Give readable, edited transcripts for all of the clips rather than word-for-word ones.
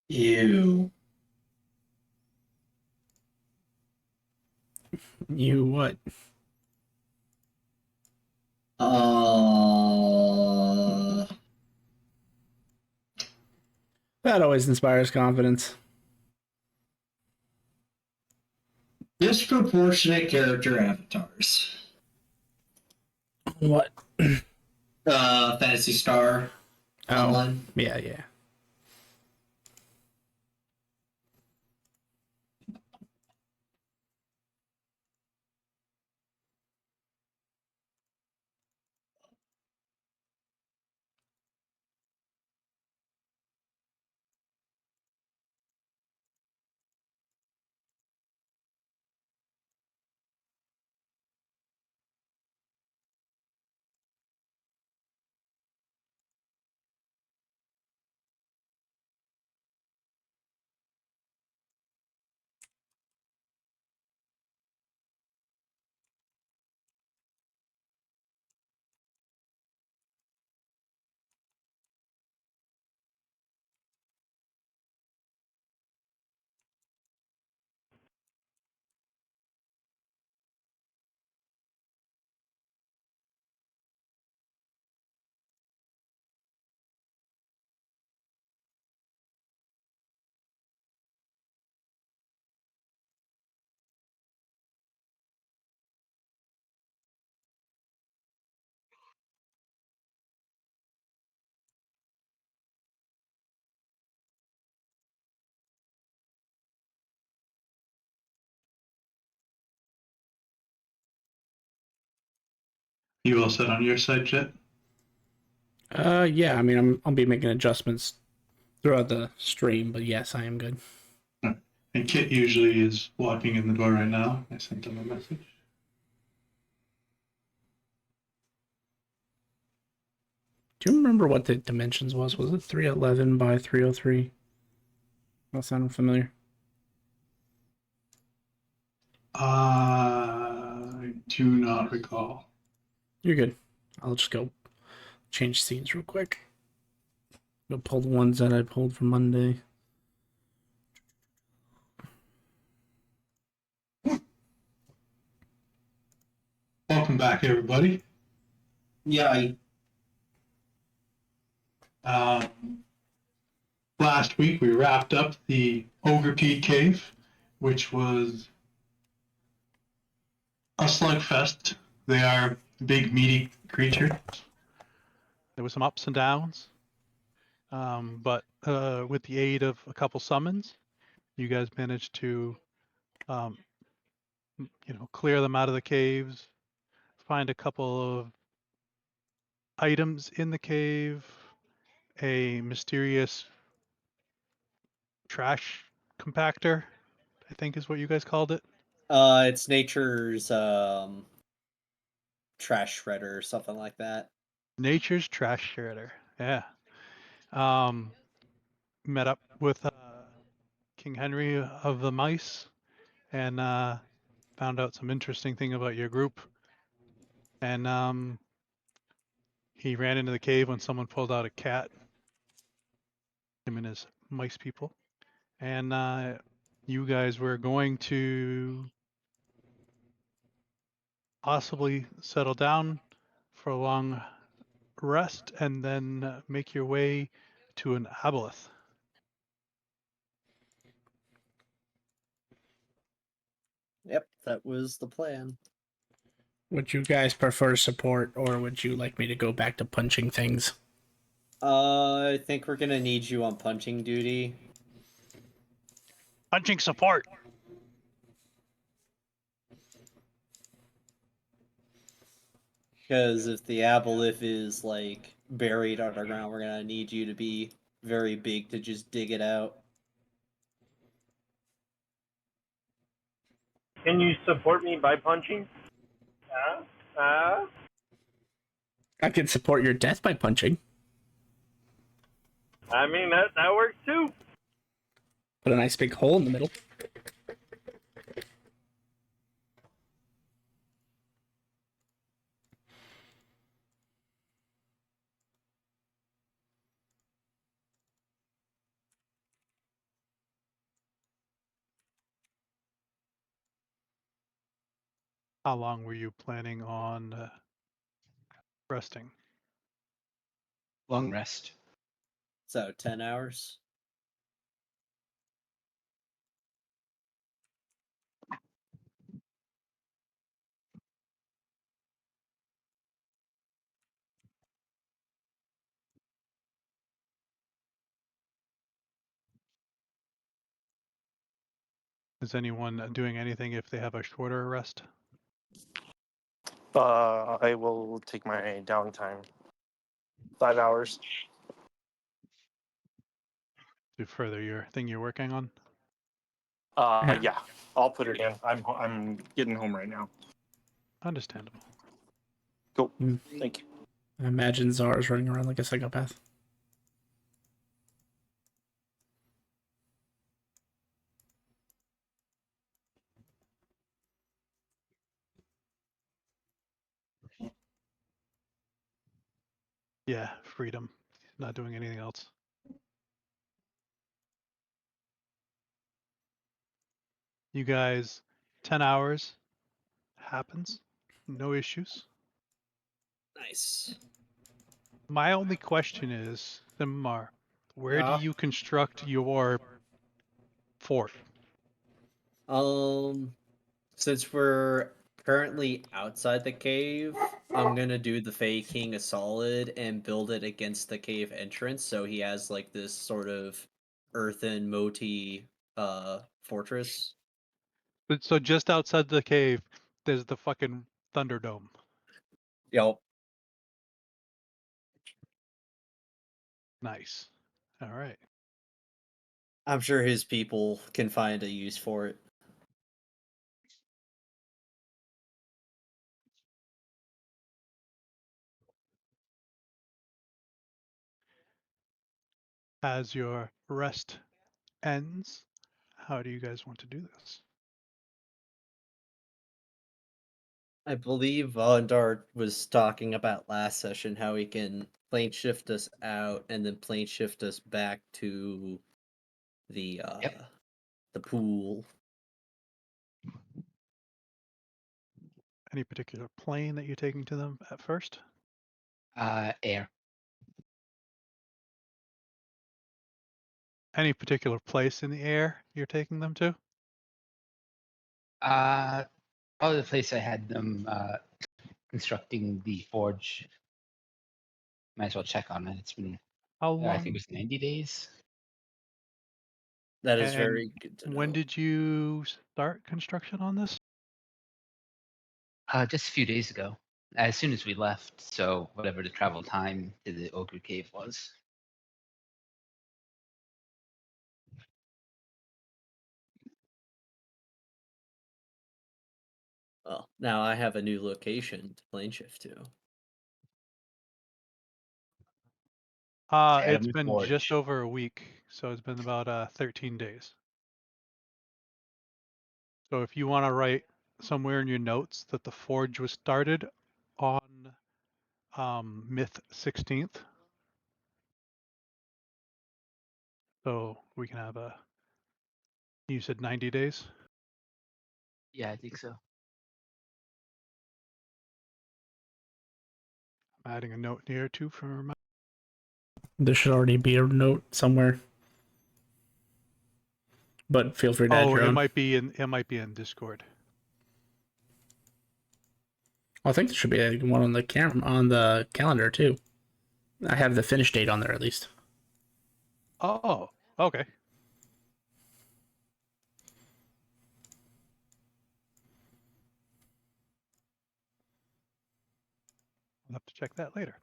Ew. You what? Uh, That always inspires confidence. Disproportionate character avatars. What? Fantasy Star Oh, Online. yeah, yeah. You all set on your side, Chet? Yeah. I mean, I'll be making adjustments throughout the stream, but yes, I am good. Right. And Kit usually is walking in the door right now. I sent him a message. Do you remember what the dimensions was? Was it 311 by 303? That sound familiar? I do not recall. You're good. I'll just go change scenes real quick. Go pull the ones that I pulled for Monday. Welcome back, everybody. Yeah, Um, Last week we wrapped up the Ogrepedes cave, which was a slugfest. They are big, meaty creatures. There was some ups and downs, but with the aid of a couple summons, you guys managed to, um, clear them out of the caves, find a couple of items in the cave, a mysterious trash compactor, I think is what you guys called it. It's nature's trash shredder or something like that. Nature's trash shredder. Yeah. Um, Met up with King Henry of the Mice and found out some interesting thing about your group. And he ran into the cave when someone pulled out a cat. Him and his mice people. And you guys were going to possibly settle down for a long rest and then make your way to an aboleth. Yep, that was the plan. Would you guys prefer support, or would you like me to go back to punching things? I think we're gonna need you on punching duty. Punching support. Because if the aboleth is like buried underground, we're gonna need you to be very big to just dig it out. Can you support me by punching? I can support your death by punching. I mean, that works too. Put a nice big hole in the middle. How long were you planning on resting? Long rest. So 10 hours. Is anyone doing anything if they have a shorter rest? I will take my downtime. 5 hours. To further your thing you're working on? Yeah, I'll put it in. I'm getting home right now. Understandable. Cool. Mm. Thank you. I imagine Zara's running around like a psychopath. Yeah, freedom. Not doing anything else. You guys, 10 hours happens. No issues. Nice. My only question is, Simar, where do Yeah. you construct your fort? Since we're currently outside the cave, I'm gonna do the Fey King a solid and build it against the cave entrance, so he has like this sort of earthen moaty fortress. So just outside the cave, there's the fucking Thunderdome. Yep. Nice. All right. I'm sure his people can find a use for it. As your rest ends, how do you guys want to do this? I believe Vondar was talking about last session how he can plane shift us out and then plane shift us back to the Yep. the pool. Any particular plane that you're taking to them at first? Air. Any particular place in the air you're taking them to? Probably the place I had them constructing the forge. Might as well check on it. It's been, How I think it long? was 90 days. That is And very good to when know. did you start construction on this? Just a few days ago, as soon as we left. So whatever the travel time to the Ogre Cave was. Well, now I have a new location to plane shift to. It's Adam been just Forge. over a week, so it's been about 13 days. So if you want to write somewhere in your notes that the forge was started on Myth 16th, so we can have a. You said 90 days. Yeah, I think so. I'm adding a note here too for my. There should already be a note somewhere. But feel free to add Oh, your it own. might be in Discord. I think there should be one on the calendar too. I have the finish date on there at least. Oh, okay. I'll have to check that later.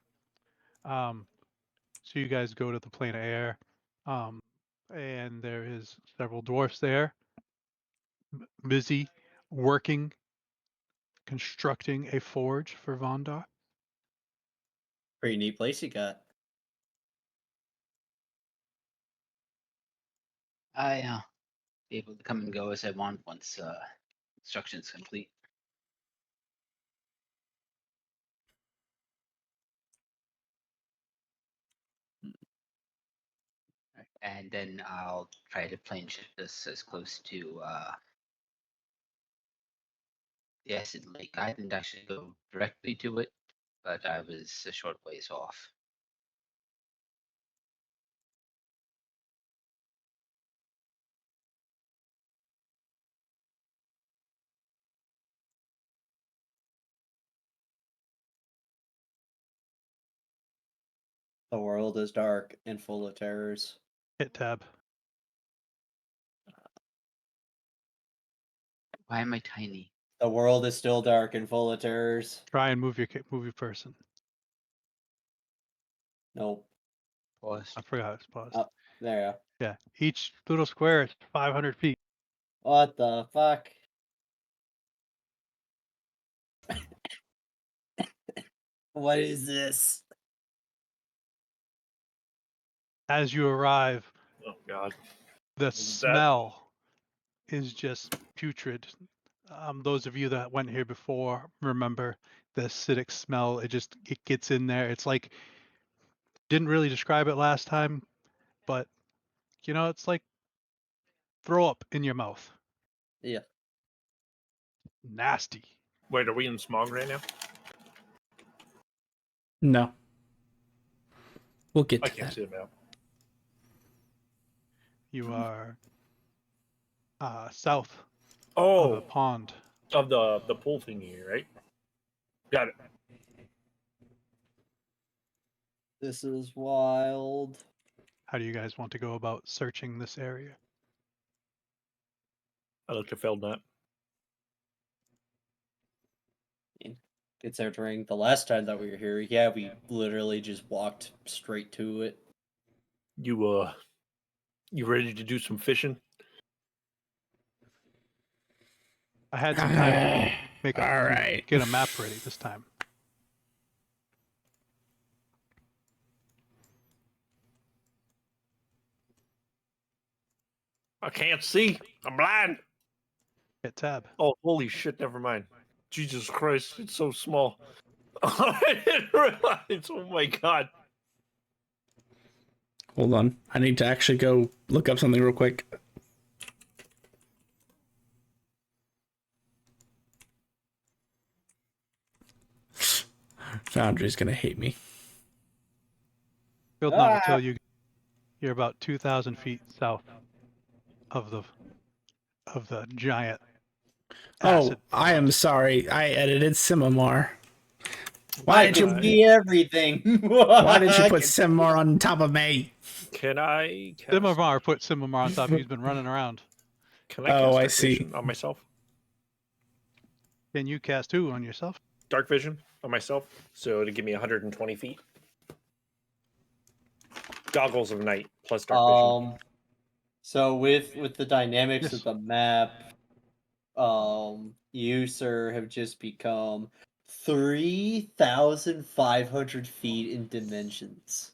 So you guys go to the plane of air, and there is several dwarfs there, busy working, constructing a forge for Vondar. Pretty neat place you got. I be able to come and go as I want once construction is complete. And then I'll try to plane shift this as close to the acid lake. I didn't actually go directly to it, but I was a short ways off. The world is dark and full of terrors. Hit tab. Why am I tiny? The world is still dark and full of terrors. Try and move your person. Nope. Pause. I forgot it's paused. Oh, there you go. Yeah, each little square is 500 feet. What the fuck? What is this? As you arrive, Oh God. the that- smell is just putrid. Those of you that went here before remember the acidic smell. It gets in there. It's like, didn't really describe it last time, but it's like throw up in your mouth. Yeah. Nasty. Wait, are we in smog right now? No. We'll get I to can't that. see the map. You are south of the Oh, pond. of the pool thingy, right? Got it. This is wild. How do you guys want to go about searching this area? I looked at failed net. Considering the last time that we were here, yeah, we literally just walked straight to it. You ready to do some fishing? I had some time to make a All right. get a map ready this time. I can't see. I'm blind. Hit tab. Oh, holy shit! Never mind. Jesus Christ, it's so small. I didn't realize. Oh my God. Hold on. I need to actually go look up something real quick. Foundry's gonna hate me. Field not will tell you you're about 2,000 feet south of the giant acid. Oh, I am sorry. I edited Simamar. I Why did can you see everything. Why did you put Simamar on top of me? Can I cast? Simamar put Simamar on top. He's been running around. Can I cast Oh, I Dark see. Vision on myself? Can you cast who on yourself? Dark Vision on myself, so to give me 120 feet. Goggles of Night plus Dark Vision. So with the dynamics Yes. of the map, you, sir, have just become 3,500 feet in dimensions.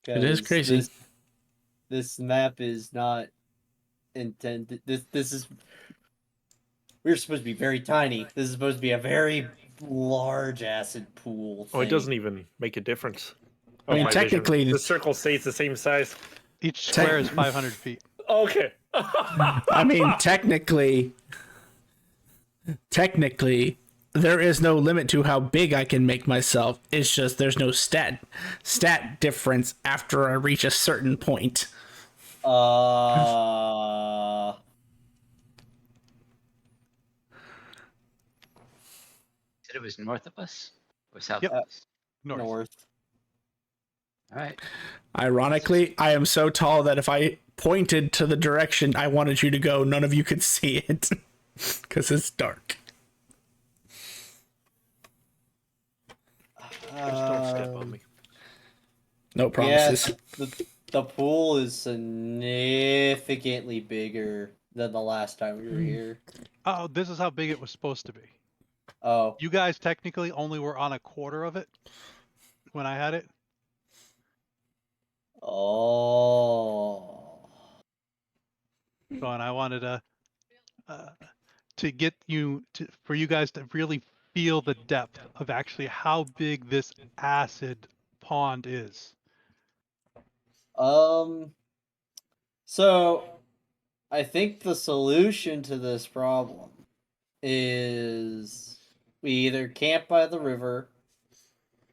It is 'Cause crazy. This map is not intended. This is. We're supposed to be very tiny. This is supposed to be a very large acid pool. Oh, it thing. doesn't even make a difference. I mean, My vision. technically, the circle stays the same size. Each square is 500 feet. Okay. I mean, technically, there is no limit to how big I can make myself. It's just there's no stat difference after I reach a certain point. Said it was north of us or south Yep. of us? North. All right. Ironically, I am so tall that if I pointed to the direction I wanted you to go, none of you could see it because it's dark. Just don't step on me. No promises. Yeah, the pool is significantly bigger than the last time we were here. Oh, this is how big it was supposed to be. Oh, You guys technically only were on a quarter of it when I had it. oh. So, and I wanted to get you for you guys to really feel the depth of actually how big this acid pond is. So, I think the solution to this problem is we either camp by the river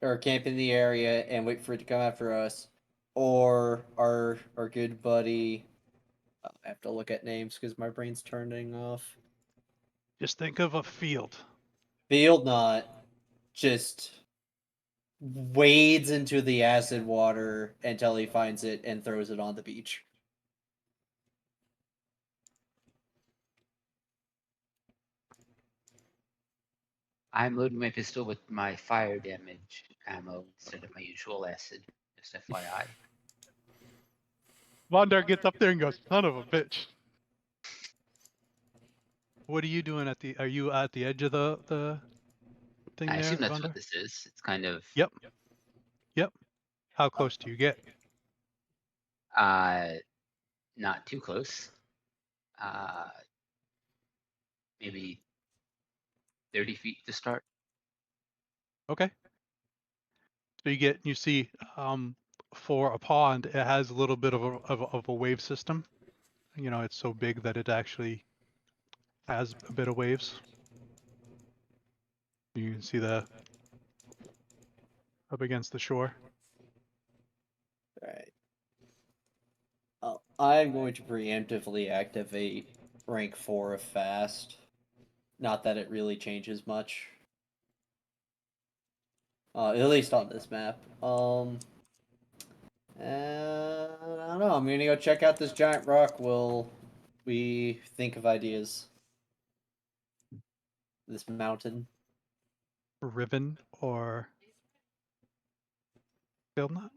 or camp in the area and wait for it to come after us, or our good buddy. I have to look at names because my brain's turning off. Just think of a field. Field Knot just wades into the acid water until he finds it and throws it on the beach. I'm loading my pistol with my fire damage ammo instead of my usual acid. Just FYI. Vondar gets up there and goes, "Son of a bitch." What are you doing at the? Are you at the edge of the thing I there, assume that's Vondar? what this is. It's kind of Yep. Yep. How close do you get? uh not too close. Uh maybe 30 feet to start. Okay. So you see, for a pond, it has a little bit of a wave system. You know, it's so big that it actually has a bit of waves. You can see the up against the shore. Alright. I'm going to preemptively activate rank 4 of fast. Not that it really changes much. At least on this map. I don't know. I'm gonna go check out this giant rock while we think of ideas. This mountain. Riven or Field Knot?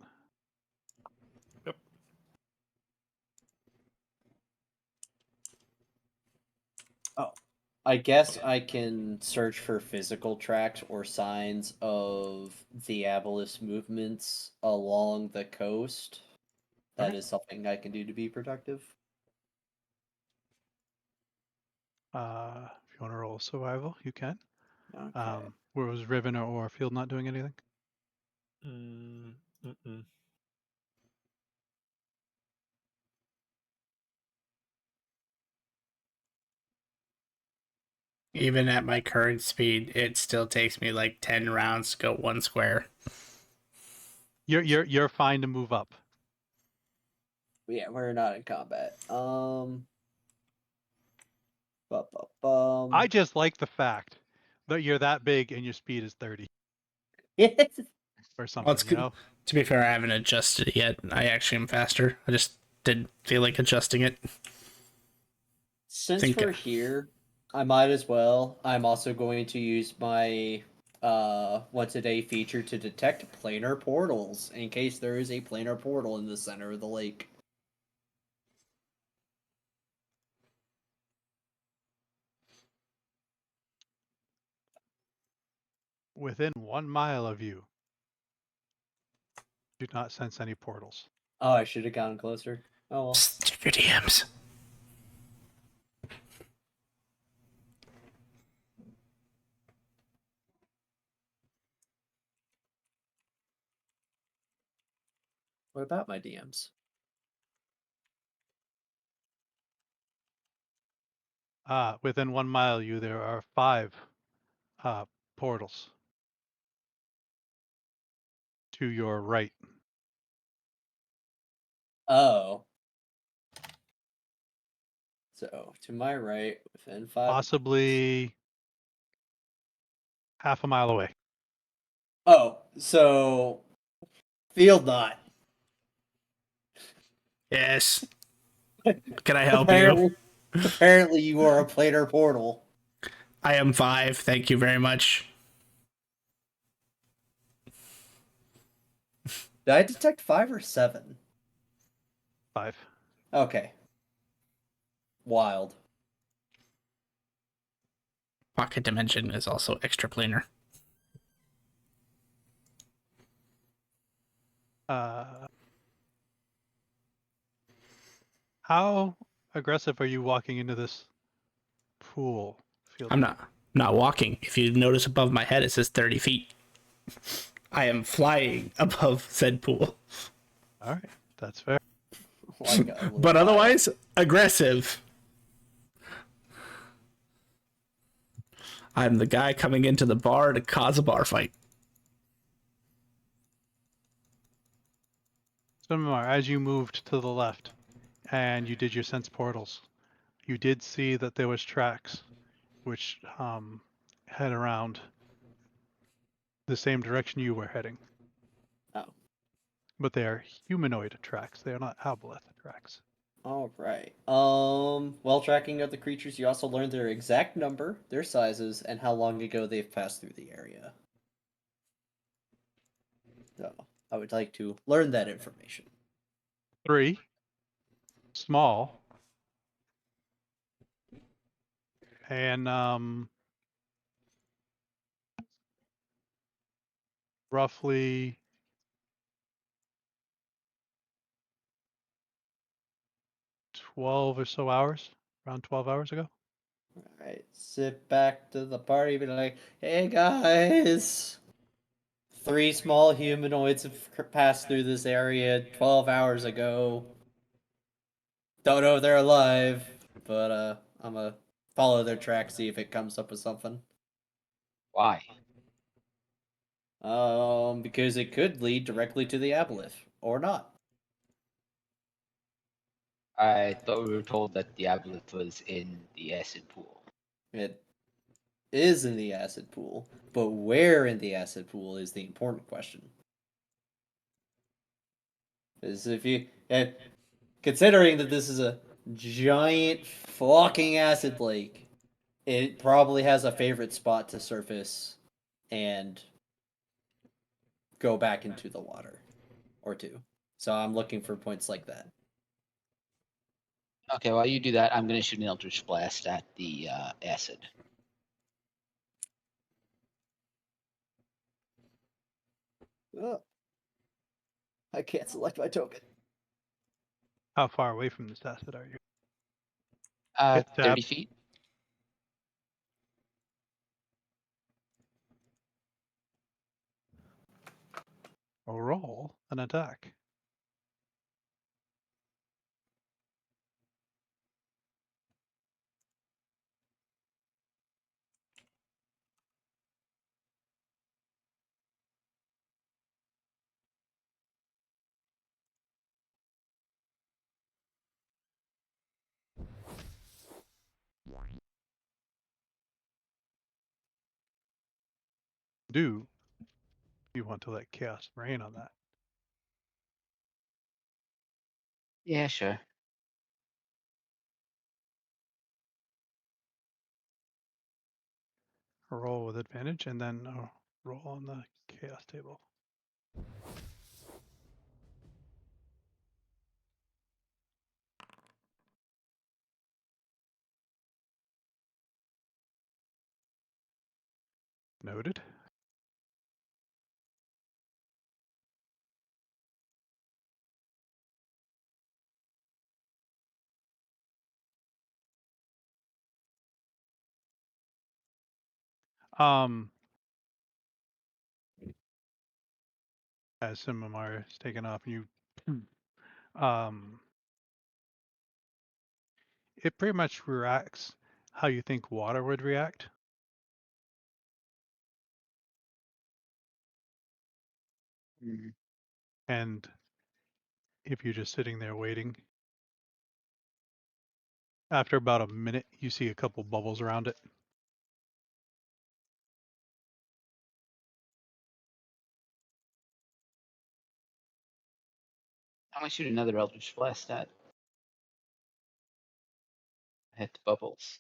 I guess I can search for physical tracks or signs of the Abolist movements along the coast. That Okay. is something I can do to be productive. If you want to roll survival, you can. Okay. Where was Riven or Field Knot doing anything? Mm-mm. Even at my current speed, it still takes me like 10 rounds to go one square. You're fine to move up. Yeah, we're not in combat. I just like the fact that you're that big and your speed is 30 or Well, something, it's you know? to be fair, I haven't adjusted it yet. I actually am faster. I just didn't feel like adjusting it. Since Think we're it. here, I might as well. I'm also going to use my once a day feature to detect planar portals in case there is a planar portal in the center of the lake. Within 1 mile of you, do not sense any portals. Oh, I should have gone closer. Oh well. Check your DMs. What about my DMs? Within 1 mile of you, there are 5 portals to your right. Oh. So to my right, within 5. Possibly half a mile away. Oh, so Field Knot. Yes. Can I help you? Apparently you are a planar portal. I am 5. Thank you very much. Did I detect 5 or 7? 5. Okay. Wild. Pocket dimension is also extra planar. How aggressive are you walking into this pool? Field I'm Knot? not walking. If you notice above my head, it says 30 feet. I am flying above said pool. All right, that's fair. like a little but pile. otherwise aggressive. I'm the guy coming into the bar to cause a bar fight. So, Mimar, as you moved to the left and you did your sense portals, you did see that there was tracks which head around the same direction you were heading. Oh. But they are humanoid tracks. They are not aboleth tracks. All right. While tracking other creatures, you also learned their exact number, their sizes, and how long ago they've passed through the area. So, I would like to learn that information. 3, small, and roughly 12 or so hours, around 12 hours ago. All right. Sit back to the party, be like, "Hey guys, 3 small humanoids have passed through this area 12 hours ago. Don't know if they're alive, but I'm gonna follow their track, see if it comes up with something. Why? Because it could lead directly to the aboleth, or not. I thought we were told that the aboleth was in the acid pool. It is in the acid pool, but where in the acid pool is the important question. Is if you considering that this is a giant fucking acid lake, it probably has a favorite spot to surface and go back into the water or two. So I'm looking for points like that. Okay, while you do that, I'm going to shoot an Eldritch Blast at the acid. Oh, I can't select my token. How far away from this acid are you? 30 feet. Roll an attack. Do you want to let chaos reign on that? Yeah, sure. Roll with advantage and then roll on the chaos table. Noted. As Simamar is taken off, you it pretty much reacts how you think water would react. Mm. And if you're just sitting there waiting, after about a minute, you see a couple bubbles around it. I'm going to shoot another Eldritch Blast at. Hit the bubbles.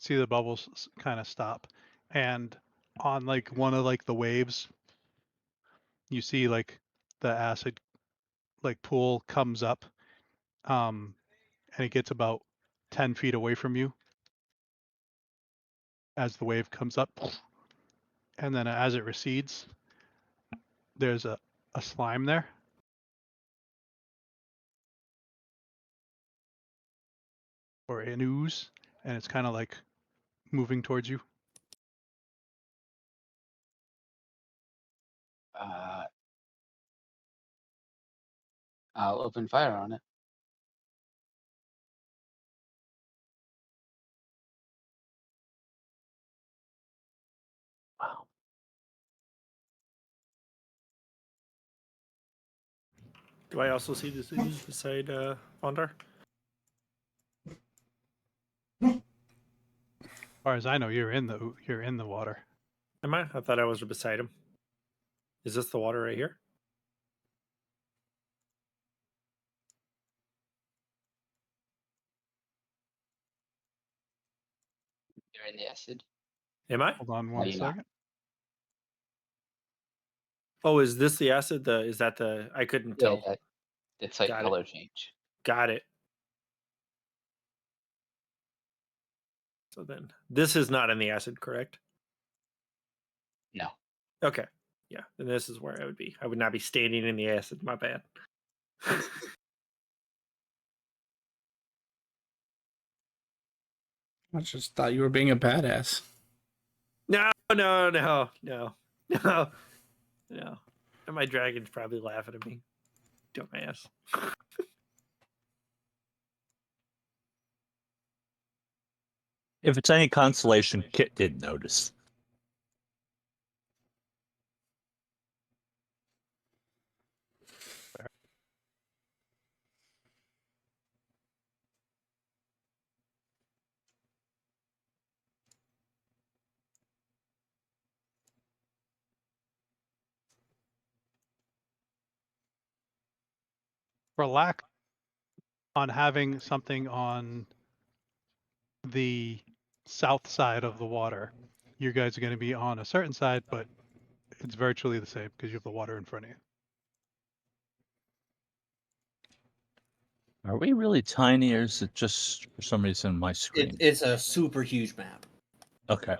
See the bubbles kind of stop, and on like one of like the waves, you see like the acid like pool comes up, and it gets about 10 feet away from you as the wave comes up, and then as it recedes, there's a slime there. Or an ooze, and it's kind of like moving towards you. I'll open fire on it. Wow. Do I also see this ooze beside Fondar? As far as I know, you're in the water. Am I? I thought I was beside him. Is this the water right here? You're in the acid. Am I? Hold on No, one you're not. second. Oh, is this the acid? Is that the? I couldn't Yeah, tell. it's like Got it. color change. Got it. So then, this is not in the acid, correct? No. Okay. Yeah. Then this is where I would be. I would not be standing in the acid. My bad. I just thought you were being a badass. No, no, no, no, no, no. And my dragon's probably laughing at me. Dumbass. If it's any consolation, Kit did notice. For lack on having something on the south side of the water, you guys are going to be on a certain side, but it's virtually the same because you have the water in front of you. Are we really tiny, or is it just for some reason my screen? It's a super huge map. Okay.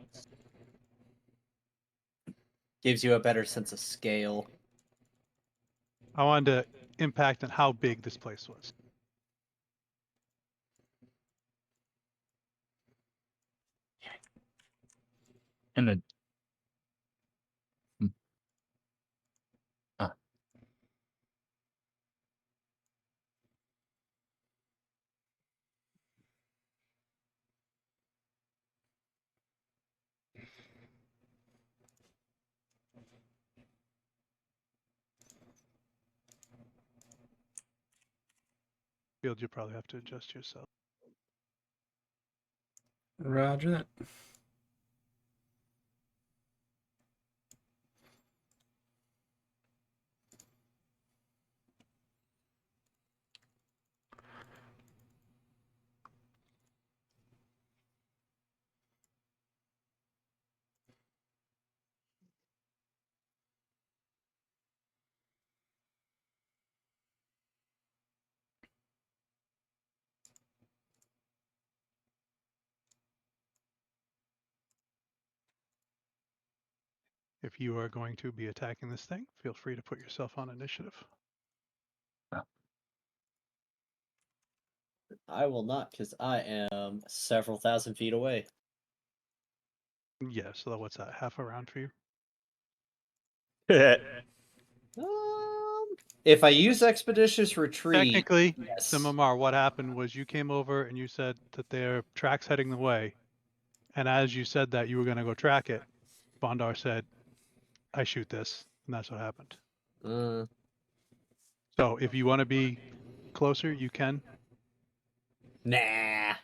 Gives you a better sense of scale. I wanted to impact on how big this place was. And it. Ah. Field, you probably have to adjust yourself. Roger that. If you are going to be attacking this thing, feel free to put yourself on initiative. I will not, because I am several thousand feet away. Yeah, so what's that, half a round for you? If I use Expeditious Retreat, Technically, yes. Simamar, what happened was you came over and you said that their track's heading the way. And as you said that you were going to go track it, Bondar said, I shoot this. And that's what happened. So if you want to be closer, you can. Nah.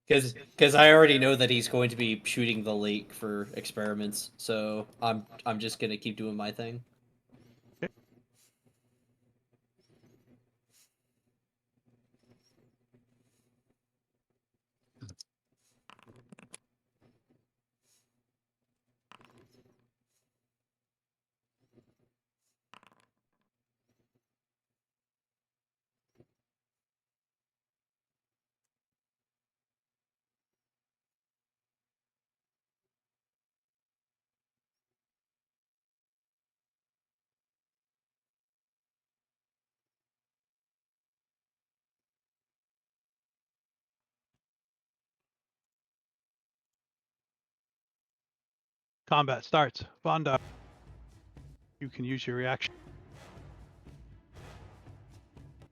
Because I already know that he's going to be shooting the lake for experiments, so I'm just gonna keep doing my thing. Okay. Combat starts. Vonda, you can use your reaction.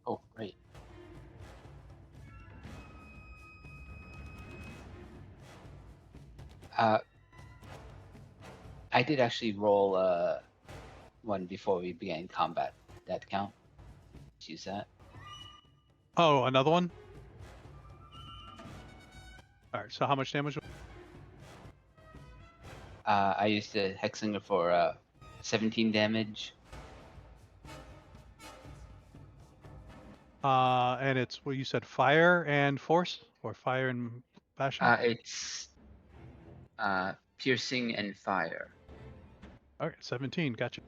Oh, great. I did actually roll one before we began combat. That count? Let's use that. Oh, another one? Alright, so how much damage? I used the Hexinger for 17 damage. And it's what you said, fire and force? Or fire and passion? It's piercing and fire. Alright, 17, gotcha.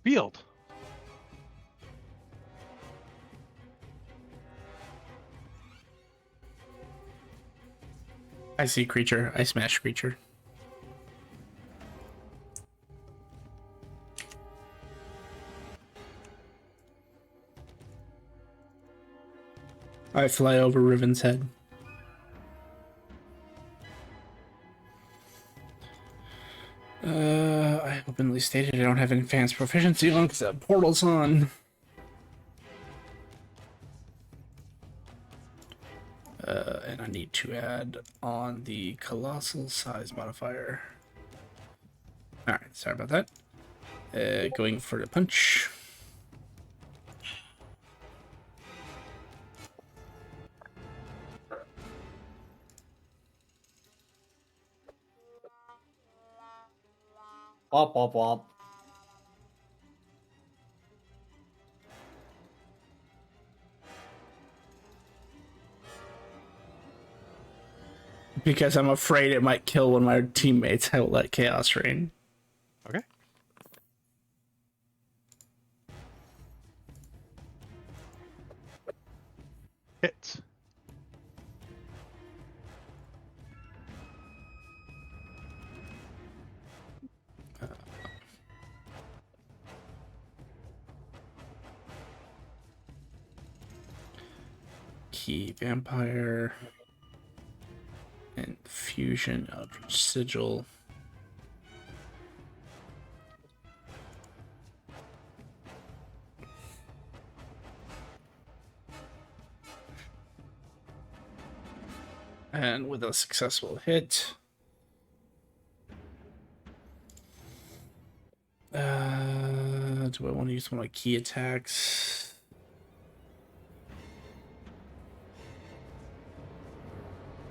Field. I see creature. I smash creature. I fly over Riven's head. I openly stated I don't have advanced proficiency on because that portal's on. And I need to add on the colossal size modifier. Alright, sorry about that. Going for the punch. Womp womp womp. Because I'm afraid it might kill one of my teammates, I will let Chaos reign. Okay. Hits. Key Vampire. And Fusion Eldritch Sigil. And with a successful hit, do I want to use one of my key attacks?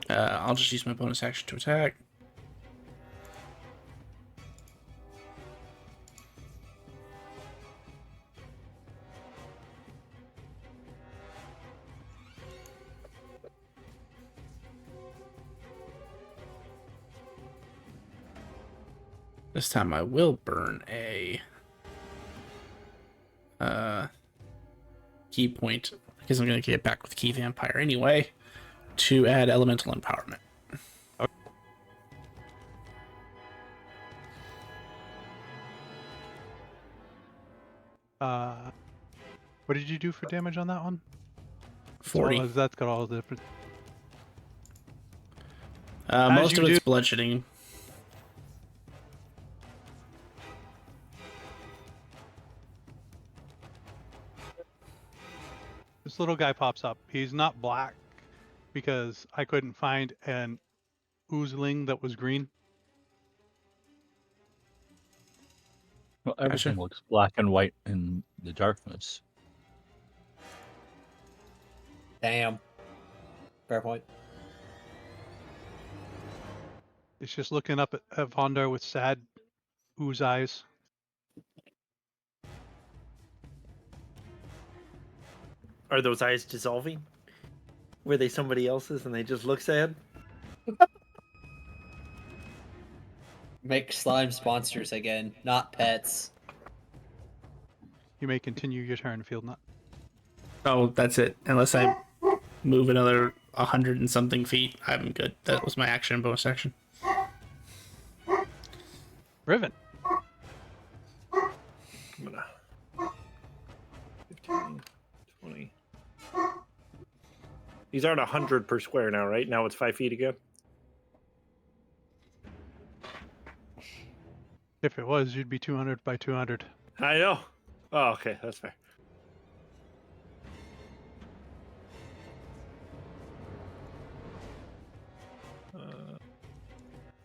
I'll just use my bonus action to attack. This time I will burn a key point because I'm going to get back with Key Vampire anyway to add elemental empowerment. What did you do for damage on that one? 40. So that's got all the different. Most of it's bludgeoning. This little guy pops up. He's not black because I couldn't find an oozling that was green. Well, everything looks black and white in the darkness. Damn. Fair point. It's just looking up at Vondar with sad ooze eyes. Are those eyes dissolving? Were they somebody else's and they just look sad? Make slime sponsors again, not pets. You may continue your turn, Field Nut. Oh, that's it. Unless I move another 100 and something feet, I'm good. That was my action, bonus action. Riven. I'm gonna These aren't 100 per square now, right? Now it's 5 feet again. If it was, you'd be 200 by 200. I know. Oh, okay, that's fair.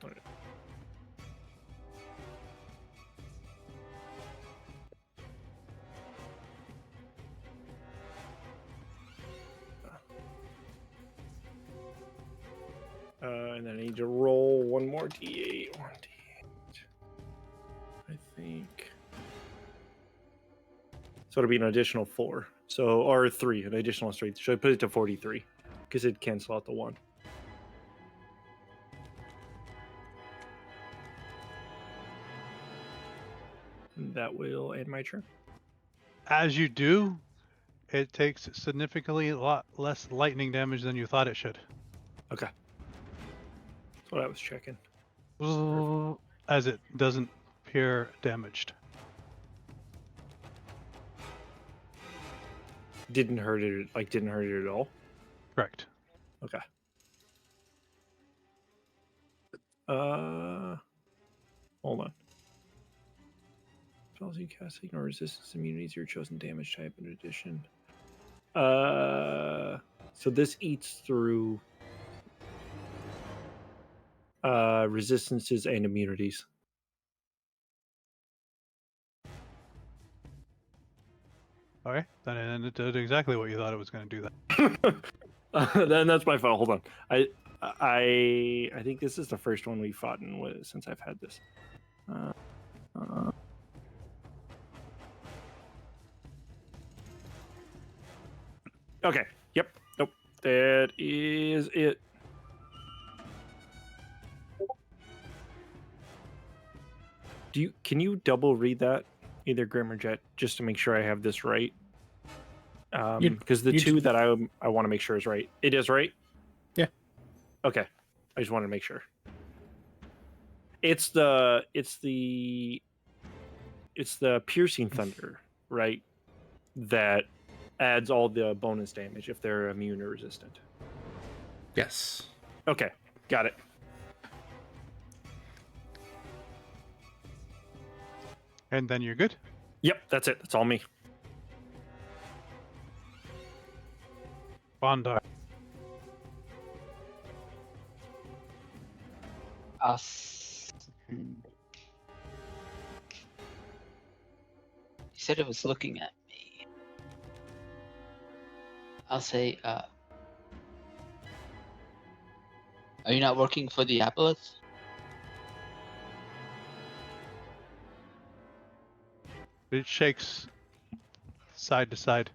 Okay. And then I need to roll one more d8. 1d8. I think. So it'll be an additional 4. So, or 3, an additional 3. Should I put it to 43? Because it'd cancel out the 1. And that will end my turn. As you do, it takes significantly a lot less lightning damage than you thought it should. Okay. That's what I was checking. As it doesn't appear damaged. Didn't hurt it at all. Correct. Okay. Hold on. Spells you cast ignore resistance immunities your chosen damage type in addition. So this eats through resistances and immunities. Okay, then it did exactly what you thought it was going to do. That. Then that's my fault. Hold on. I think this is the first one we've fought in with since I've had this. Okay. Yep. Nope. That is it. Can you double read that, either Grim or Jet, just to make sure I have this right? Because the two that I want to make sure is right. It is right? Yeah. Okay. I just wanted to make sure. It's the piercing thunder, right? That adds all the bonus damage if they're immune or resistant. Yes. Okay. Got it. And then you're good? Yep, that's it. That's all me. Bondar. You said it was looking at me. I'll say, are you not working for the Applettes? It shakes side to side.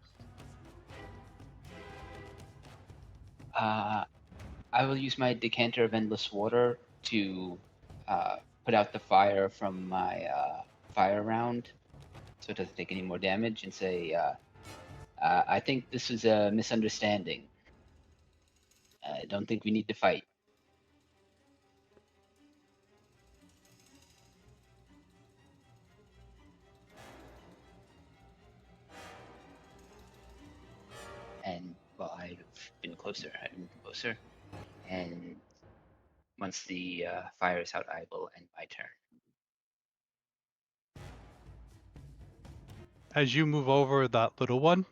I will use my decanter of endless water to put out the fire from my fire round so it doesn't take any more damage, and say, I think this is a misunderstanding. I don't think we need to fight. And, well, I've been closer. And once the fire is out, I will end my turn. As you move over that little one,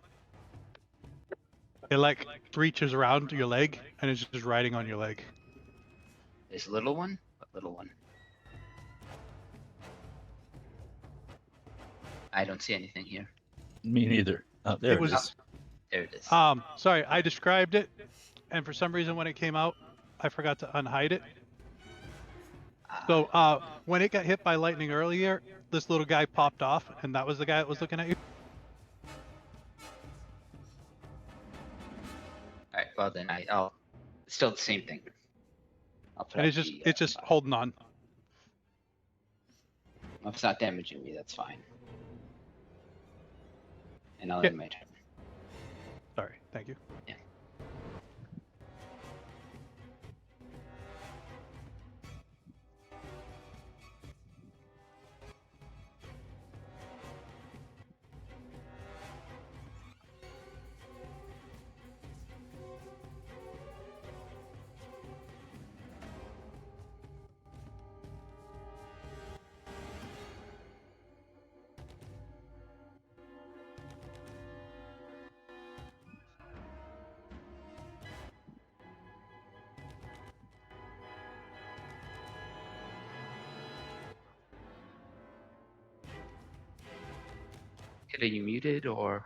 it like reaches around your leg and it's just riding on your leg. This little one? What little one? I don't see anything here. Me neither. Oh, there it is. There it is. Sorry, I described it, and for some reason when it came out, I forgot to unhide it. So when it got hit by lightning earlier, this little guy popped off, and that was the guy that was looking at you. Alright, well then I'll it's still the same thing. I'll put And out it's just holding on. If it's not damaging me, that's fine. And I'll Yeah. end my turn. Sorry, thank you. Yeah. Are you muted or?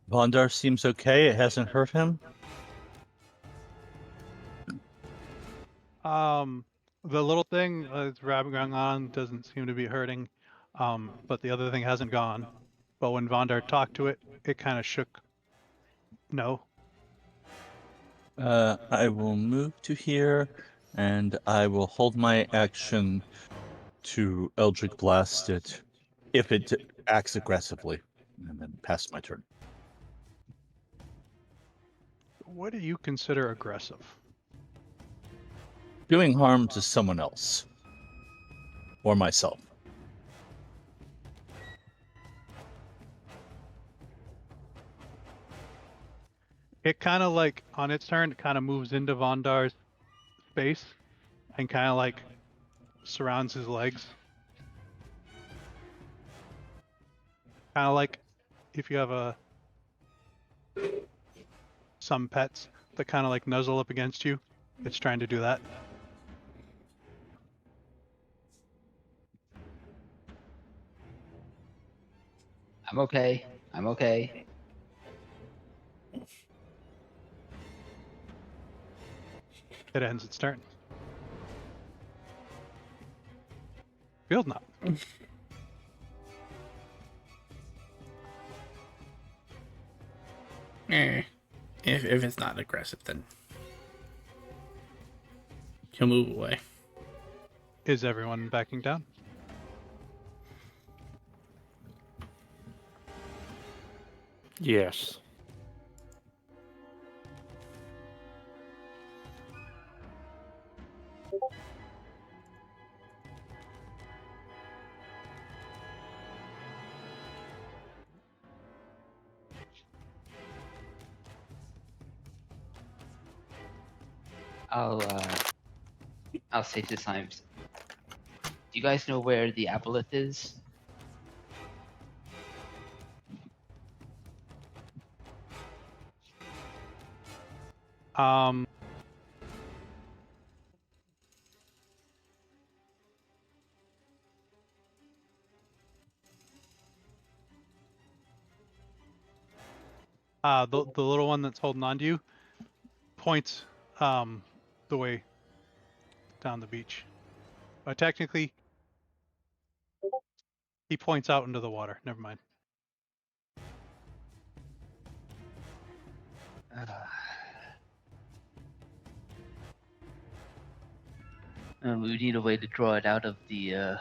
Vondar seems okay. It hasn't hurt him. The little thing that's wrapping on doesn't seem to be hurting, but the other thing hasn't gone. But when Vondar talked to it, it kind of shook. No. I will move to here, and I will hold my action to Eldritch Blast it if it acts aggressively, and then pass my turn. What do you consider aggressive? Doing harm to someone else or myself. It kind of like on its turn, it kind of moves into Vondar's space and kind of like surrounds his legs. Kind of like if you have some pets that kind of like nuzzle up against you, it's trying to do that. I'm okay. I'm okay. It ends its turn. Field not. If it's not aggressive, then he'll move away. Is everyone backing down? Yes. I'll say to Slimes, do you guys know where the aboleth is? Um, the little one that's holding on to you points the way down the beach. But technically, he points out into the water. Never mind. We need a way to draw it out of the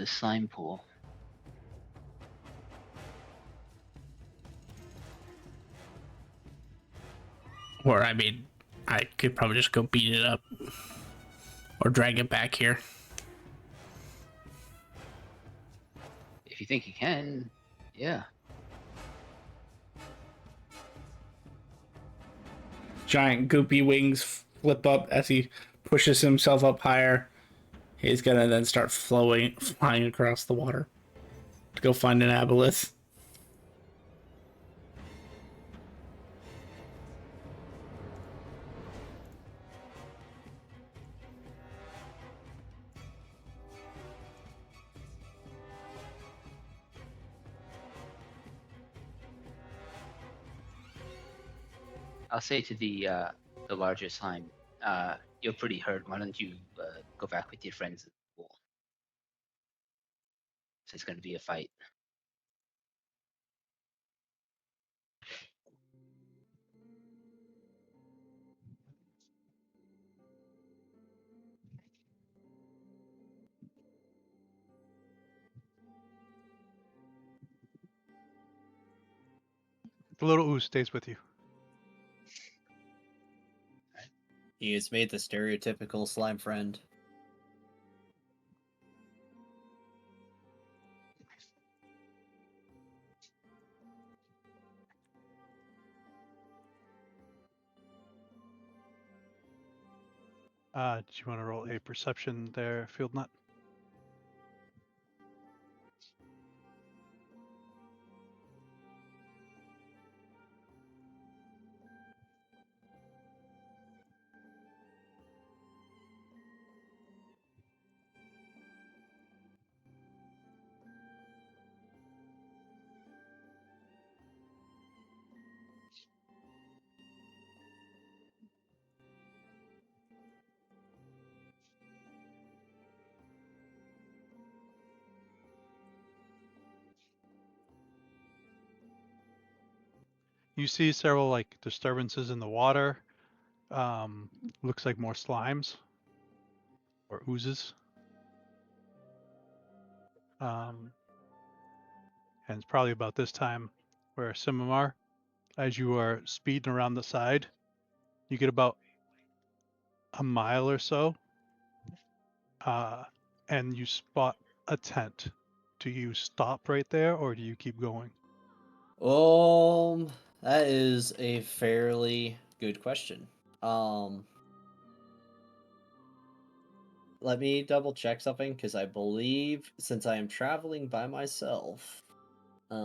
slime pool. Or I mean, I could probably just go beat it up or drag it back here. If you think you can, yeah. Giant goopy wings flip up as he pushes himself up higher. He's gonna then start flying across the water to go find an aboleth. I'll say to the larger slime, you're pretty hurt. Why don't you go back with your friends at the pool? So it's going to be a fight. The little ooze stays with you. He has made the stereotypical slime friend. Do you want to roll a perception there, Field Nut? You see several like disturbances in the water. Looks like more slimes or oozes. And it's probably about this time where Simamar, as you are speeding around the side, you get about a mile or so, and you spot a tent. Do you stop right there or do you keep going? That is a fairly good question. Let me double check something because I believe since I am traveling by myself, if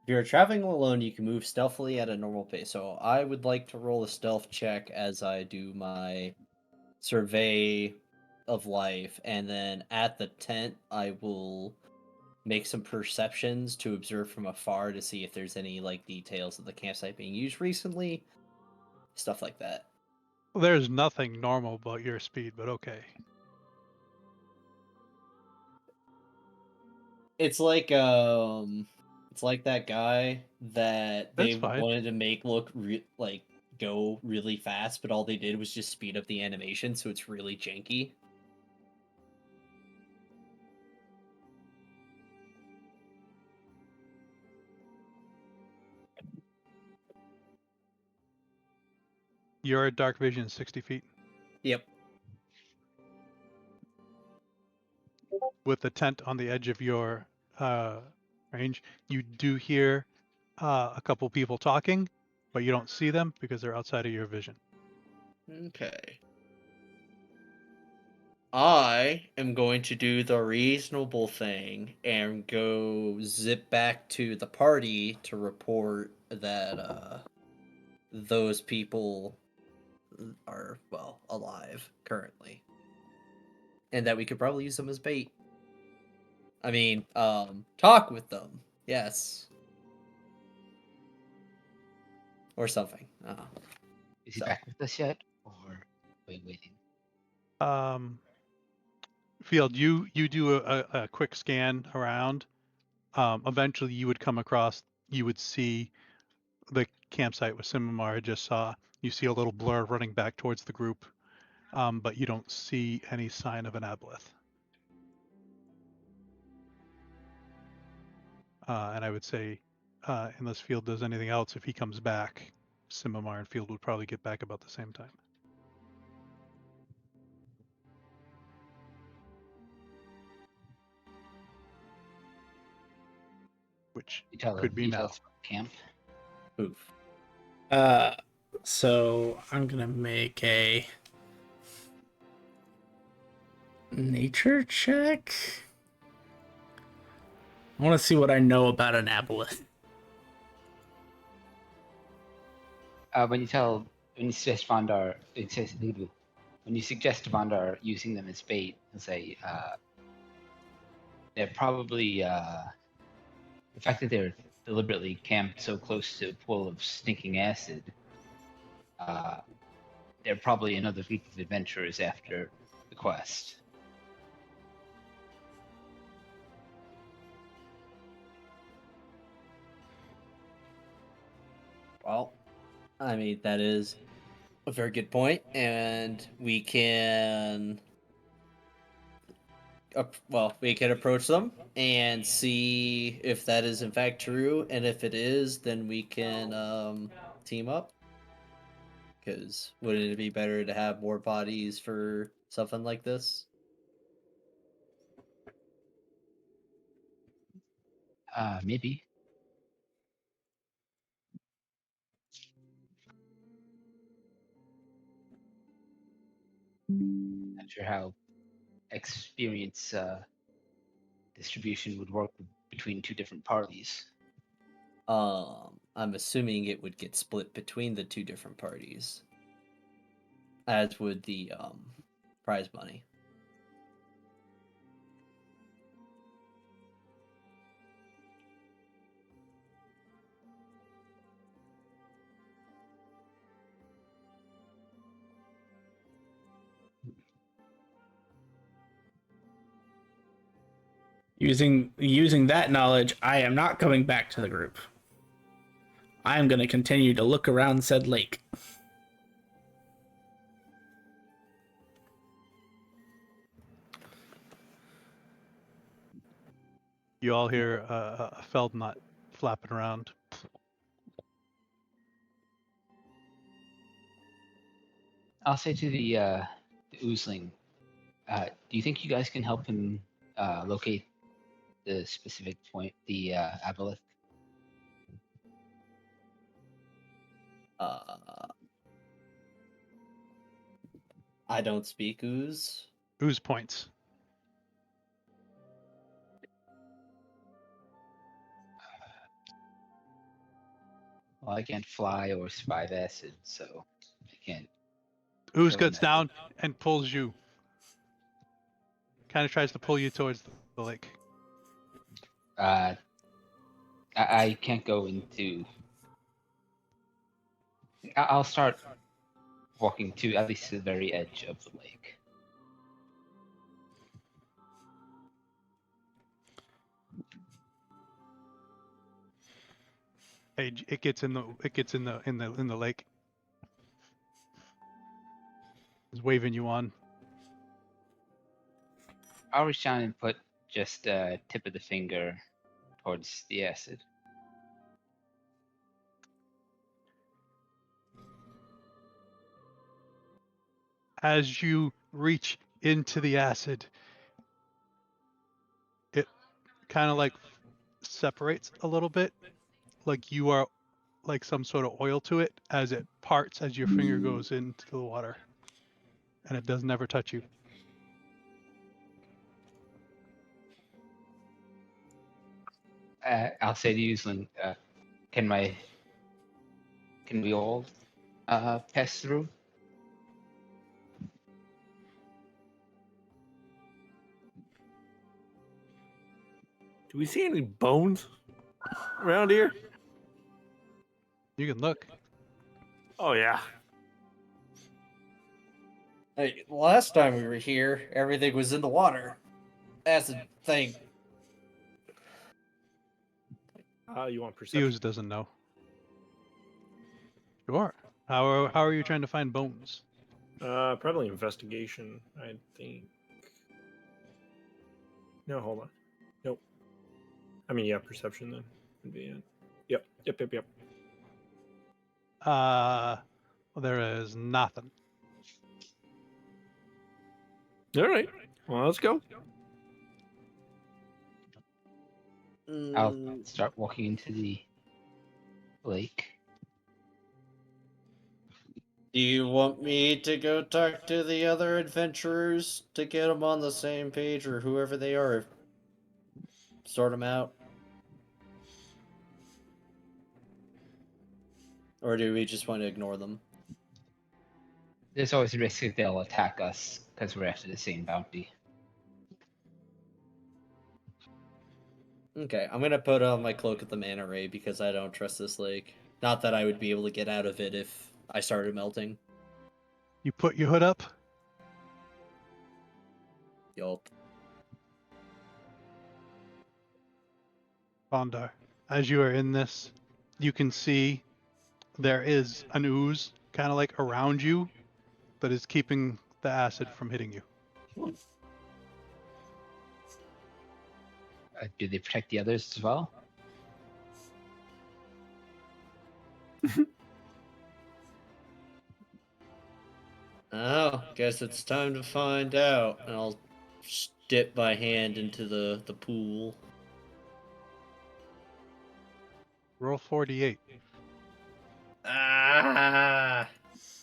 you're traveling alone, you can move stealthily at a normal pace. So I would like to roll a stealth check as I do my survey of life, and then at the tent, I will make some perceptions to observe from afar to see if there's any like details of the campsite being used recently, stuff like that. Well, there's nothing normal about your speed, but okay. It's like that guy that That's they fine. wanted to make look like go really fast, but all they did was just speed up the animation, so it's really janky. You're at dark vision 60 feet. Yep. With the tent on the edge of your range, you do hear a couple people talking, but you don't see them because they're outside of your vision. Okay. I am going to do the reasonable thing and go zip back to the party to report that those people are, well, alive currently. And that we could probably use them as bait. I mean, talk with them. Yes. Or something. Is he So. back with us yet, or are we waiting? Field, you do a quick scan around. Eventually, you would come across. You would see the campsite with Simamar had just saw. You see a little blur running back towards the group, but you don't see any sign of an aboleth. And I would say, unless Field does anything else, if he comes back, Simamar and Field would probably get back about the same time. Which could be now. Camp. Oof. So I'm gonna make a nature check. I want to see what I know about an aboleth. When you suggest Vandar, when you suggest Vandar using them as bait, and say they're probably the fact that they're deliberately camped so close to a pool of stinking acid. They're probably another group of adventurers after the quest. Well, I mean, that is a very good point, and we can. We can approach them and see if that is in fact true, and if it is, then we can team up. Because wouldn't it be better to have more bodies for something like this? Maybe. Not sure how experience distribution would work between two different parties. I'm assuming it would get split between the two different parties, as would the prize money. Using that knowledge, I am not coming back to the group. I am going to continue to look around said lake. You all hear a feld nut flapping around. I'll say to the oozling, do you think you guys can help him locate the specific point, the aboleth? I don't speak ooze. Ooze points. Well, I can't fly or survive acid, so I can't. Ooze Kill him gets at down and pulls you. Kind of tries to pull you towards the lake. I can't go into. I'll start walking to at least the very edge of the lake. Hey, it gets in the lake. It's waving you on. I'll reach down and put just tip of the finger towards the acid. As you reach into the acid, it kind of like separates a little bit, like you are like some sort of oil to it as it parts as your finger goes into the water, and it does never touch you. I'll say to Uslan, can we all pass through? Do we see any bones around here? You can look. Oh yeah. Hey, last time we were here, everything was in the water. That's a thing. You want perception? Ooze doesn't know. Sure. How are you trying to find bones? Probably investigation. I think. No, hold on. Nope. I mean, yeah, perception then would be it. Yep. Well, there is nothing. All right. Well, let's go. I'll start walking into the lake. Do you want me to go talk to the other adventurers to get them on the same page, or whoever they are, sort them out? Or do we just want to ignore them? There's always a risk that they'll attack us because we're after the same bounty. Okay, I'm gonna put on my cloak at the manta ray because I don't trust this lake. Not that I would be able to get out of it if I started melting. You put your hood up. Yup. Bondar, as you are in this, you can see there is an ooze kind of like around you that is keeping the acid from hitting you. Do they protect the others as well? Oh, guess it's time to find out. And I'll dip my hand into the pool. Roll 48. Ah!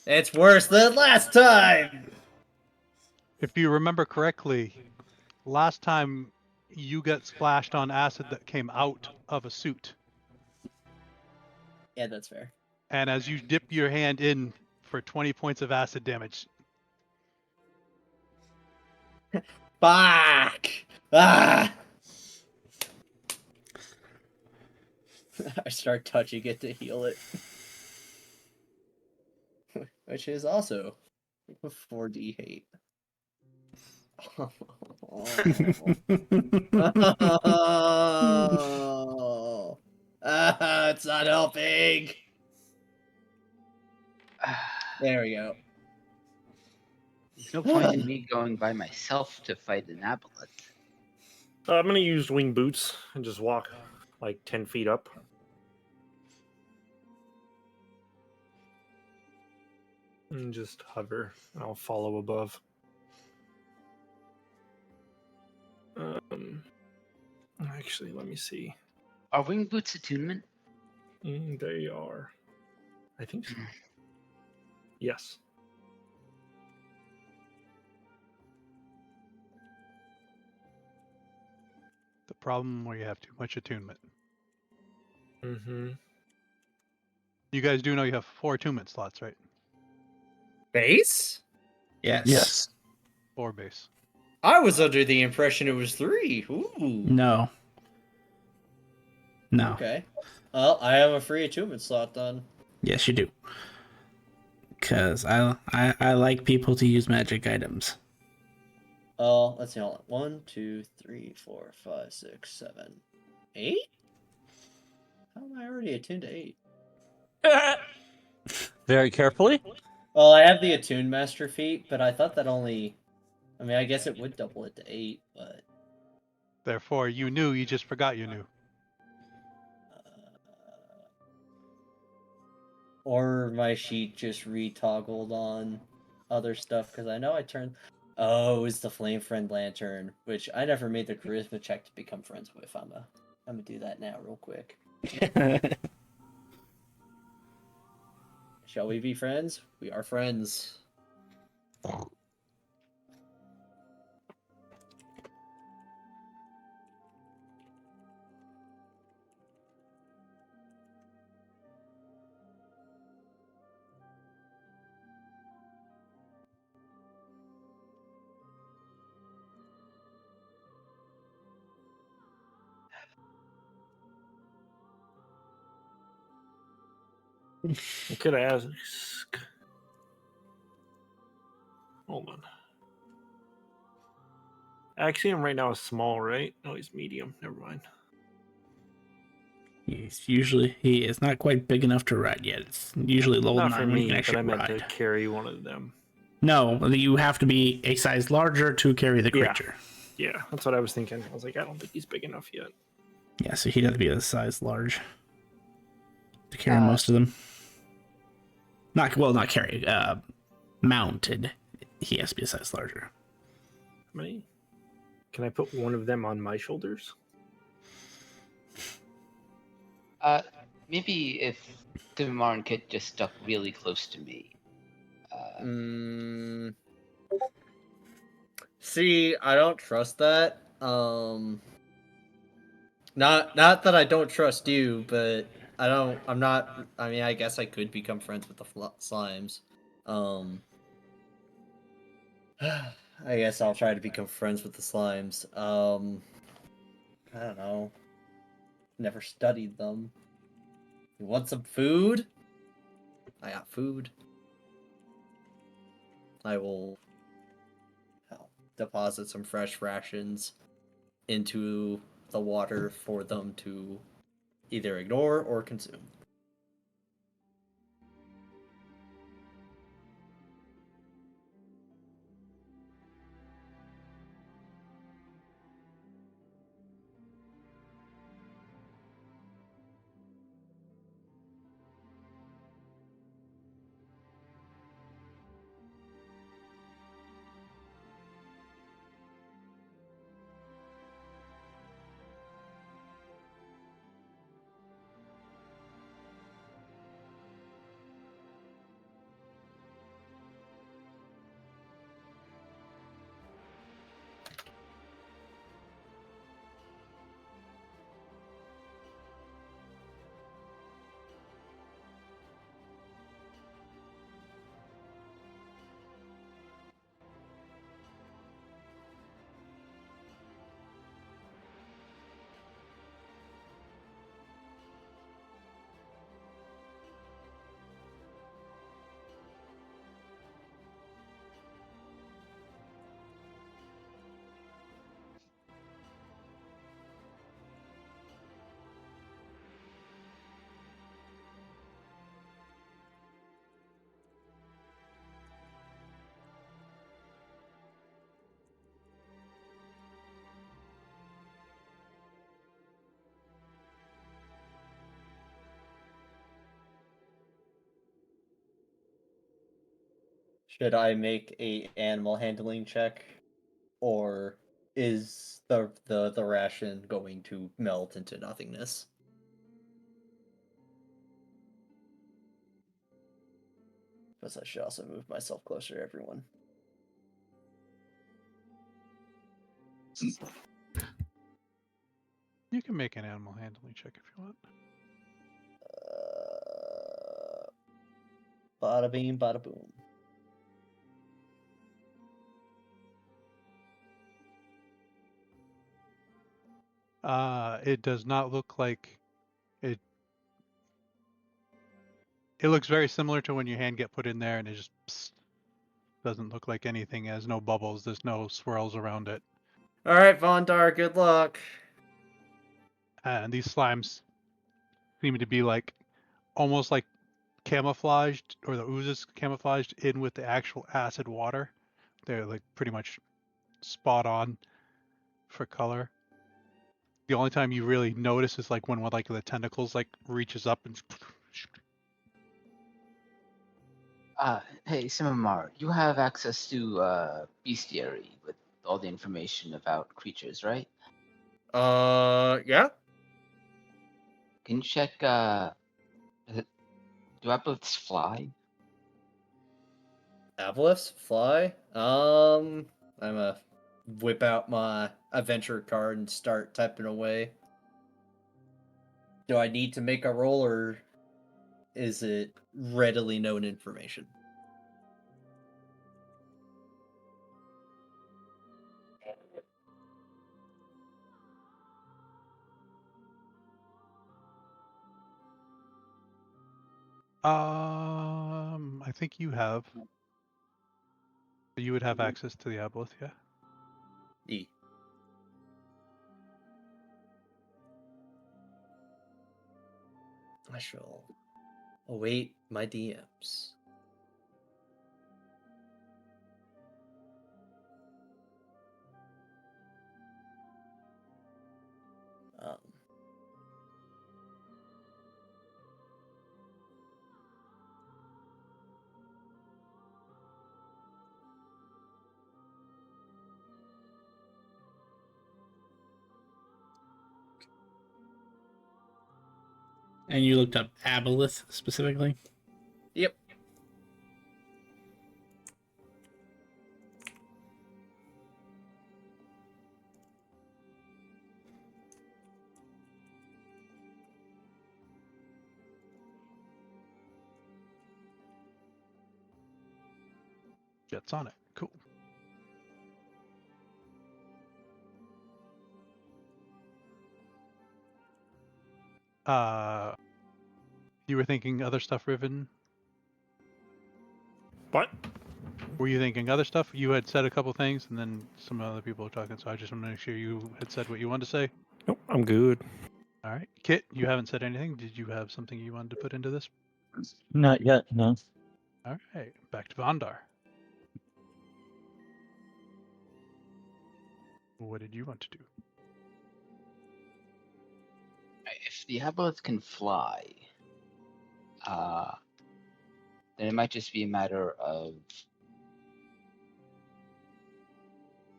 It's worse than last time! If you remember correctly, last time you got splashed on acid that came out of a suit. Yeah, that's fair. And as you dip your hand in for 20 points of acid damage, Fuck! Ah! I start touching it to heal it. Which is also 4d8. Oh. It's not helping. There we go. There's no point in me going by myself to fight an aboleth. I'm gonna use wing boots and just walk like 10 feet up. And just hover, and I'll follow above. Actually, let me see. Are wing boots attunement? They are. I think so. Yes. The problem where you have too much attunement. Mm-hmm. You guys do know you have 4 attunement slots, right? Base? Yes. Yes. 4 base. I was under the impression it was 3. Ooh. No. No. Okay. Well, I have a free attunement slot then. Yes, you do. Because I like people to use magic items. Oh, let's see. Hold on. 1, 2, 3, 4, 5, 6, 7, 8? How am I already attuned to 8? Very carefully. Well, I have the Attune Master feat, but I thought that only... I mean, I guess it would double it to 8, but... Therefore, you knew, you just forgot you knew. Or my sheet just retoggled on other stuff, because I know I turned... Oh, it's the Flame Friend Lantern, which I never made the charisma check to become friends with. I'm gonna do that now real quick. Shall we be friends? We are friends. I could ask. Hold on. Axiom right now is small, right? No, he's medium. Never mind. He is not quite big enough to ride yet. It's usually level Not 9 for when you can me, but actually I meant ride. to carry one of them. No, you have to be a size larger to carry the Yeah. creature. Yeah, that's what I was thinking. I was like, I don't think he's big enough yet. Yeah, so he'd have to be a size large to carry most of them. Not carry. Mounted. He has to be a size larger. How many? Can I put one of them on my shoulders? Maybe if the Marn Kit just stuck really close to me. See, I don't trust that. Not that I don't trust you, but I'm not. I mean, I guess I could become friends with the slimes. I guess I'll try to become friends with the slimes. I don't know. Never studied them. You want some food? I got food. I will deposit some fresh rations into the water for them to either ignore or consume. Should I make a animal handling check, or is the ration going to melt into nothingness? Because I should also move myself closer to everyone. You can make an animal handling check if you want. Bada beam, bada boom. It does not look like it. It looks very similar to when your hand get put in there and it just psst, doesn't look like anything. It has no bubbles. There's no swirls around it. All right, Vondar, good luck. And these slimes seem to be like almost like camouflaged, or the oozes camouflaged in with the actual acid water. They're like pretty much spot on for color. The only time you really notice is like when like the tentacles like reaches up and. Hey, Simamar, you have access to bestiary with all the information about creatures, right? Yeah. Can you check, do aboleths fly? Aboleths fly. I'm gonna whip out my adventure card and start typing away. Do I need to make a roll, or is it readily known information? I think you have. You would have access to the aboleth, yeah. E. I shall await my DMs. Um, And you looked up aboleth specifically? yep. Jets on it. Cool. You were thinking other stuff, Riven? What? Were you thinking other stuff? You had said a couple things, and then some other people were talking, so I just want to make sure you had said what you wanted to say. Nope, I'm good. All right. Kit, you haven't said anything. Did you have something you wanted to put into this? Not yet, no. All right. Back to Vandar. What did you want to do? If the aboleth can fly, then it might just be a matter of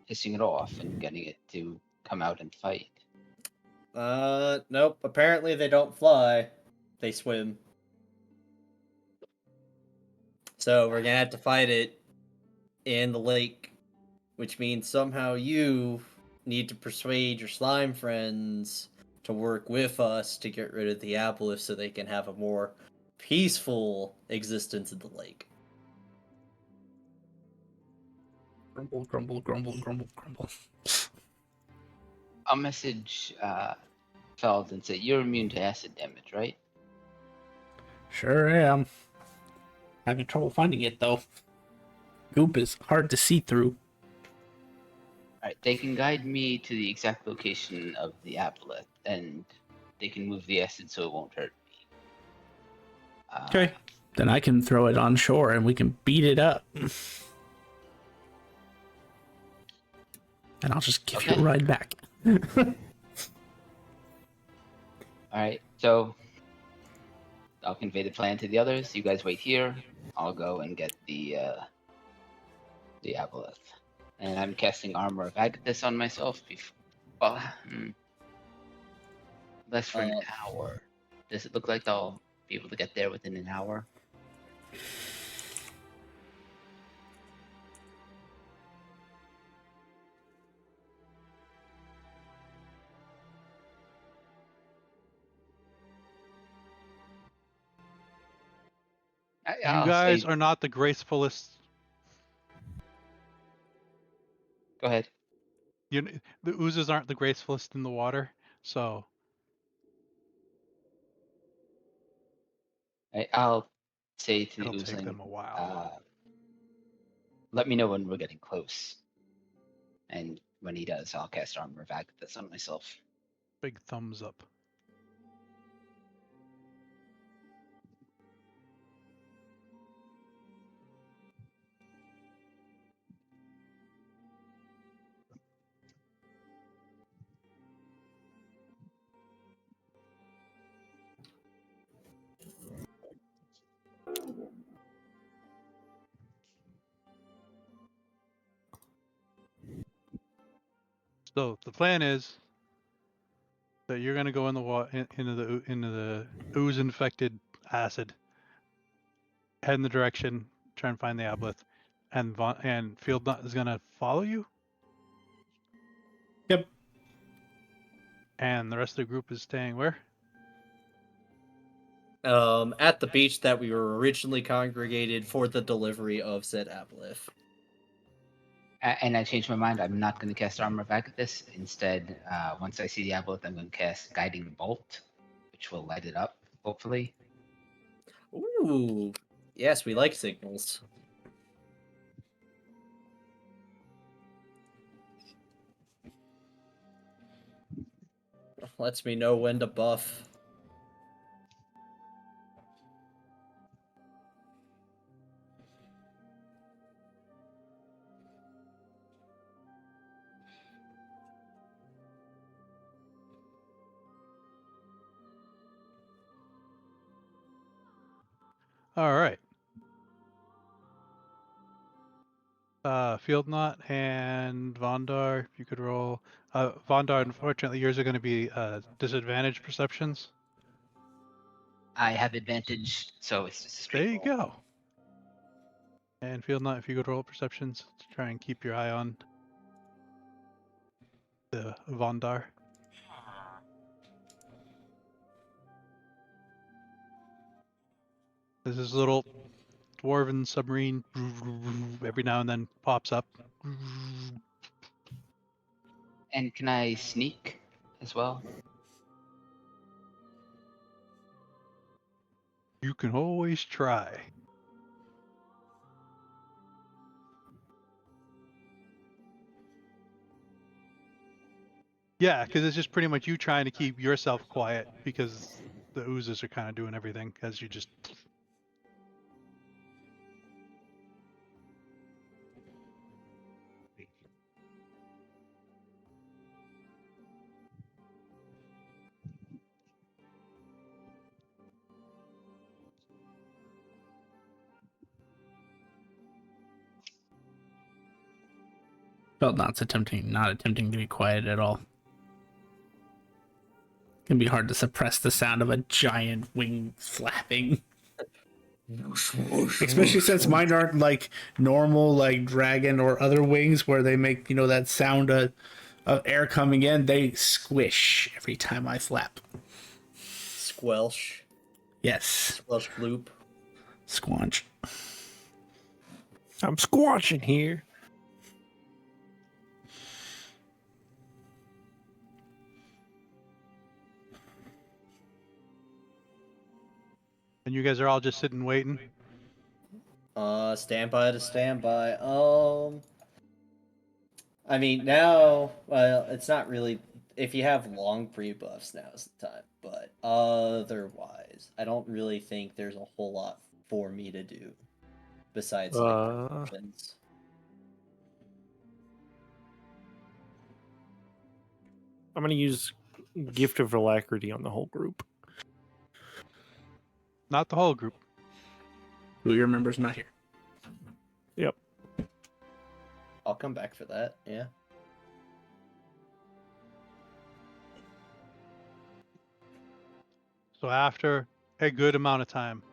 hissing it off and getting it to come out and fight. Nope. Apparently they don't fly. They swim. So we're gonna have to fight it in the lake, which means somehow you need to persuade your slime friends to work with us to get rid of the aboleth so they can have a more peaceful existence in the lake. Grumble, grumble, grumble, grumble, grumble. I'll message Feld and say, you're immune to acid damage, right? Sure am. Having trouble finding it, though. Goop is hard to see through. Alright, they can guide me to the exact location of the aboleth, and they can move the acid so it won't hurt me. Okay. Then I can throw it on shore and we can beat it up. And I'll just give you a ride back. Alright, so I'll convey the plan to the others. You guys wait here. I'll go and get the the aboleth. And I'm casting Armor of Agathis on myself before. Less for an hour. Does it look like I'll be able to get there within an hour? You I'll guys say, are not the gracefulest. go ahead. The oozes aren't the gracefulest in the water, so I'll say to the it'll take oozling, them a while. let me know when we're getting close. And when he does, I'll cast Armor of Agathis on myself. Big thumbs up. So the plan is that you're gonna go in the into the ooze infected acid, head in the direction, try and find the aboleth, and Field Nut is gonna follow you. Yep. And the rest of the group is staying where? At the beach that we were originally congregated for the delivery of said aboleth. And I changed my mind. I'm not going to cast Armor of Agathis. Instead, once I see the aboleth, I'm going to cast Guiding Bolt, which will light it up, hopefully. Ooh, yes, we like signals. Lets me know when to buff. All right. Field Knot and Vondar, if you could roll. Vondar, unfortunately, yours are going to be disadvantaged perceptions. I have advantage, so it's just a straight There you roll. go. And Field Knot, if you could roll perceptions to try and keep your eye on the Vondar. There's this little dwarven submarine every now and then pops up. And can I sneak as well? You can always try. Yeah, because it's just pretty much you trying to keep yourself quiet because the oozes are kind of doing everything as you just. Felt not attempting to be quiet at all. It can be hard to suppress the sound of a giant wing flapping. Especially since mine aren't like normal, like dragon or other wings where they make, that sound of air coming in. They squish every time I flap. Squelch. Yes. Squelch gloop. Squanch. I'm squatching here. And you guys are all just sitting waiting. Standby to standby. I mean, now, well, it's not really. If you have long pre-buffs, now's the time. But otherwise, I don't really think there's a whole lot for me to do besides like options. I'm going to use Gift of Alacrity on the whole group. Not the whole group. Who you remember's not here. Yep. come back for that. Yeah. So after a good amount of time,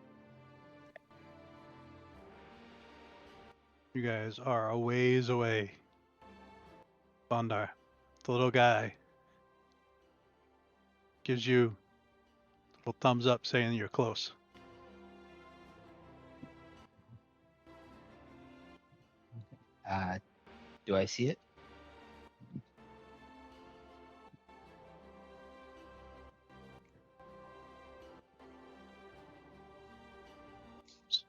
you guys are a ways away. Bondar, the little guy, gives you a little thumbs up saying you're close. Do I see it?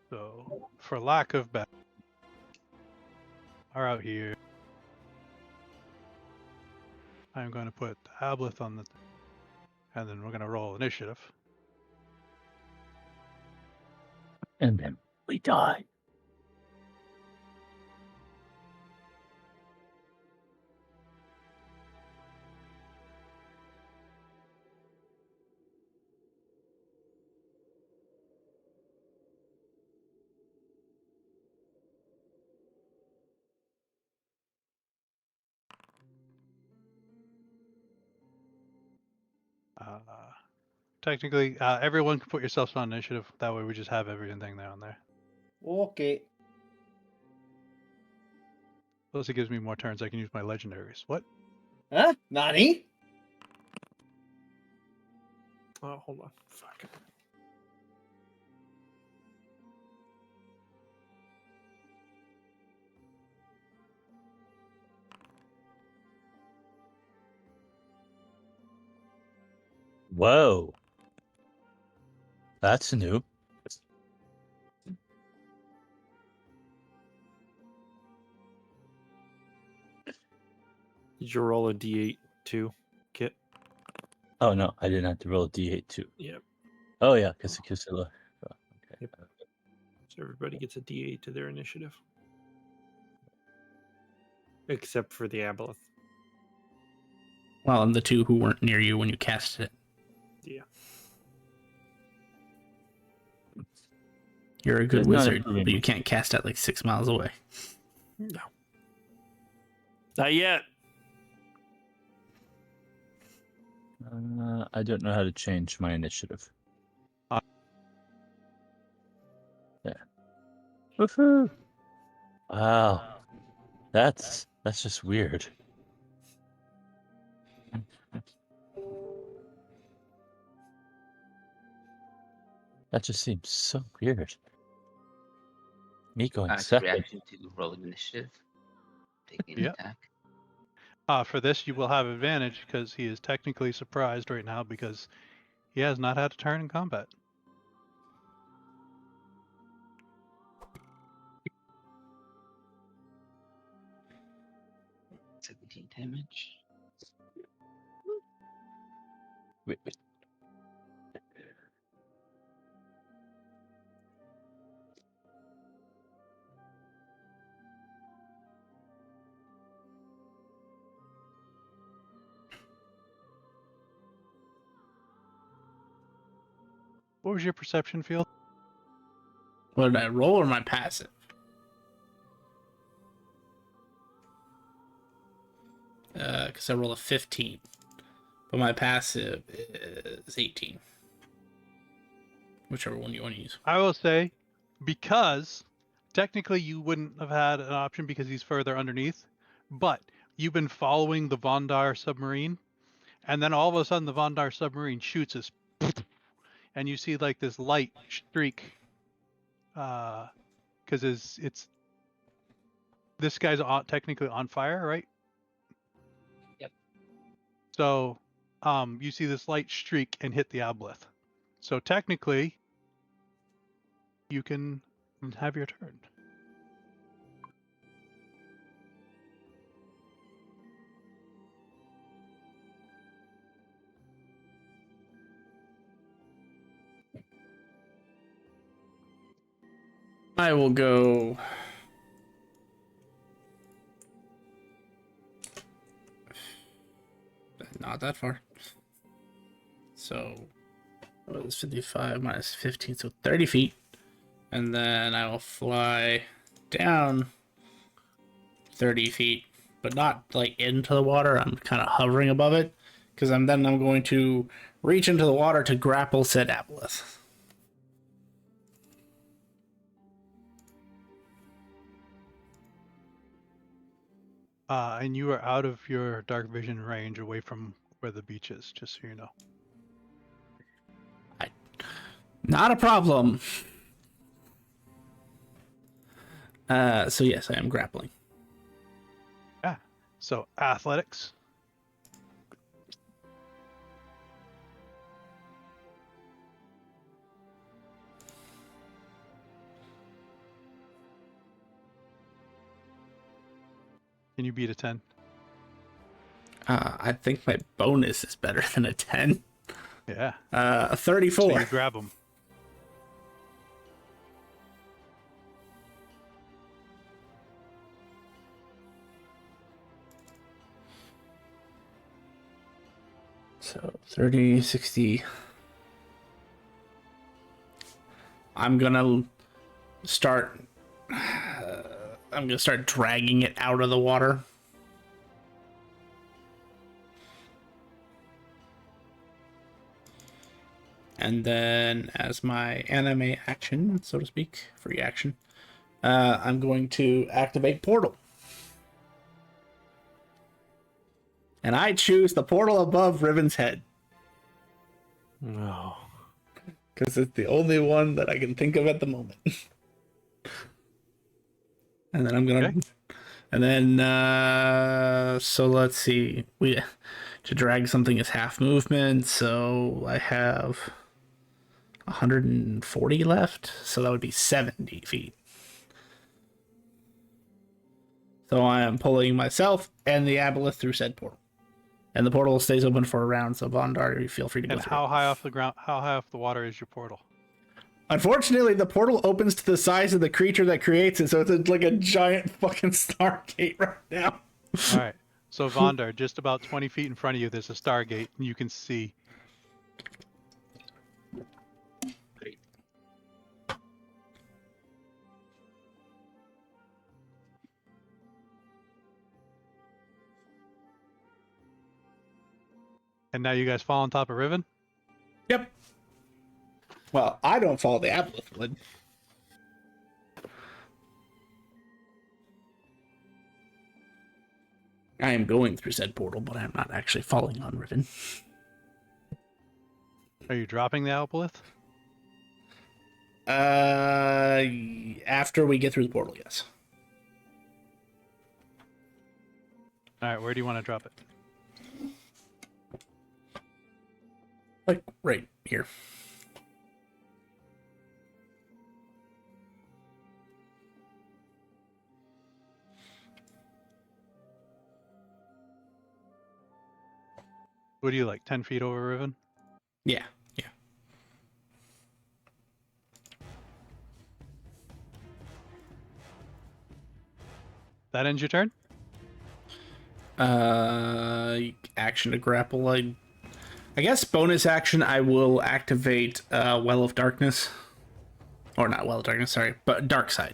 So, for lack of better, are out here. I'm going to put the Ableth on the, and then we're going to roll initiative. And then we die. Technically, everyone can put yourselves on initiative. That way, we just have everything down there. Okay. Plus, it gives me more turns. I can use my legendaries. What? Huh? Nani? Oh, hold on. Fuck. Whoa. That's new. Did you roll a d8 too, Kit? Oh no, I didn't have to roll a d8 too. Yep. Oh yeah, because okay. Yep. So everybody gets a d8 to their initiative. Except for the Aboleth. Well, and the two who weren't near you when you cast it. Yeah. You're a good There's not wizard, enough but you can't cast it like 6 miles away. No. Not yet. I don't know how to change my initiative. Yeah. Woohoo! Wow. That's just weird. That just seems so weird. Me going It's a second. reaction to rolling initiative. Taking an Yep. attack. For this, you will have advantage because he is technically surprised right now because he has not had a turn in combat. — 17 damage. Wait. What was your perception field? What did I roll or my passive? Because I rolled a 15. But my passive is 18. Whichever one you want to use. I will say, because technically you wouldn't have had an option because he's further underneath, but you've been following the Vondar submarine, and then all of a sudden the Vondar submarine shoots us, and you see like this light streak, because it's this guy's technically on fire, right? Yep. So, you see this light streak and hit the Aboleth. So technically, you can have your turn. I will go. Not that far. So, what is 55 minus 15? So 30 feet. And then I will fly down 30 feet, but not like into the water. I'm kind of hovering above it because I'm going to reach into the water to grapple said aboleth. And you are out of your dark vision range, away from where the beach is. Just so you know. Not a problem. So yes, I am grappling. Yeah. So athletics. Can you beat a 10? I think my bonus is better than a 10. Yeah. 34. So you grab him. So 30, 60. I'm gonna start dragging it out of the water. And then as my anime action, so to speak, free action, I'm going to activate portal. And I choose the portal above Riven's head. No. Because it's the only one that I can think of at the moment. And then I'm gonna, Okay. and then so let's see. To drag something is half movement, so I have 140 left, so that would be 70 feet. So I am pulling myself and the aboleth through said portal. And the portal stays open for a round, so Vondar, you feel free to go And through. how high off the ground? How high off the water is your portal? Unfortunately, the portal opens to the size of the creature that creates it, so it's like a giant fucking Stargate right now. All right. So Vondar, just about 20 feet in front of you, there's a Stargate, and you can see. And now you guys fall on top of Riven? Yep. Well, I don't follow the aboleth would. I am going through said portal, but I'm not actually falling on Riven. Are you dropping the Albolith? After we get through the portal, yes. All right, where do you want to drop it? Like, right here. What do you like, 10 feet over Riven? Yeah, yeah. That ends your turn? Action to grapple. I guess bonus action, I will activate Well of Darkness. Or not Well of Darkness, sorry, but Dark Side.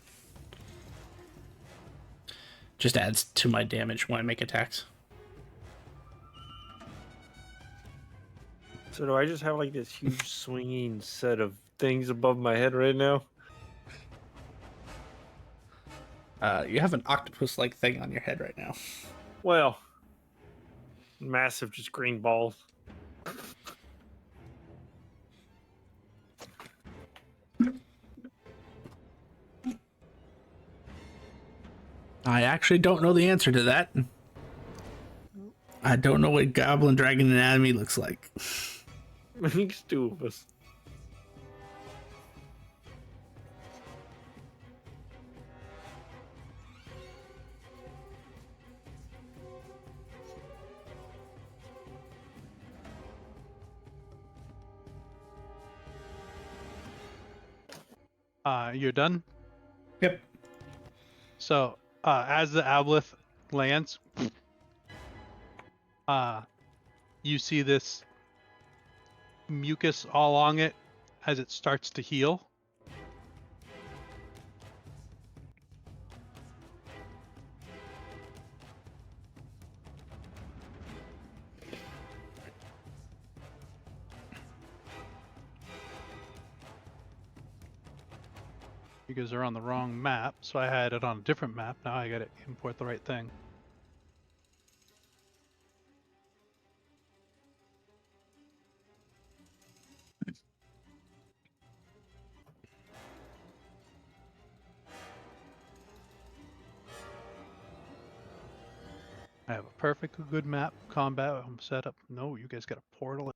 Just adds to my damage when I make attacks. So do I just have like this huge swinging set of things above my head right now? You have an octopus-like thing on your head right now. Well, massive, just green balls. I actually don't know the answer to that. I don't know what Goblin Dragon Anatomy looks like. Makes two of us. You're done? Yep. So, as the Aboleth lands, you see this mucus all along it as it starts to heal. You guys are on the wrong map, so I had it on a different map. Now I gotta import the right thing. I have a perfectly good map, combat set up. No, you guys got a portal.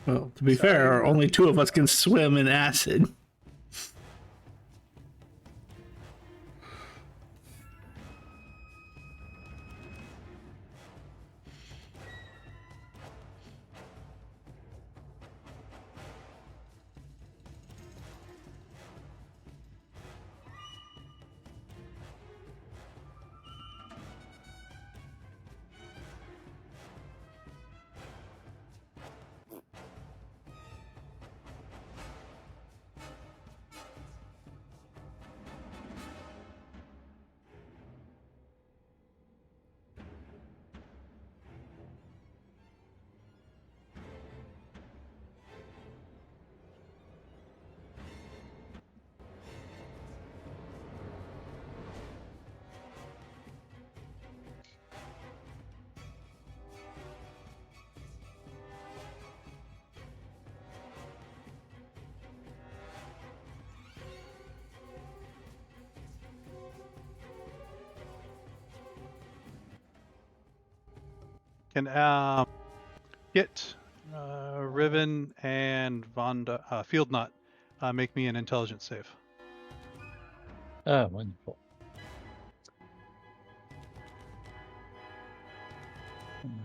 Well, to be fair, only two of us can swim in acid. Can get Riven and Vonda, Field Nut make me an intelligence save. Ah, wonderful.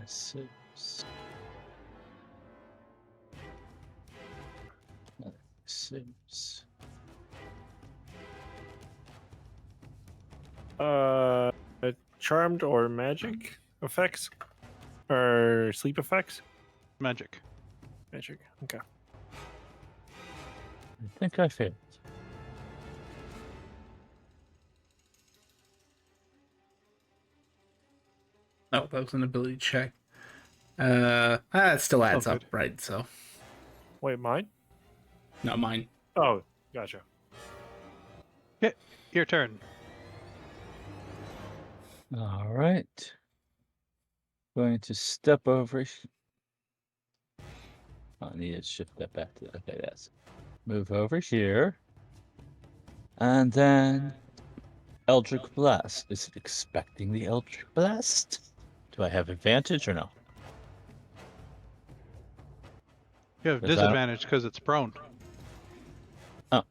Six. Six. Charmed or magic effects? Or sleep effects? Magic. Magic. Okay. I think I failed. Oh, that was an ability check. It still adds up, good. right? So, Wait, mine? not mine. Oh, gotcha. Okay, your turn. All right. Going to step over. I need to shift that back to okay. That's move over here, and then Eldritch Blast. Is it expecting the Eldritch Blast? Do I have advantage or no? You have 'Cause I don't- disadvantage because it's prone. Oh.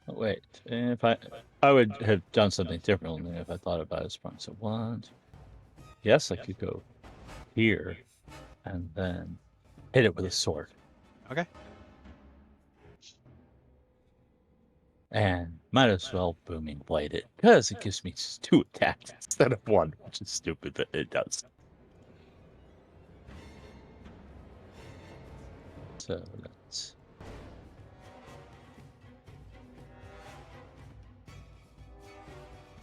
Oh, wait, if I would have done something differently if I thought about it. So one. Yes, I could go here, and then hit it with a sword. Okay. And might as well booming blade it, because it gives me just 2 attacks instead of 1, which is stupid, but it does. So that's...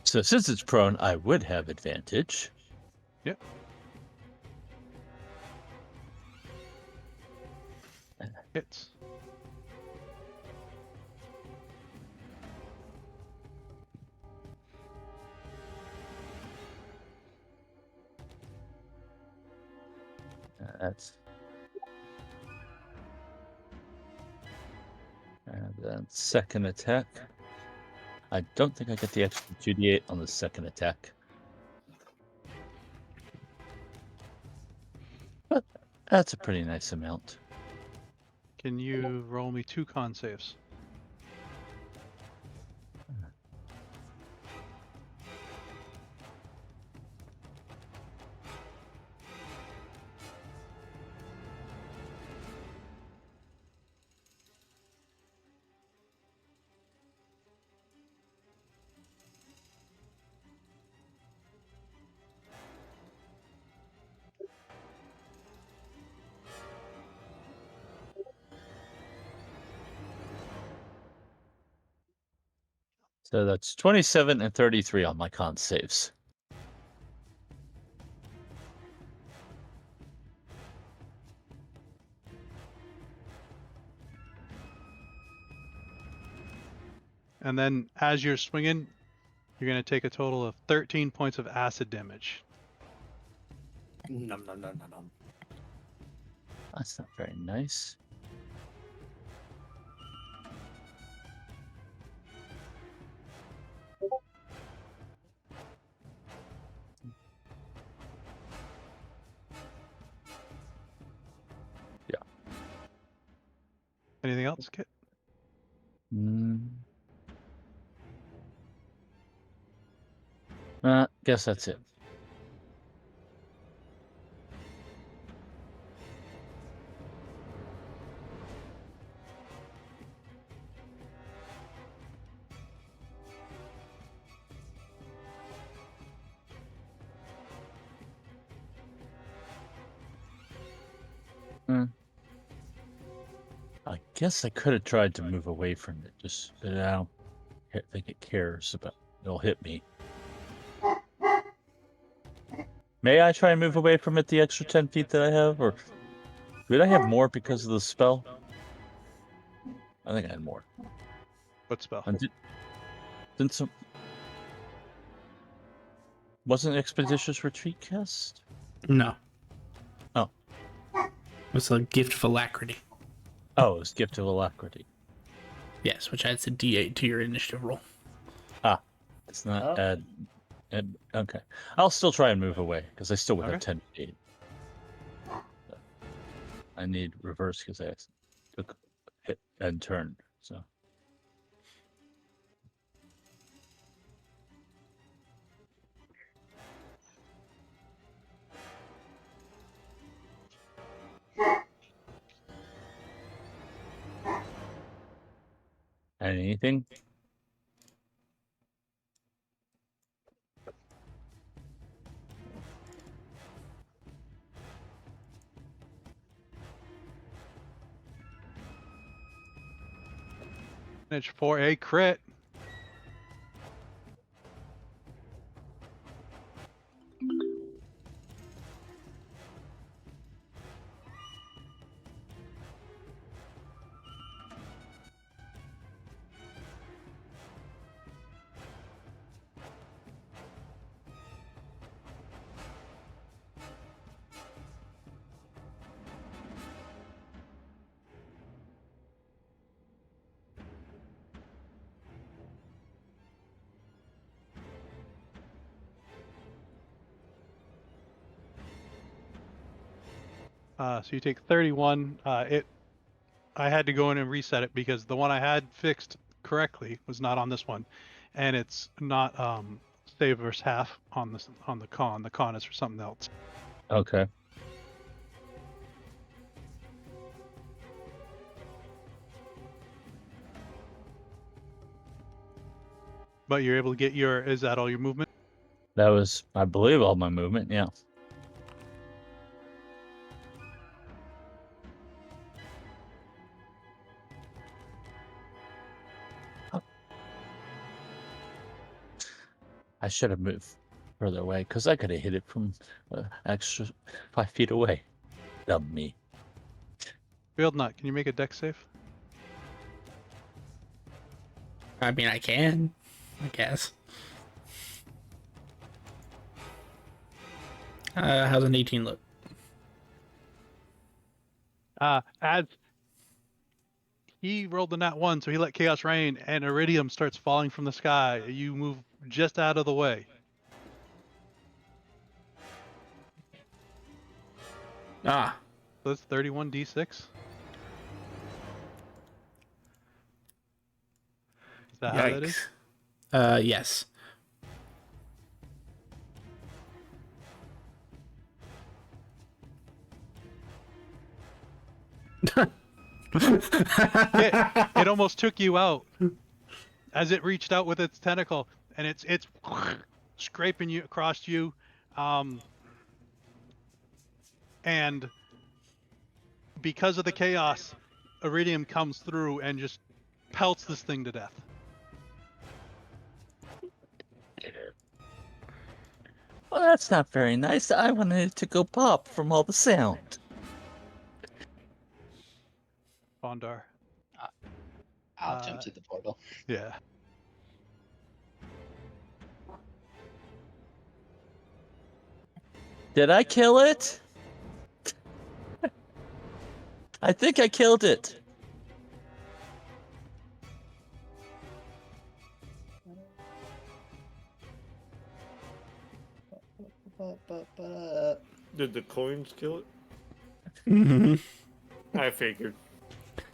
So since it's prone, I would have advantage. Yep. Hits. That's... And then second attack. I don't think I get the extra 2d8 on the second attack. But that's a pretty nice amount. Can you roll me 2 con saves? So that's 27 and 33 on my con saves. and then as you're swinging, you're going to take a total of 13 points of acid damage. Nom nom nom nom nom. That's not very nice. Anything else, Kit? Guess that's it. I guess I could have tried to move away from it, but I don't think it cares about it'll hit me. May I try and move away from it the extra 10 feet that I have, or did I have more because of the spell? I think I had more. What spell? And didn't some wasn't Expeditious Retreat cast? No. Oh. It's a gift of alacrity. Oh, it was Gift of Alacrity. Yes, which adds a D8 to your initiative roll. It's not okay. I'll still try and move away because I still would have Okay. 10 feet. I need reverse because I took hit and turn. So anything? Manage for a crit. So you take 31. I had to go in and reset it because the one I had fixed correctly was not on this one, and it's not save versus half on the con. The con is for something else. Okay. But you're able to get your. Is that all your movement? That was, I believe, all my movement. Yeah. I should have moved further away because I could have hit it from extra 5 feet away. Dumb me. Field Nut, can you make a dex save? I mean, I can, I guess. How's an 18 look? As he rolled the nat 1, so he let chaos rain, and iridium starts falling from the sky. You move just out of the way. Ah, So that's 31d6. Is that how that is? yikes. Yes. It almost took you out as it reached out with its tentacle, and it's scraping you across you, and because of the chaos, iridium comes through and just pelts this thing to death. Well, that's not very nice. I wanted it to go pop from all the sound. Bondar. I'll jump to the portal. Yeah. Did I kill it? I think I killed it. Did the coins kill it? Mhm. I figured.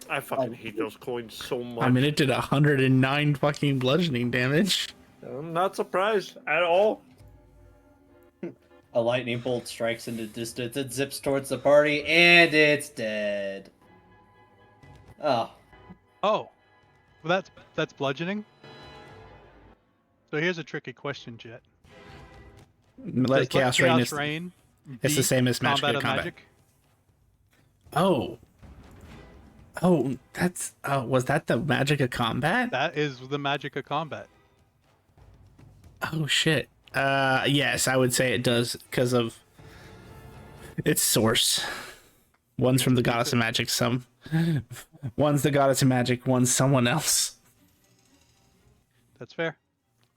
I fucking hate those coins so much. I mean, it did 109 fucking bludgeoning damage. I'm not surprised at all. A lightning bolt strikes into distance. It zips towards the party, and it's dead. Oh. Oh, well, that's bludgeoning. So here's a tricky question, Jet. Let Does Chaos Rain is Rain it's the beat same as Combat Magic of Combat. Magic? Oh. Oh, that's was that the Magic of Combat? That is the magic of combat. Oh shit. Yes, I would say it does because of its source. One's from the Goddess of Magic, one's the Goddess of Magic, one's someone else. That's fair.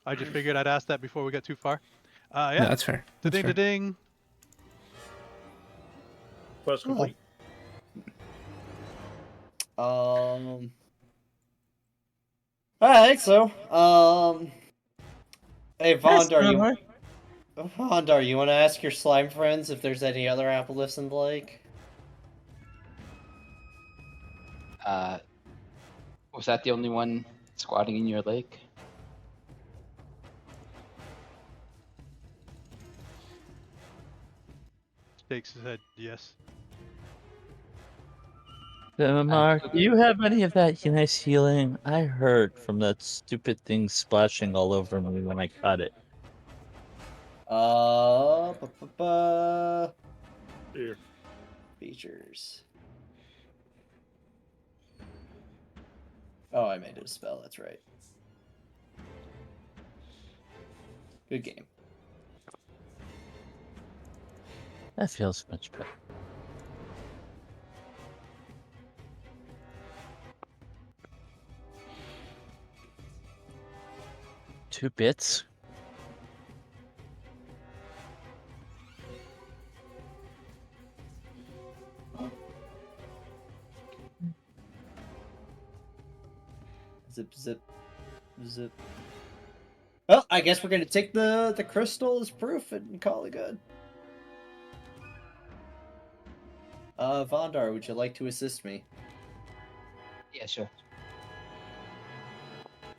I just figured I'd ask that before we got too far. Yeah. No, that's fair. That's Da-ding, fair. da-ding. Quest complete. I think so. Hey, Yes, Vondar, you want to ask your slime friends if there's any other apolyphs in the lake? Was that the only one squatting in your lake? Shakes his head, yes. Mark, do you have any of that nice healing? I heard from that stupid thing splashing all over me when I caught it. Here. Features. Oh, I made it a spell, that's right. Good game. That feels much better. Two bits? Zip, zip, zip. Well, I guess we're gonna take the crystal as proof and call it good. Vondar, would you like to assist me? Yeah, sure.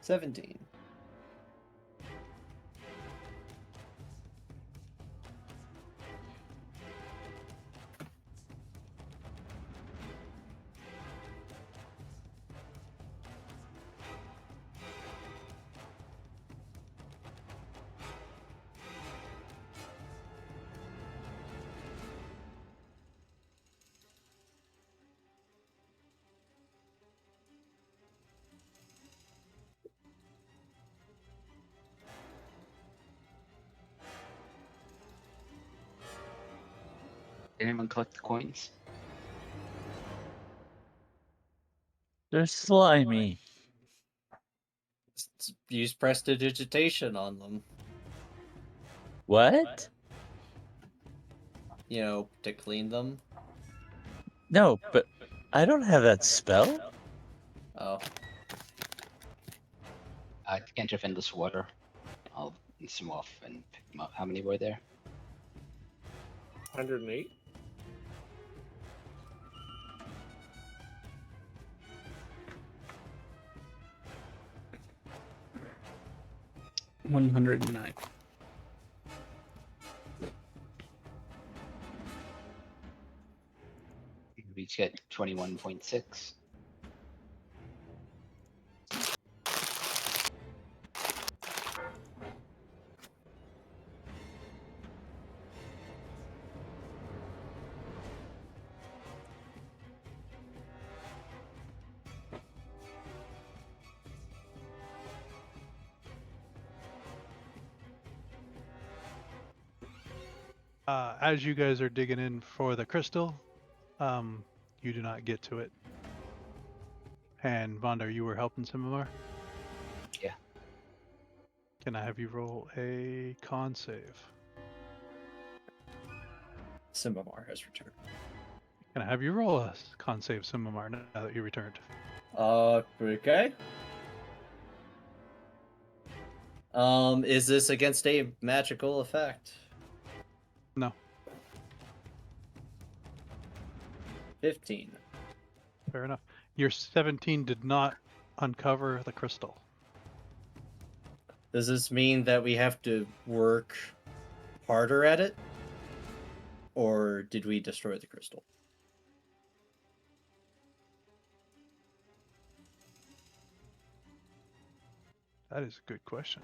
17. Did anyone collect the coins? They're slimy. Use prestidigitation on them. What? You know, to clean them. No, but I don't have that spell. Oh. Decanter of Endless Water. I'll rinse them off and pick them up. How many were there? 108. $109. We each get 21.6. As you guys are digging in for the crystal, you do not get to it. And Vondar, you were helping Simamar? Yeah. Can I have you roll a con save? Simamar has returned. Can I have you roll a con save, Simamar, now that you returned? Okay. Is this against a magical effect? No. 15. Fair enough. Your 17 did not uncover the crystal. Does this mean that we have to work harder at it? Or did we destroy the crystal? That is a good question.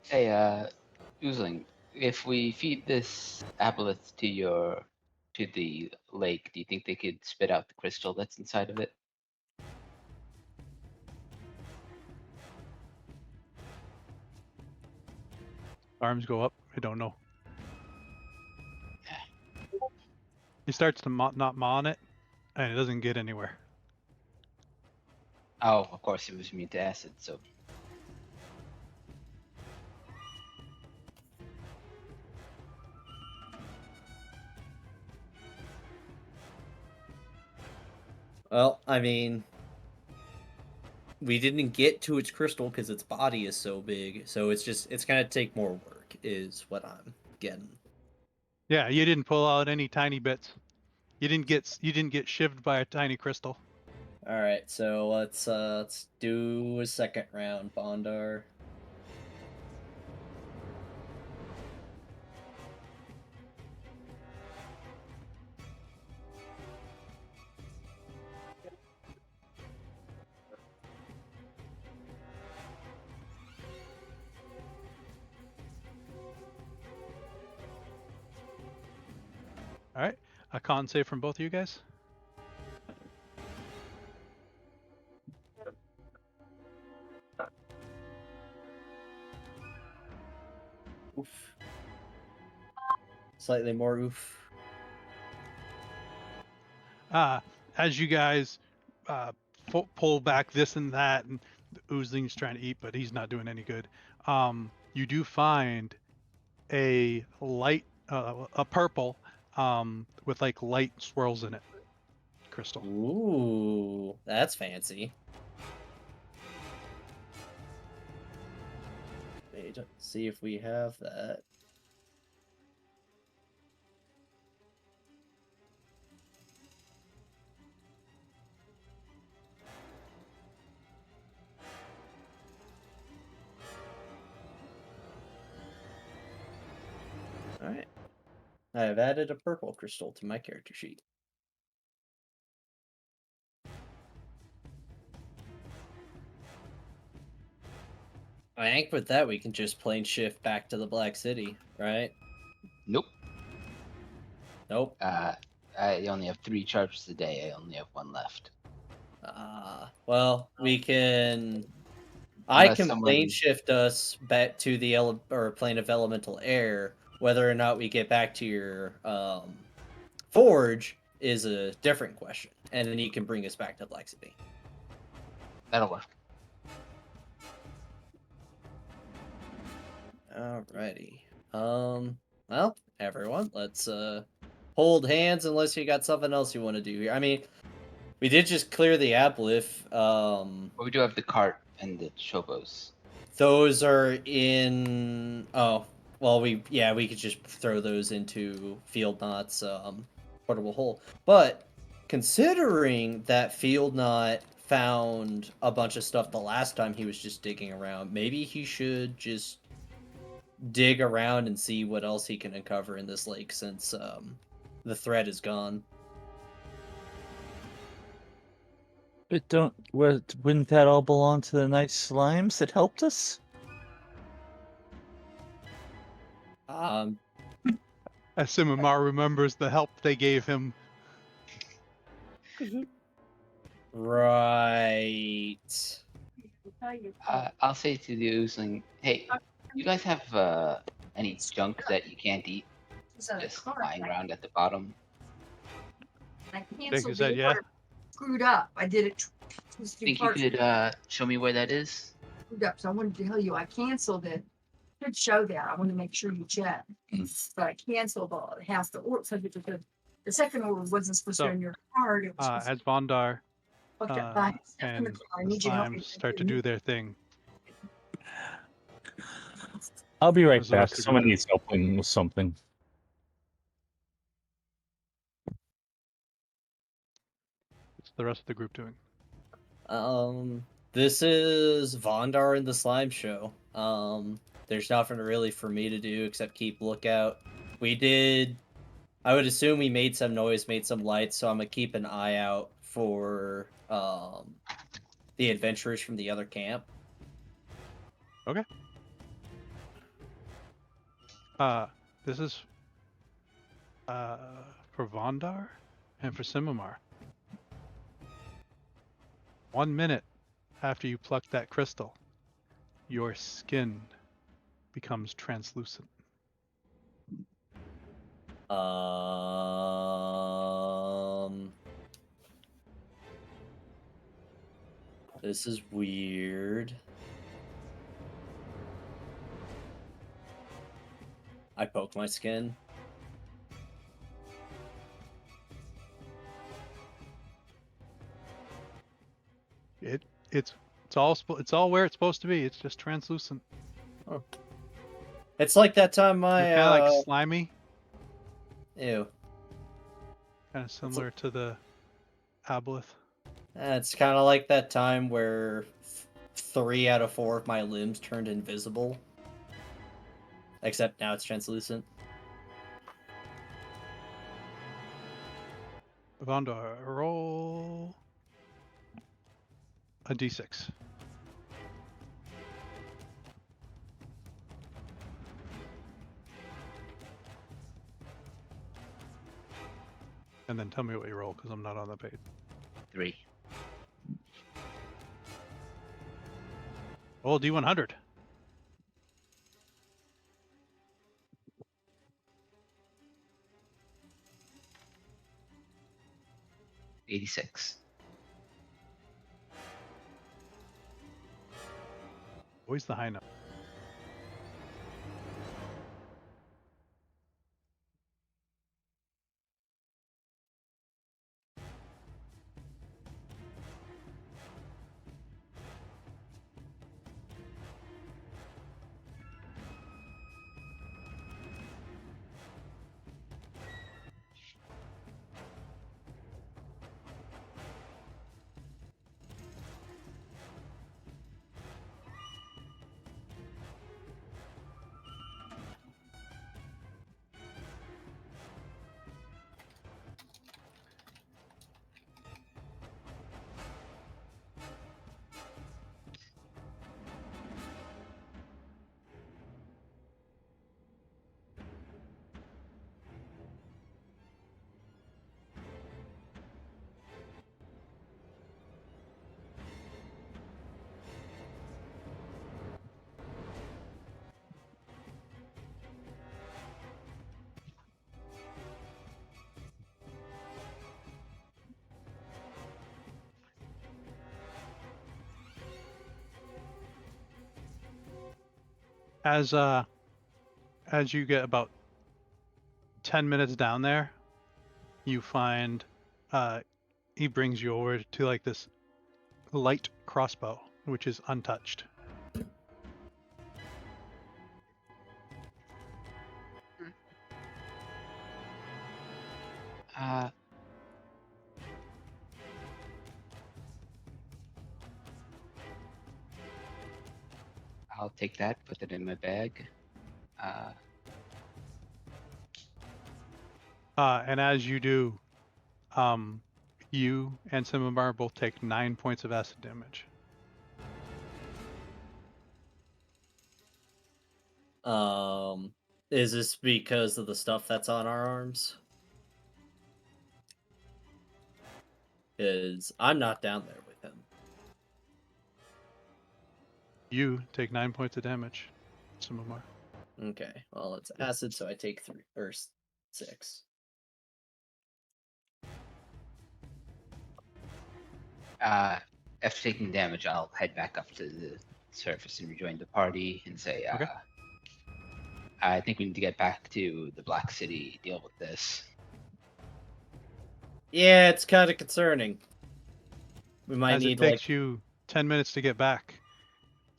Hey, Oozling, if we feed this aboleth to the lake, do you think they could spit out the crystal that's inside of it? Arms go up. I don't know. He starts to not maw on it, and it doesn't get anywhere. Oh, of course, it was immune to acid, so Well, I mean, we didn't get to its crystal because its body is so big, so it's gonna take more work, is what I'm getting. Yeah, you didn't pull out any tiny bits. You didn't get shivved by a tiny crystal. All right, so let's do a second round, Bondar. All right, a con save from both of you guys. Oof. Slightly more oof. As you guys pull back this and that, and the Oozling's trying to eat, but he's not doing any good. You do find a light, a purple, with like light swirls in it, crystal. Ooh, that's fancy. Wait, let's see if we have that. Alright. I have added a purple crystal to my character sheet. I think with that we can just plane shift back to the Black City, right? nope. Nope. I only have 3 charges a day. I only have 1 left. Well, we can. I Unless can someone- plane shift us back to the plane of elemental air. Whether or not we get back to your forge is a different question, and then you can bring us back to Black City. That'll work. Alrighty. Well, everyone, let's hold hands unless you got something else you want to do here. I mean, we did just clear the aboleth. But we do have the cart and the chobos. Those are in. Oh, well, we could just throw those into Field Knot's portable hole. But considering that Field Knot found a bunch of stuff the last time he was just digging around, maybe he should just dig around and see what else he can uncover in this lake since the threat is gone. But wouldn't that all belong to the nice slimes that helped us? As Simamar remembers the help they gave him. Right. I'll say to the Oozling, hey, you guys have any junk that you can't eat just lying around at the bottom? I Dick, canceled is that the yeah? order. Screwed up. I did it. Think you could show me where that is? Screwed up. So I wanted to tell you I canceled it. should show that. I want to make sure you check. But I canceled half the order. So the second order wasn't supposed to So, be on your card. It was supposed as Vondar to be by himself in and the car. I the need you to help me. slimes start to do their thing, I'll be right What's the back. rest of the Someone group needs helping with something. what's the rest of the group doing? This is Vondar and the Slime Show. There's nothing really for me to do except keep lookout. I would assume we made some noise, made some lights, so I'm gonna keep an eye out for the adventurers from the other camp. Okay. This is for Vondar and for Simamar. 1 minute after you pluck that crystal, your skin becomes translucent. This is weird. I poke my skin. It's all where it's supposed to be. It's just translucent. It's like that time my You're kind of like slimy, ew. kind of similar to the aboleth. It's kind of like that time where 3 out of 4 of my limbs turned invisible. Except now it's translucent. Vondar, roll a d6. And then tell me what you roll, because I'm not on the page. 3. Roll d100. $86. Always the high number. As you get about 10 minutes down there, you find he brings you over to like this light crossbow, which is untouched. I'll take that, put it in my bag. And as you do, you and Simamar both take 9 points of acid damage. Is this because of the stuff that's on our arms? Because I'm not down there with him. You take 9 points of damage, Simamar. Okay, well, it's acid, so I take 3 or 6. After taking damage, I'll head back up to the surface and rejoin the party and say, Okay. I think we need to get back to the Black City, deal with this. Yeah, it's kind of concerning. We might As need it takes you 10 minutes to get back,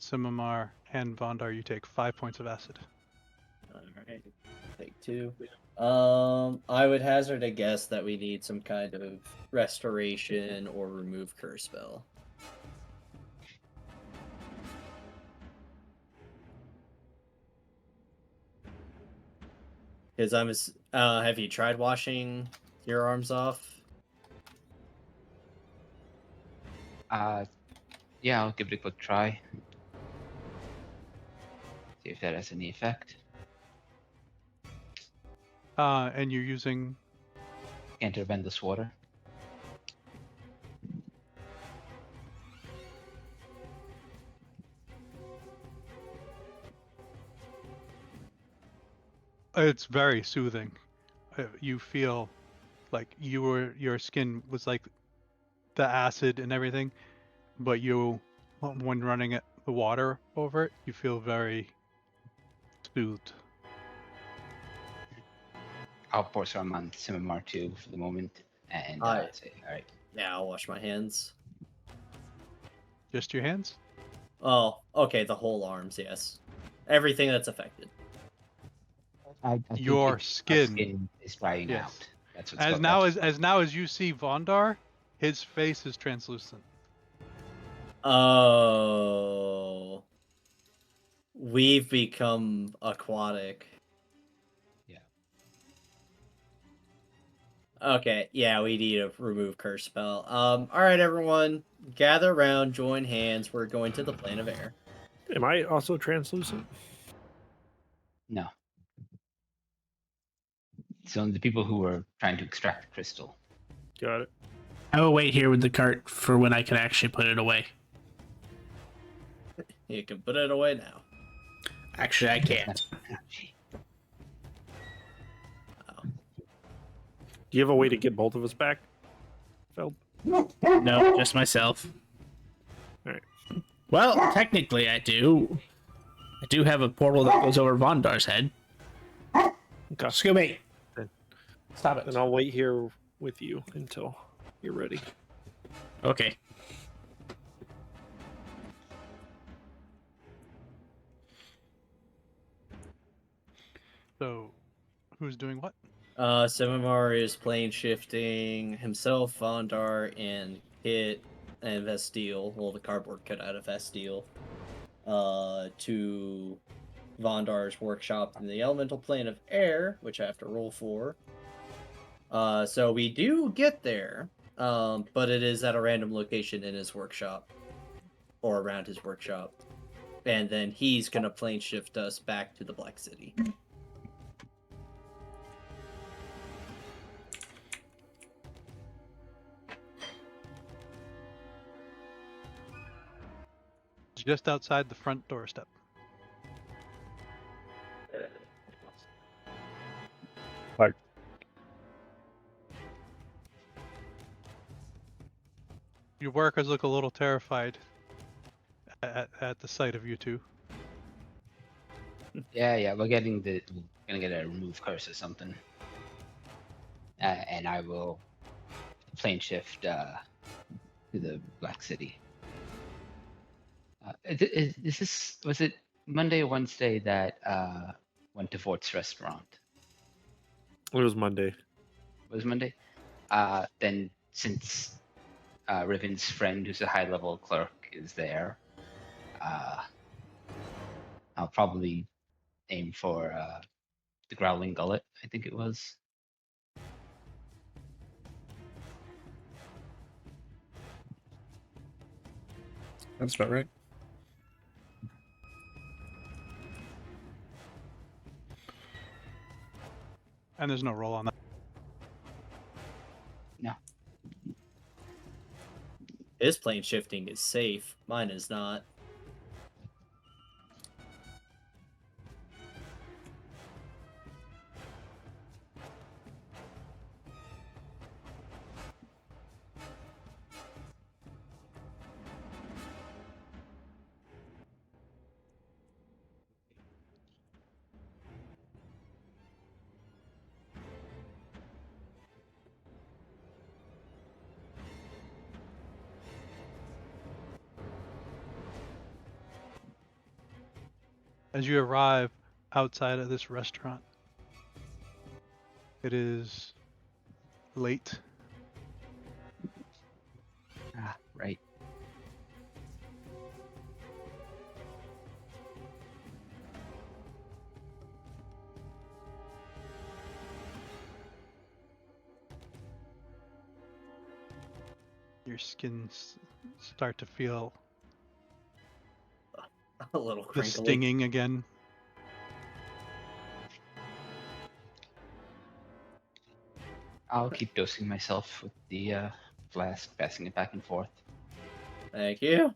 Simamar and Vondar, you take 5 points of acid. All right, take 2. I would hazard a guess that we need some kind of restoration or remove curse spell. Because have you tried washing your arms off? Yeah, I'll give it a quick try. See if that has any effect. And you're using Can't of Endless Water. it's very soothing. You feel like your skin was like the acid and everything, but when running the water over it, you feel very soothed. I'll pour some on Simamar too for the moment, and say, all right. Yeah, I'll wash my hands. Just your hands? Oh, okay, the whole arms, yes. Everything that's affected. I think Your our skin. is drying Yes. out. That's what's As now as you see Vondar, his face is translucent. Oh. We've become aquatic. Yeah. Okay, yeah, we need to remove curse spell. Alright everyone, gather around, join hands, we're going to the plane of air. Am I also translucent? No. It's only the people who are trying to extract the crystal. Got it. I will wait here with the cart for when I can actually put it away. You can put it away now. Actually, I can't. Do you have a way to get both of us back, Feld? No, just myself. All right. Well, technically, I do. I do have a portal that goes over Vondar's head. Okay. Scooby, stop it. Then I'll wait here with you until you're ready. Okay. So, who's doing what? Semimar is plane shifting himself, Vondar, and Kit, and Vesteel, well, the cardboard cut out of Vesteel, to Vondar's workshop in the elemental plane of air, which I have to roll for. So we do get there, but it is at a random location in his workshop, or around his workshop. And then he's gonna plane shift us back to the Black City. Just outside the front doorstep. Right. Your workers look a little terrified at the sight of you two. Yeah, we're gonna get a remove curse or something. And I will plane shift to the Black City. Was it Monday or Wednesday that went to Fort's restaurant? It was Monday. It was Monday? Then since Riven's friend, who's a high-level clerk, is there, I'll probably aim for the Growling Gullet, I think it was. That's about right. And there's no roll on that. No. His plane shifting is safe. Mine is not. As you arrive outside of this restaurant, it is late. Ah, right. Your skins start to feel A little the crinkly. stinging again. I'll keep dosing myself with the flask, passing it back and forth. Thank you.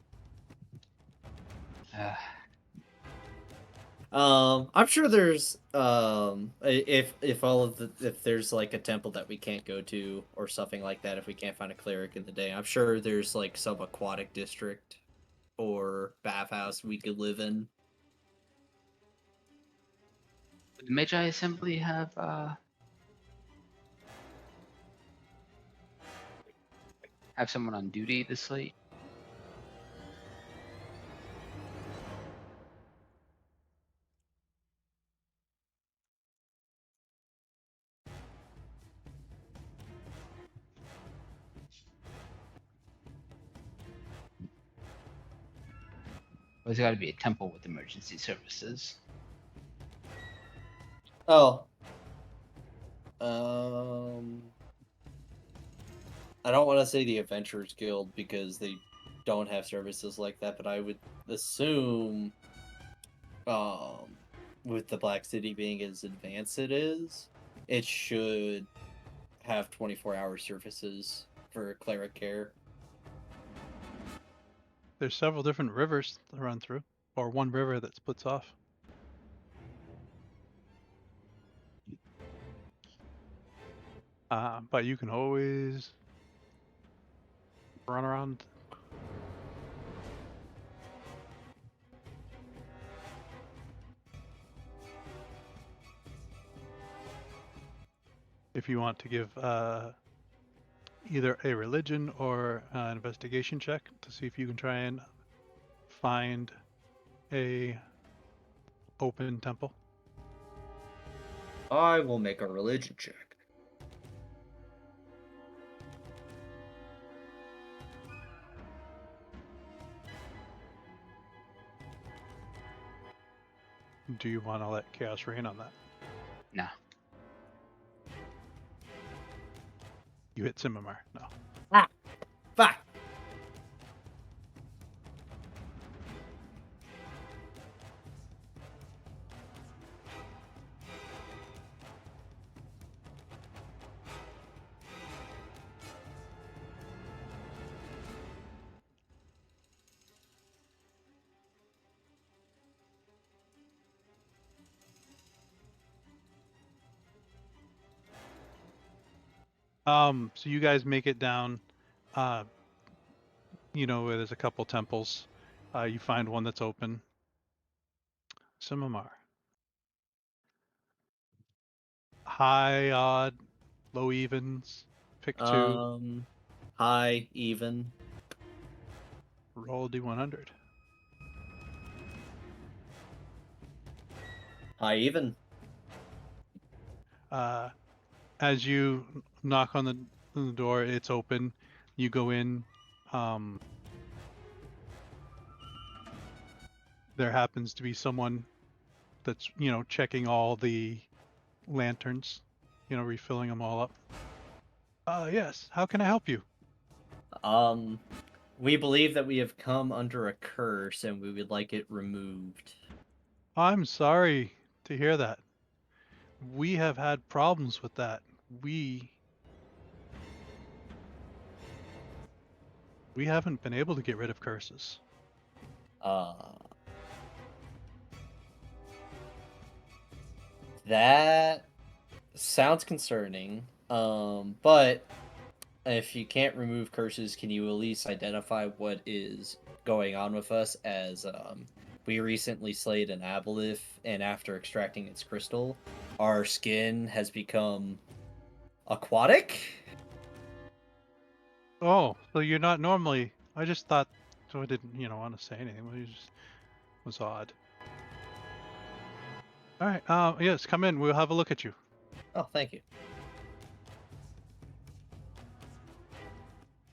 Uh, I'm sure there's if all of the if there's like a temple that we can't go to or something like that, if we can't find a cleric in the day, I'm sure there's like some aquatic district or bathhouse we could live in. would the Magi Assembly have someone on duty this late? Or there's got to be a temple with emergency services. Oh. I don't want to say the Adventurers Guild because they don't have services like that, but I would assume with the Black City being as advanced it should have 24-hour services for cleric care. There's several different rivers to run through, or one river that splits off. But you can always run around. If you want to give either a religion or an investigation check to see if you can try and find a open temple. I will make a religion check. Do you want to let chaos reign on that? No. You hit Simamar. No. Fuck! So you guys make it down, you know, where there's a couple temples. You find one that's open. Simamar. High odd, low evens. Pick two. High, even. Roll a d100. High, even. As you knock on the door, it's open. You go in. There happens to be someone that's, you know, checking all the lanterns, you know, refilling them all up. Yes. How can I help you? We believe that we have come under a curse and we would like it removed. I'm sorry to hear that. We have had problems with that. We haven't been able to get rid of curses. That sounds concerning. But if you can't remove curses, can you at least identify what is going on with us? As we recently slayed an aboleth, and after extracting its crystal, our skin has become aquatic. Oh, so you're not normally. I just thought, so I didn't, you know, want to say anything. It just was odd. All right. Yes, come in. We'll have a look at you. Oh, thank you.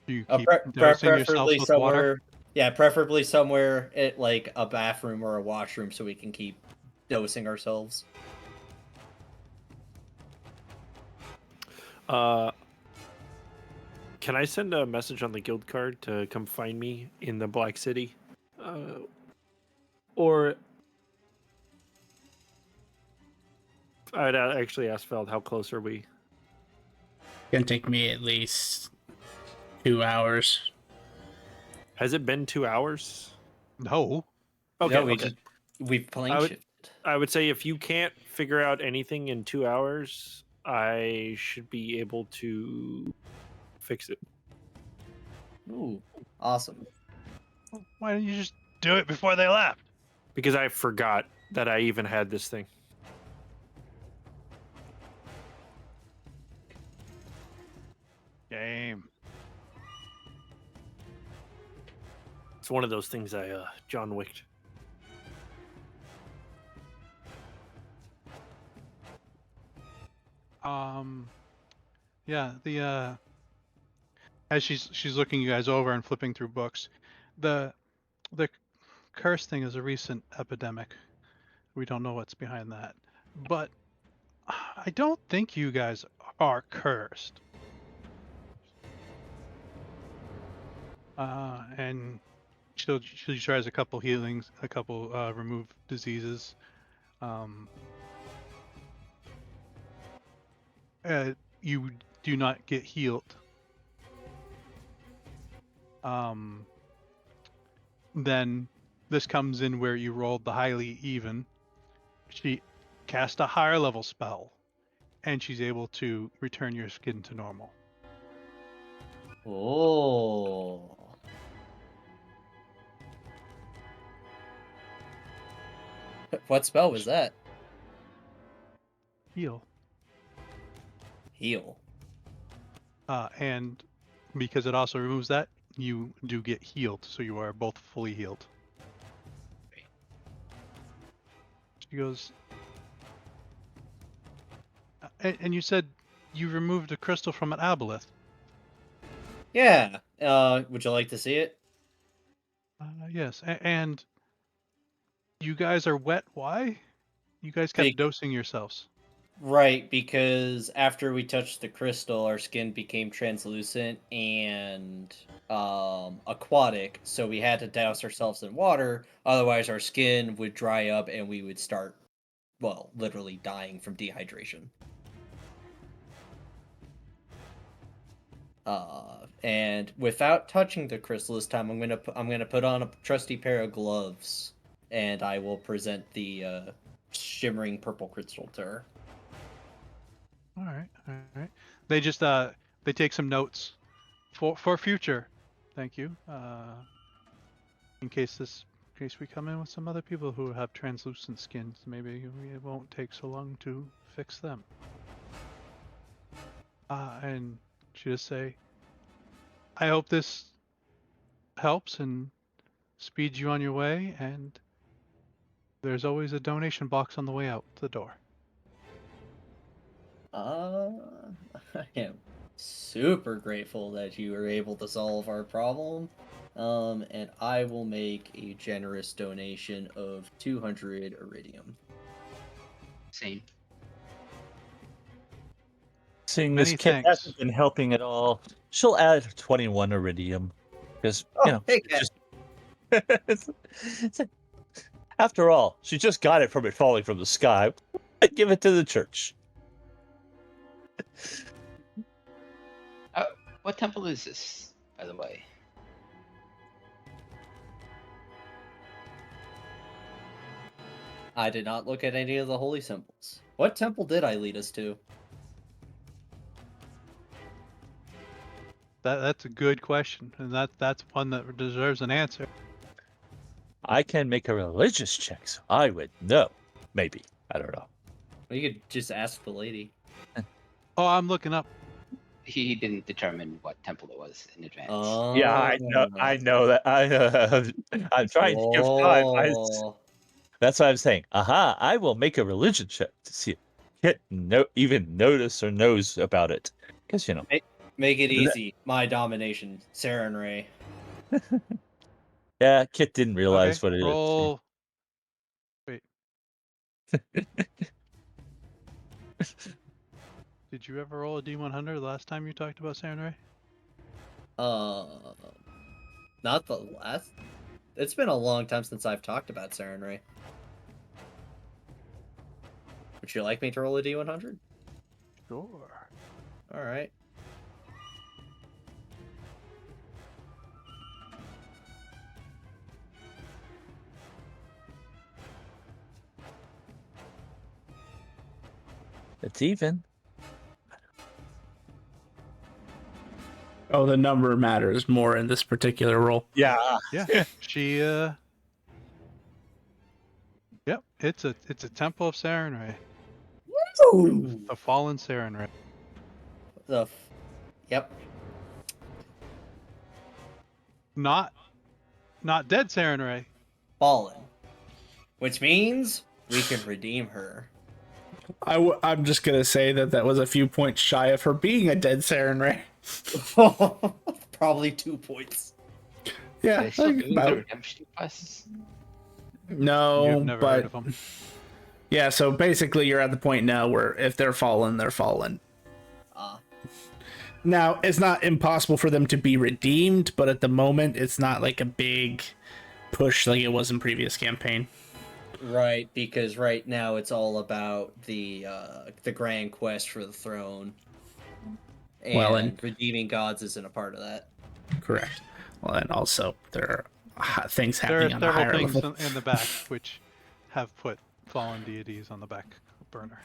Do you keep dosing yourselves Preferably with water? somewhere. Yeah, preferably somewhere at like a bathroom or a washroom, so we can keep dosing ourselves. Can I send a message on the guild card to come find me in the Black City? Or I'd actually ask Feld, how close are we? Gonna take me at least 2 hours. Has it been 2 hours? No. Okay, No, okay. we've plane I would- shifted. I would say if you can't figure out anything in 2 hours, I should be able to fix it. Ooh, awesome. Why didn't you just do it before they left? Because I forgot that I even had this thing. Game. It's one of those things I John Wicked. Yeah, the as she's looking you guys over and flipping through books, the curse thing is a recent epidemic. We don't know what's behind that, but I don't think you guys are cursed. And she tries a couple healings, a couple remove diseases. You do not get healed. Then this comes in where you rolled the highly even. She cast a higher level spell, and she's able to return your skin to normal. Oh. What spell was that? Heal. Heal. And because it also removes that, you do get healed, so you are both fully healed. She goes, and you said you removed a crystal from an aboleth. Yeah. Would you like to see it? Yes, and you guys are wet. Why? You guys kept dosing yourselves. Right, because after we touched the crystal, our skin became translucent and aquatic, so we had to douse ourselves in water, otherwise our skin would dry up and we would start, well, literally dying from dehydration. And without touching the crystal this time, I'm gonna put on a trusty pair of gloves, and I will present the shimmering purple crystal to her. All right. They just they take some notes for future. Thank you. In case we come in with some other people who have translucent skins, maybe it won't take so long to fix them. And she just say, I hope this helps and speeds you on your way, and there's always a donation box on the way out the door. I am super grateful that you were able to solve our problem. And I will make a generous donation of 200 iridium. Same. Seeing Many this kid thanks. hasn't been helping at all, she'll add 21 iridium. Because, you know, hey, it's just, after all, she just got it from it falling from the sky. I'd give it to the church. What temple is this, by the way? I did not look at any of the holy symbols. What temple did I lead us to? That's a good question, and that's one that deserves an answer. I can make a religious check, so I would know. Maybe. I don't know. Well, you could just ask the lady. Oh, I'm looking up. He didn't determine what temple it was in advance. Yeah, I know that. I'm trying to give time. That's what I'm saying. Aha! I will make a religion check to see if Kit even notice or knows about it. Because Make it easy. My domination, Saren Ray. yeah, Kit didn't realize Okay, what it is. roll. Wait. Did you ever roll a D100 the last time you talked about Saren Ray? Not the last. It's been a long time since I've talked about Saren Ray. Would you like me to roll a D100? Sure. All right. It's even. Oh, the number matters more in this particular role. Yeah. Yeah. She Yep, it's a temple of Saren Ray. The fallen Saren Ray. Yep. Not dead Saren Ray. Fallen. Which means we can redeem her. I'm just gonna say that was a few points shy of her being a dead Saren Ray. Probably 2 points. Yeah, They still doing the about- redemption quests? no, You've never heard but of them. yeah. So basically, you're at the point now where if they're fallen, they're fallen. Now, it's not impossible for them to be redeemed, but at the moment, it's not like a big push like it was in previous campaign. Right, because right now it's all about the grand quest for the throne. And Well, and- redeeming gods isn't a part of that. Correct. Well, and also there are things There are happening on a several higher things level. in the back which have put fallen deities on the back burner.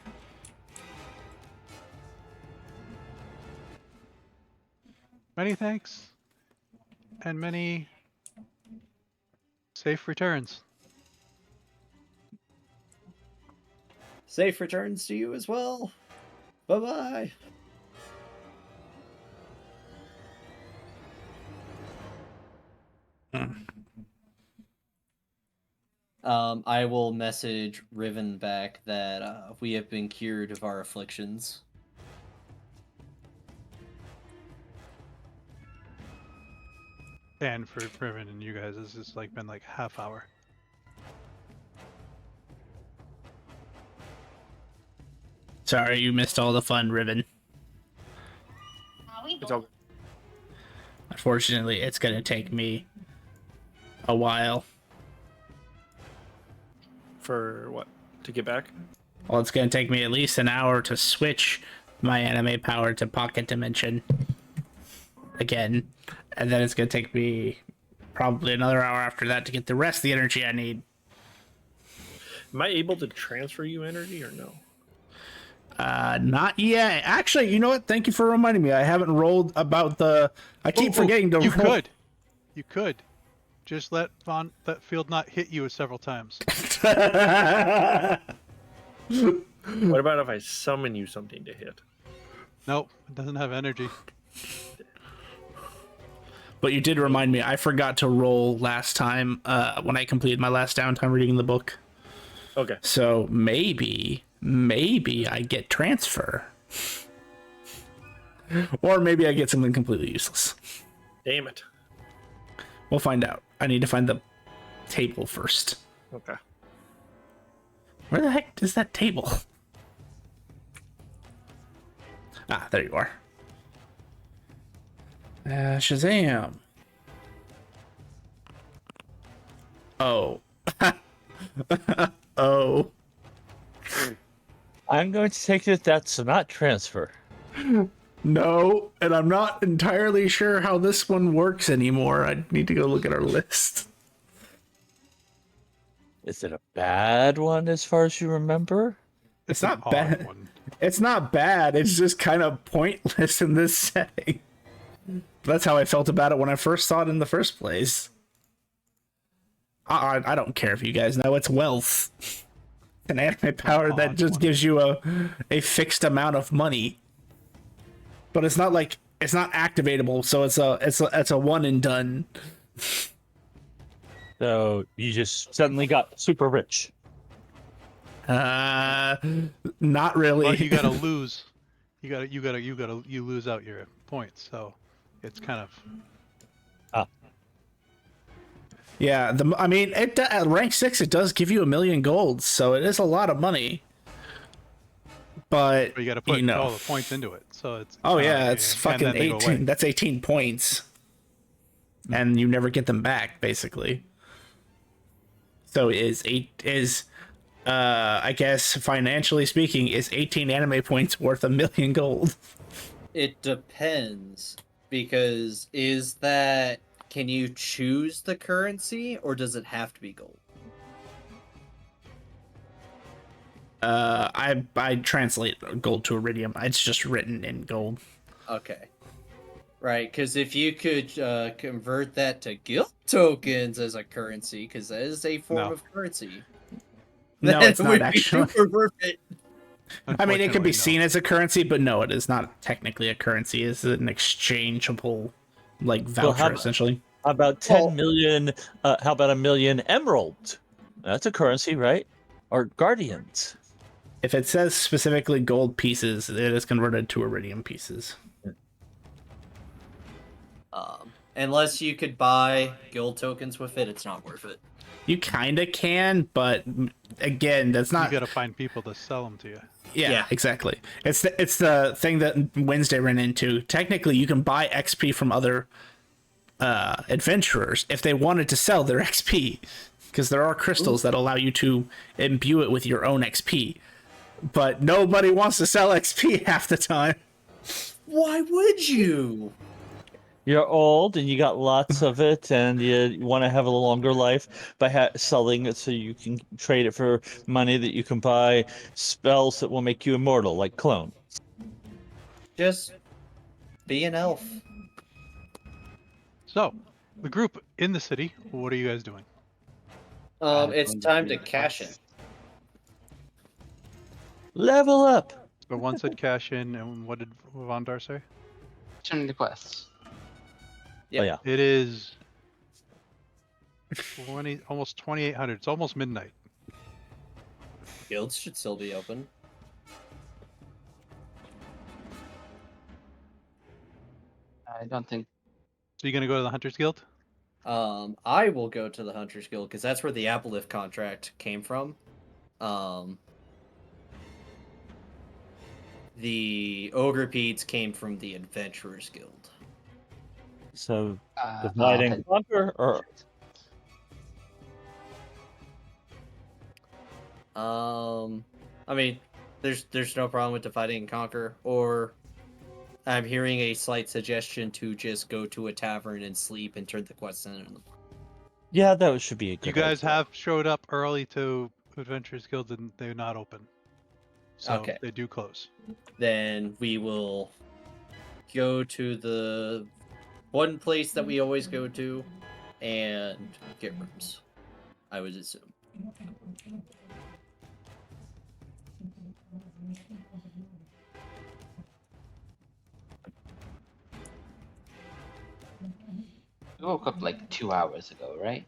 Many thanks, and many safe returns. Safe returns to you as well. Bye-bye. I will message Riven back that we have been cured of our afflictions. And for Riven and you guys, this has been like half hour. Sorry, you missed all the fun, Riven. It's all Unfortunately, it's gonna take me a while. for what? To get back? Well, it's gonna take me at least an hour to switch my anime power to pocket dimension again, and then it's gonna take me probably another hour after that to get the rest of the energy I need. Am I able to transfer you energy or no? Not yet. Actually, you know what? Thank you for reminding me. I haven't rolled about the. I keep forgetting to You roll. You could. Just let that field not hit you several times. What about if I summon you something to hit? Nope, it doesn't have energy. But you did remind me. I forgot to roll last time when I completed my last downtime reading the book. Okay. So maybe I get transfer. Or maybe I get something completely useless. Damn it. We'll find out. I need to find the table first. Okay. Where the heck is that table? Ah, there you are. Shazam. Oh. Oh. I'm going to take it that's not transfer. No, and I'm not entirely sure how this one works anymore. I need to go look at our list. Is it a bad one as far as you remember? It's an not odd bad. one. It's not bad. It's just kind of pointless in this setting. That's how I felt about it when I first saw it in the first place. I don't care if you guys know. It's wealth. An anime power that just gives you a fixed amount of money. But it's not like it's not activatable, so it's a one and done. So you just suddenly got super rich. Not really. But you gotta lose. You lose out your points. So it's kind of Yeah, I mean, at rank 6, it does give you 1,000,000 gold, so it is a lot of money. But you got to put you know, all the points into it. So it's oh kinda yeah, like, it's and fucking then they go away. 18. That's 18 points, and you never get them back, basically. So I guess financially speaking, is 18 anime points worth 1,000,000 gold? It depends, because can you choose the currency, or does it have to be gold? I translate gold to iridium. It's just written in gold. Okay. Right, because if you could convert that to guild tokens as a currency, because that is a form No. of currency, No, then it's it not would be actually. super worth it. I mean, it could be Unfortunately, no. seen as a currency, but no, it is not technically a currency. It's an exchangeable, like, voucher, essentially. How about 10,000,000? How about 1,000,000 emerald? That's a currency, right? Or guardians. If it says specifically gold pieces, it is converted to iridium pieces. Unless you could buy guild tokens with it, it's not worth it. You kind of can, but again, that's You not. got to find people to sell them to you. Yeah, exactly. It's the thing that Wednesday ran into. Technically, you can buy XP from other adventurers if they wanted to sell their XP, because there are crystals that allow you to imbue it with your own XP. But nobody wants to sell XP half the time. Why would you? You're old and you got lots of it, and you want to have a longer life by selling it so you can trade it for money that you can buy spells that will make you immortal, like clone. Just be an elf. So, the group in the city, what are you guys doing? It's time to cash in. Level up. So one said cash in, and what did Vondar say? Turning the quests. Yep. Oh yeah. It is almost 2,800. It's almost midnight. Guilds should still be open. I don't think. So you gonna go to the Hunters Guild? I will go to the Hunters Guild because that's where the Aboleth contract came from. The Ogrepedes came from the Adventurers Guild. So divide and conquer, or I mean, there's no problem with dividing and conquer, or I'm hearing a slight suggestion to just go to a tavern and sleep and turn the quest in. yeah, that should be a good. You guys idea. have showed up early to Adventurers Guild, and they're not open. So Okay. they do close. Then we will go to the one place that we always go to and get rooms, I would assume. We woke up like 2 hours ago, right?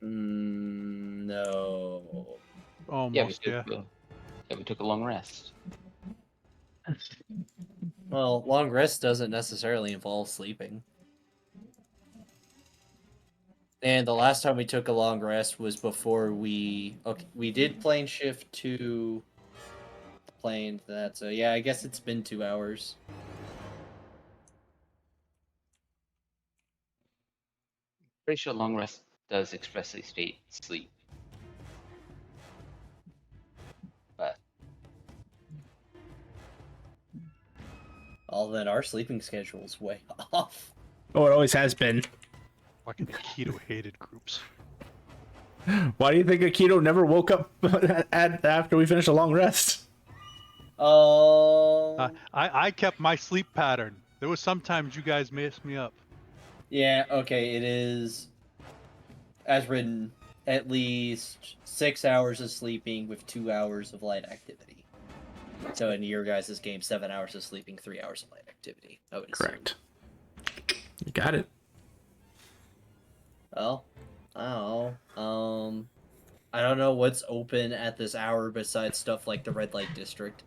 No. Almost, yeah. We took a long rest. Well, long rest doesn't necessarily involve sleeping. And the last time we took a long rest was before we did plane shift to plane that. So yeah, I guess it's been 2 hours. Pretty sure long rest does expressly state sleep. But All then our sleeping schedule's way off. Oh, it always has been. Fucking Keto hated groups. Why do you think Akito never woke up after we finished a long rest? I kept my sleep pattern. There was sometimes you guys messed me up. Yeah, okay, it is, as written, at least 6 hours of sleeping with 2 hours of light activity. So in your guys' game, 7 hours of sleeping, 3 hours of light activity. I would assume. Correct. You got it. Well, I don't know. I don't know what's open at this hour besides stuff like the red light district.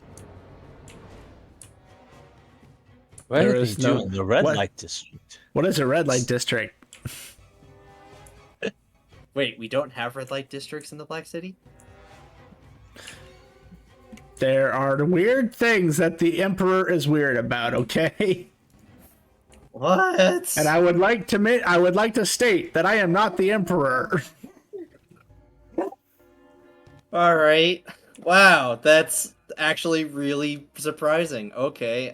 What There are they is no- doing? The red what? light district. What is a red light district? Wait, we don't have red light districts in the Black City? There are weird things that the Emperor is weird about, okay? What? And I would like to state that I am not the Emperor. All right. Wow, that's actually really surprising. Okay.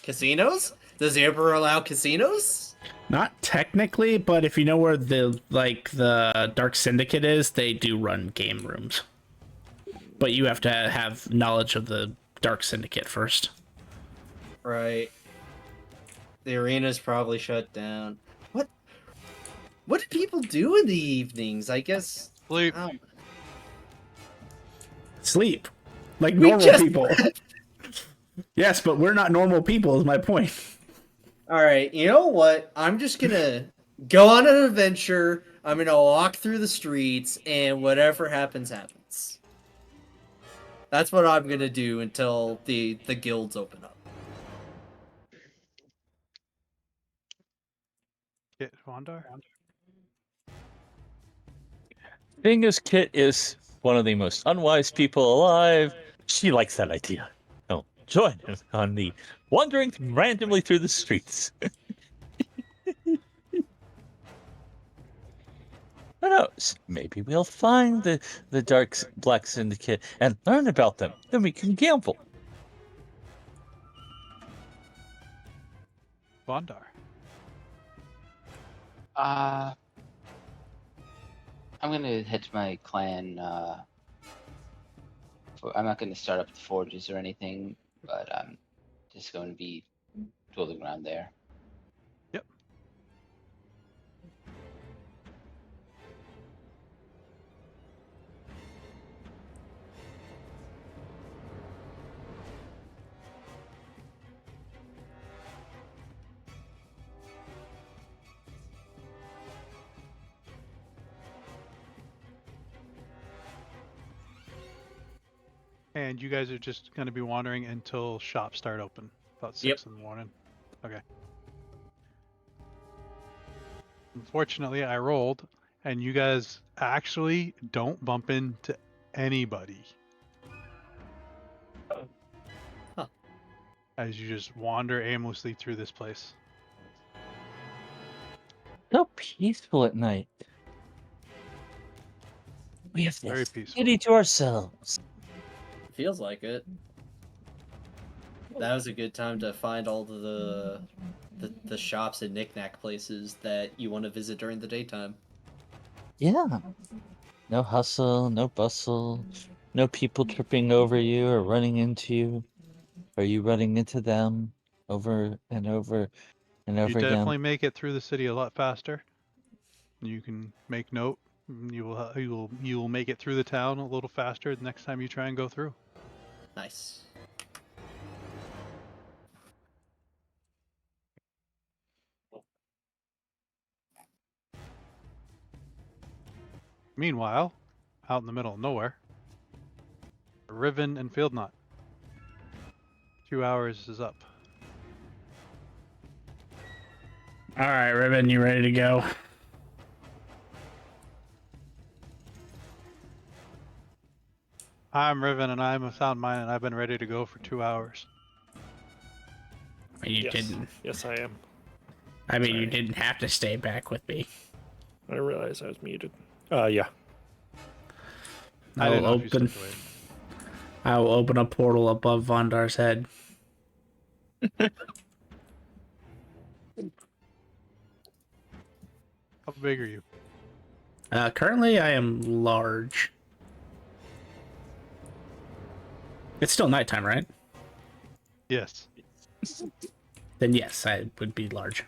Casinos? Does the Emperor allow casinos? Not technically, but if you know where the Dark Syndicate is, they do run game rooms. But you have to have knowledge of the Dark Syndicate first. Right. The arena's probably shut down. What do people do in the evenings? I guess Sleep. oh, Sleep. Like We normal just- people. Yes, but we're not normal people, is my point. All right, you know what? I'm just gonna go on an adventure. I'm gonna walk through the streets, and whatever happens, happens. That's what I'm gonna do until the guilds open up. Kit Vondar. Thing is, Kit is one of the most unwise people alive. She likes that idea. Oh, join him on the wandering randomly through the streets. Who knows? Maybe we'll find the Black Syndicate and learn about them. Then we can gamble. Vondar. I'm gonna head to my clan. I'm not gonna start up the forges or anything, but I'm just going to be tooling around there. Yep. And you guys are just going to be wandering until shops start open, about 6 in the morning. Okay. Unfortunately, I rolled, and you guys actually don't bump into anybody. Huh. As you just wander aimlessly through this place. So peaceful at night. We have Very this peaceful. city to ourselves. Feels like it. That was a good time to find all the shops and knickknack places that you want to visit during the daytime. Yeah. No hustle, no bustle, no people tripping over you or running into you. Are you running into them over and over and over You again? definitely make it through the city a lot faster. You can make note. You will make it through the town a little faster the next time you try and go through. Nice. Meanwhile, out in the middle of nowhere, Riven and Field Knot. 2 hours is up. All right, Ribbon, you ready to go? I'm Riven and I'm a sound mind and I've been ready to go for 2 hours. You yes. didn't. Yes, I am. I mean, you Sorry. didn't have to stay back with me. I realized I was muted. Yeah. I didn't know if you stepped away. I will open a portal above Vondar's head. How big are you? Currently, I am large. It's still nighttime, right? Yes. Then yes, I would be large.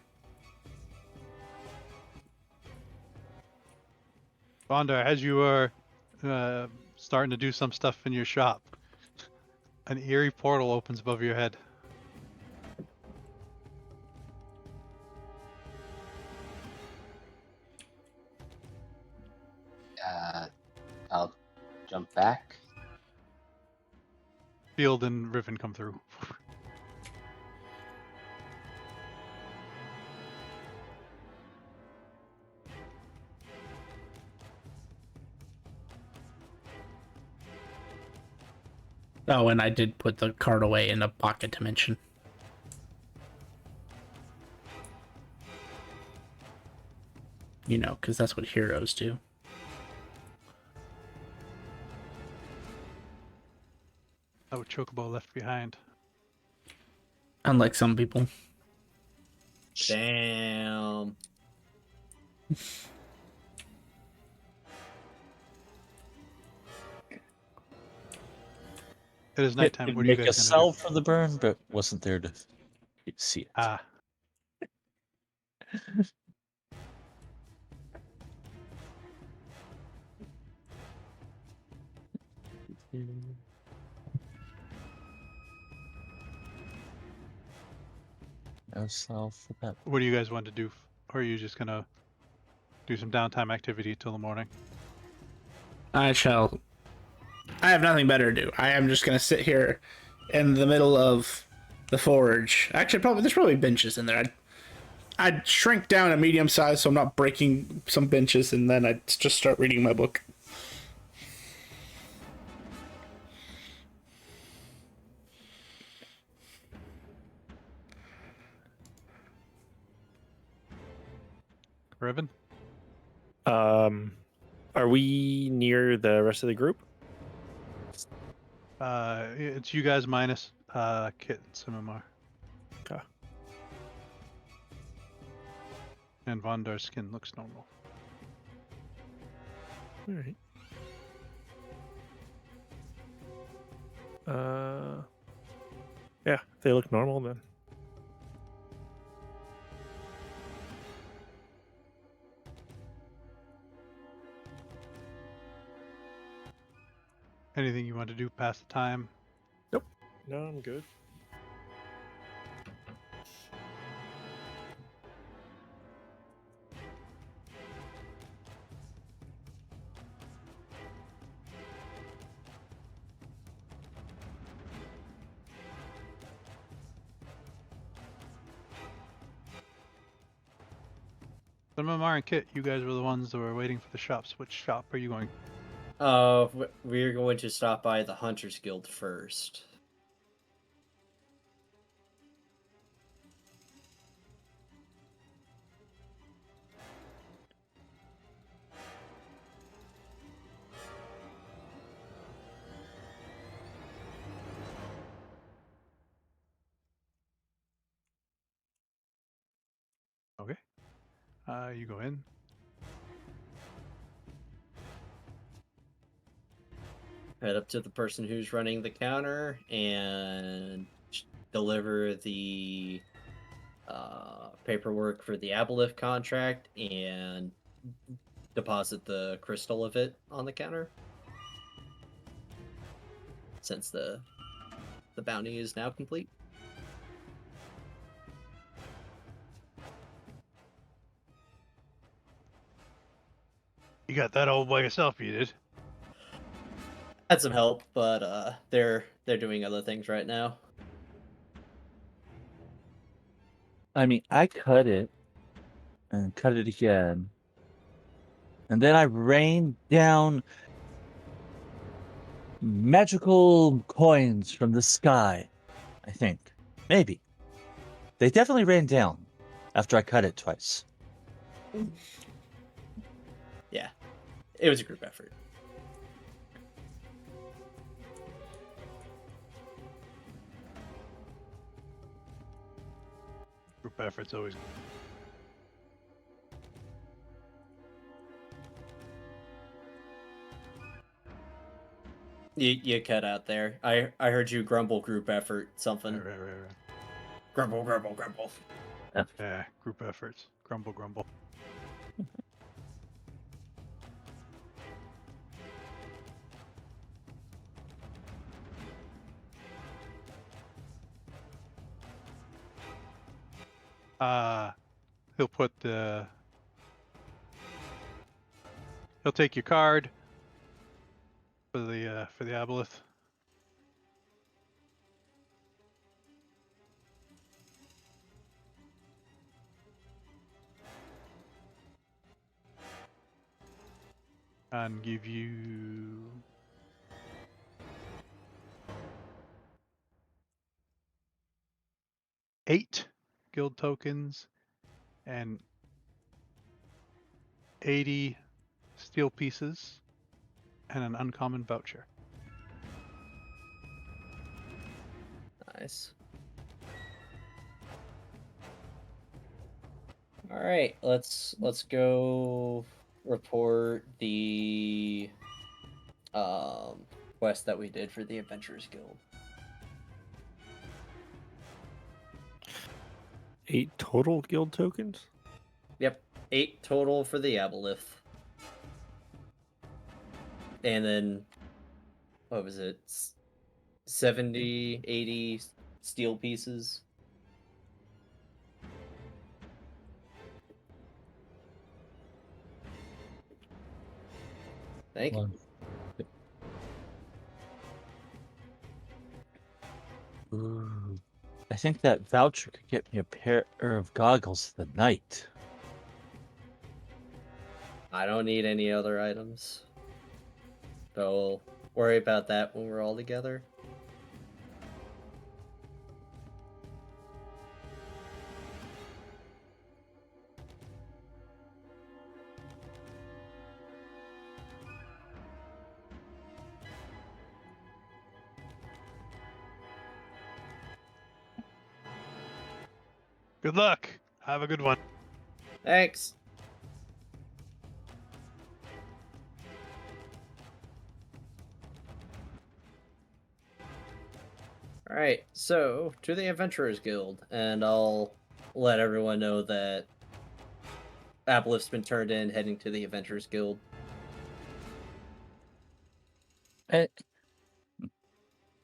Vondar, as you are starting to do some stuff in your shop, an eerie portal opens above your head. I'll Field and Riven come through. Oh, and I did put the card away in a pocket dimension. You know, because that's what heroes do. Oh, Chocobo left behind. Unlike some people. Damn. It is nighttime. What are you Make a guys gonna do? salve for the burn, but wasn't there to see it. Ah, No salve for that. what do you guys want to do? Or are you just gonna do some downtime activity till the morning? I have nothing better to do. I am just gonna sit here in the middle of the forge. Actually, there's probably benches in there. I'd shrink down a medium size so I'm not breaking some benches, and then I'd just start reading my book. Riven? Are we near the rest of the group? It's you guys minus Kit and Simimar. Okay. And Vondar's skin looks normal. All right. Yeah, they look normal then. Anything you want to do past the time? No, I'm good. Simimar and Kit, you guys were the ones that were waiting for the shops. Which shop are you going? We're going to stop by the Hunters Guild first. Okay. You go in. Head up to the person who's running the counter and deliver the paperwork for the Aboleth contract and deposit the crystal of it on the counter. Since the bounty is now complete. You got that all by yourself, you did. Had some help, but they're doing other things right now. I mean, I cut it and cut it again. And then I rained down magical coins from the sky, I think. Maybe. They definitely rained down after I cut it twice. Yeah, it was a group effort. Group effort's always. You cut out there. I heard you grumble group effort something. Right. Grumble, grumble, grumble. Yeah, group efforts. Grumble, grumble. He'll put the. He'll take your card for the Aboleth. and give you 8 guild tokens and 80 steel pieces and an uncommon voucher. Nice. All right, let's go report the quest that we did for the Adventurers Guild. 8 total guild tokens? Yep, 8 total for the Aboleth. And then, what was it? 70, 80 steel pieces. Thank you. Ooh, I think that voucher could get me a pair of goggles for the night. I don't need any other items. So we'll worry about that when we're all together. Good luck. Have a good one. Thanks. All right, so to the Adventurers Guild, and I'll let everyone know that Aboleth's been turned in, heading to the Adventurers Guild.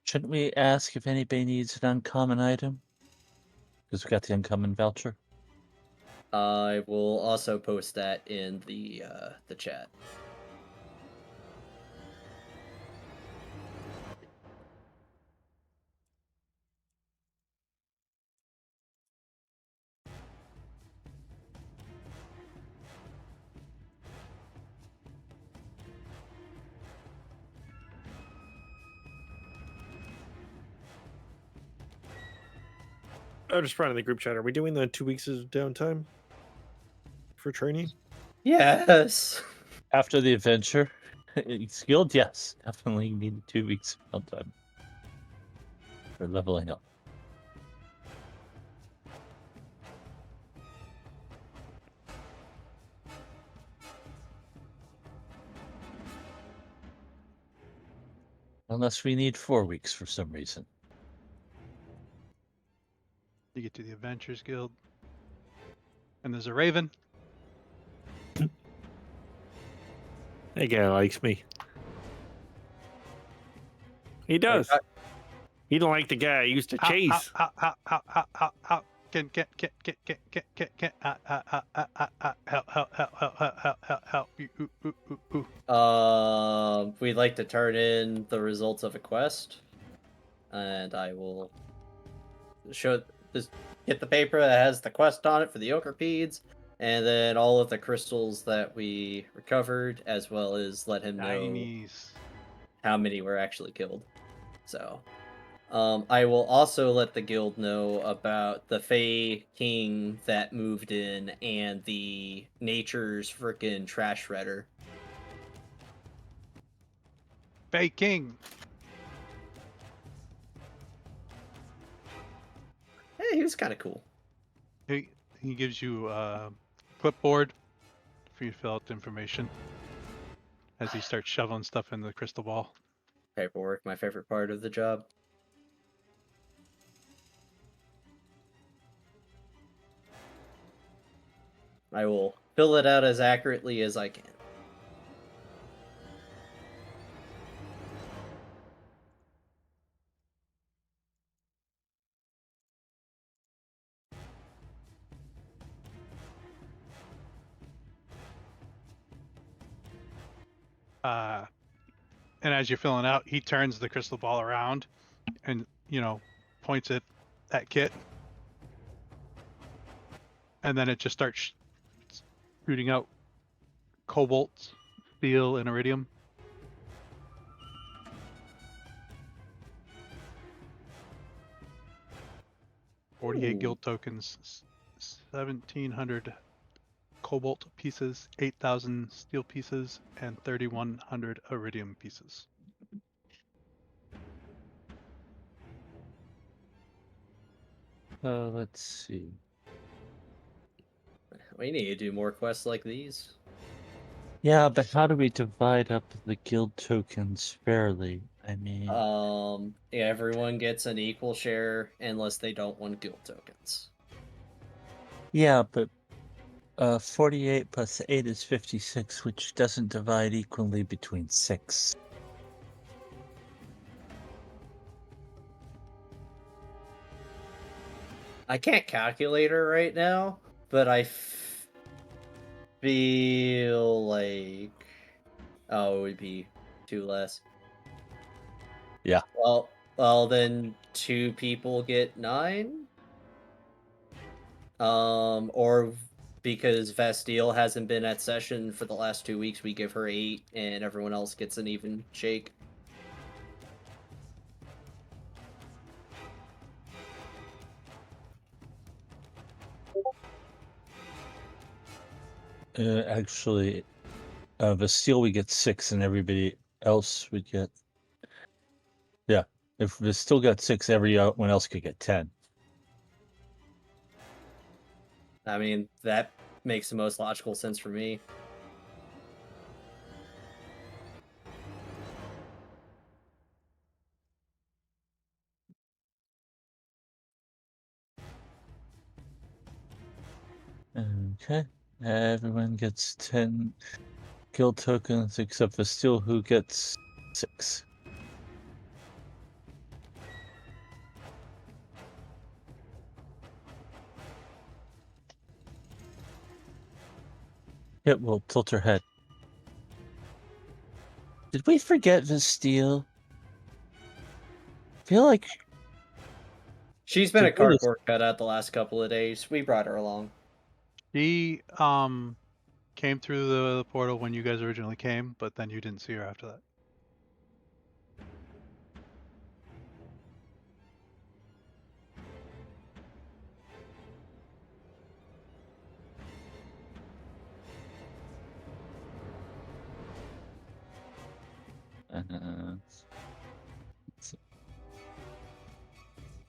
Shouldn't we ask if anybody needs an uncommon item? Because we got the uncommon voucher. I will also post that in the chat. I just brought in the group chat. Are we doing the 2 weeks of downtime for training? Yes. After the adventure, skilled, yes, definitely needed 2 weeks of time for leveling up. Unless we need 4 weeks for some reason. You get to the Adventurers Guild, and there's a raven. That guy likes me. He does. He don't like the guy I used to chase. How can help you. We'd like to turn in the results of a quest, and I will just get the paper that has the quest on it for the Ogrepedes, and then all of the crystals that we recovered, as well as let him know Nice. how many were actually killed. So, I will also let the guild know about the Fey King that moved in and the Nature's frickin' trash shredder. Fey King. Hey, he was kind of cool. He gives you a clipboard for you to fill out the information as he starts shoveling stuff in the crystal ball. Paperwork, my favorite part of the job. I will fill it out as accurately as I can. And as you're filling out, he turns the crystal ball around and, points it at Kit. And then it just starts shooting out kobolds steel, and iridium. Ooh. 48 guild tokens, 1,700 cobalt pieces, 8,000 steel pieces, and 3,100 iridium pieces. Let's see. We need to do more quests like these. Yeah, but how do we divide up the guild tokens fairly? I mean, Everyone gets an equal share unless they don't want guild tokens. yeah, but 48 plus 8 is 56, which doesn't divide equally between 6. I can't calculate her right now, but I feel like it would be 2 less. Yeah. Well, then 2 people get 9. Or because Vastille hasn't been at session for the last 2 weeks, we give her 8, and everyone else gets an even shake. Actually, Bastille we get 6, and everybody else would get. Yeah, if Bastille got 6, everyone else could get 10. I mean, that makes the most logical sense for me. Okay, everyone gets 10 guild tokens except Bastille, who gets 6. It will tilt her head. Did we forget Bastille? I feel like She's been a Did we just- cardboard cutout the last couple of days. We brought her along. She came through the portal when you guys originally came, but then you didn't see her after that.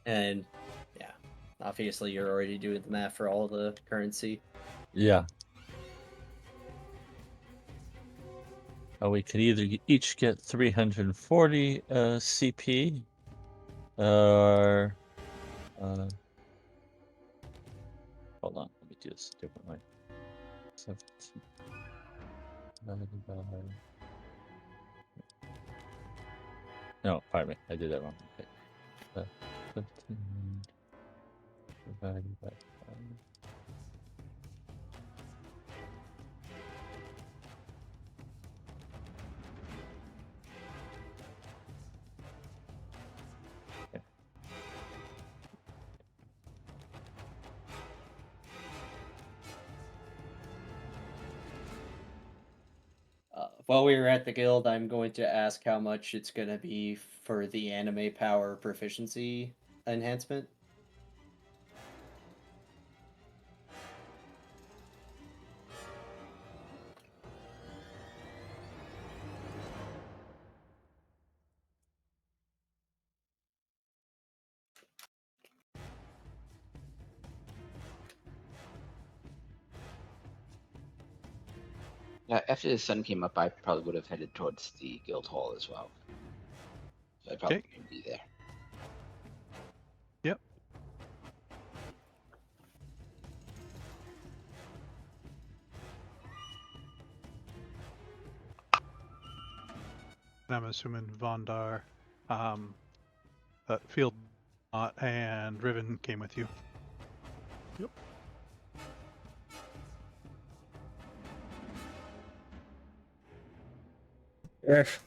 And yeah, obviously you're already doing the math for all the currency. Yeah. We could either each get 340 CP, or hold on, let me do this a different way. 17 divided by... No, pardon me, I did that wrong. Okay. 15 divided by 5. While we were at the guild, I'm going to ask how much it's going to be for the anime power proficiency enhancement. Yeah, after the sun came up, I probably would have headed towards the guild hall as well. So I probably Okay. would be there. Yep. I'm assuming Vondar, Field and Riven came with you. Yep. Yes.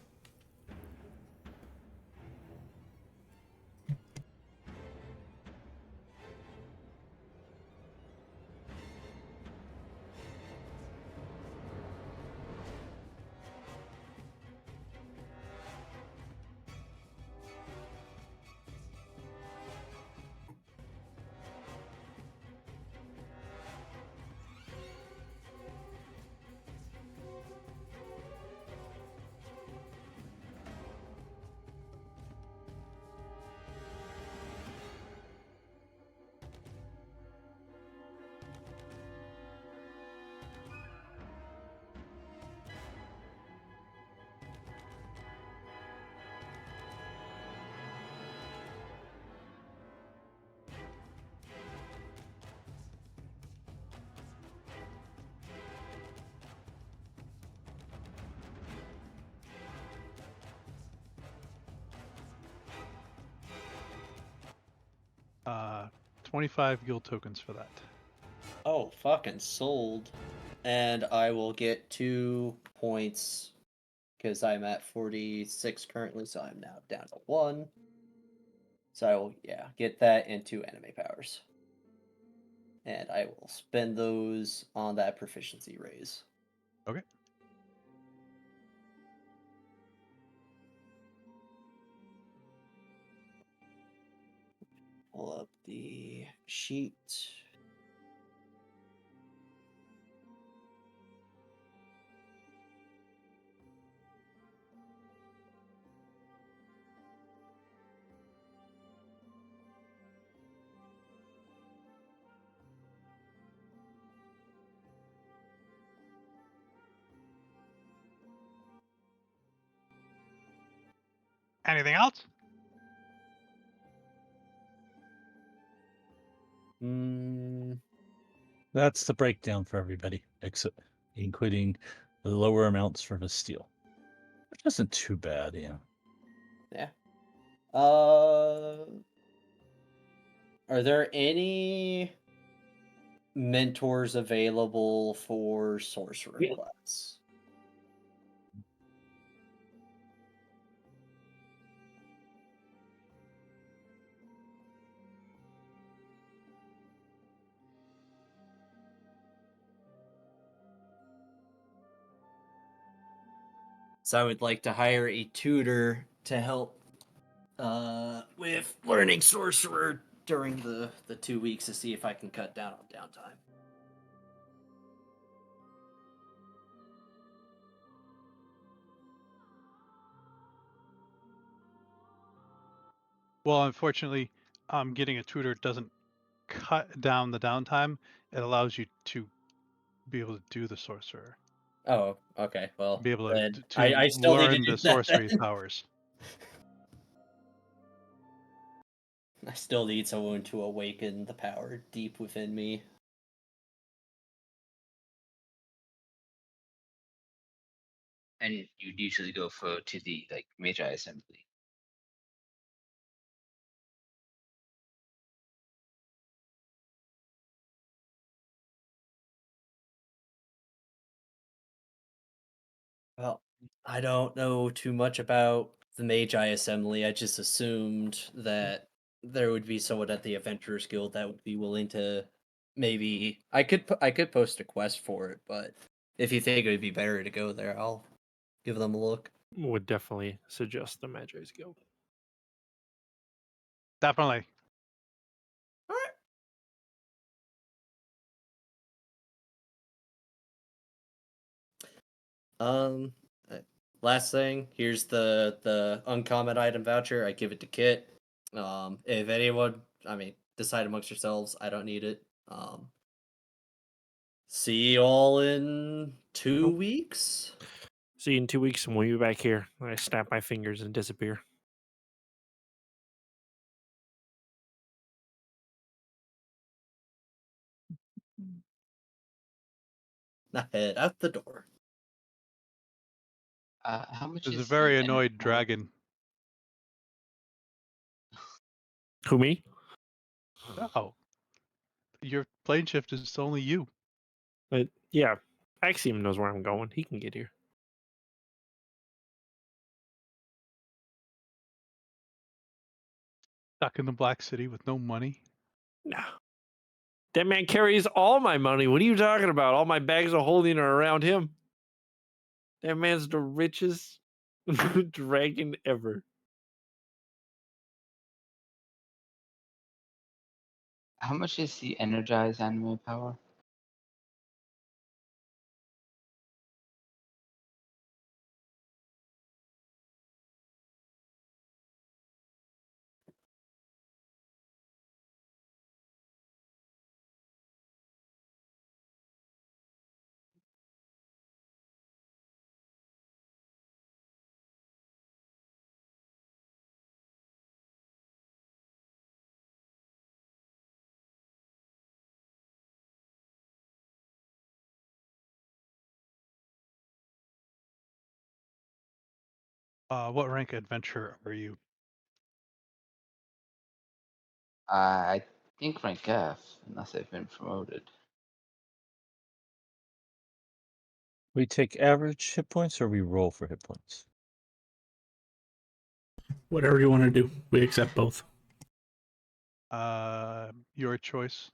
25 guild tokens for that. Oh, fucking sold. And I will get 2 points because I'm at 46 currently, so I'm now down to 1. So I will, get that and 2 anime powers. And I will spend those on that proficiency raise. Okay. Pull up the sheet. Anything else? That's the breakdown for everybody, except including the lower amounts for the steel, which isn't too bad, yeah. Yeah. Are there any mentors available for sorcerer class? So I would like to hire a tutor to help with learning sorcerer during the 2 weeks to see if I can cut down on downtime. Well, unfortunately, getting a tutor doesn't cut down the downtime. It allows you to be able to do the sorcerer, Oh, okay. Well, be able then to I still need to learn do the that. sorcery Then. powers. I still need someone to awaken the power deep within me. And you'd usually go to the like Magi Assembly. Well, I don't know too much about the Magi Assembly. I just assumed that there would be someone at the Adventurers Guild that would be willing to maybe I could post a quest for it, but if you think it would be better to go there, I'll give them a look. Would definitely suggest the Magi's Guild. Definitely. Um, last thing, here's the uncommon item voucher. I give it to Kit. If anyone, decide amongst yourselves. I don't need it. See you all in 2 weeks. See you in 2 weeks, and we'll be back here. I snap my fingers and disappear. Now head out the door. How much There's a is very the annoyed energy power? dragon. Who, me? Oh, your plane shift is only you. Yeah, Axiom knows where I'm going. He can get here. Stuck in the Black City with no money. No. That man carries all my money. What are you talking about? All my bags of holding are around him. That man's the richest dragon ever. How much is the energized anime power? What rank adventurer are you? I think rank F, unless I've been promoted. We take average hit points or we roll for hit points? Whatever you want to do, we accept both. Your choice.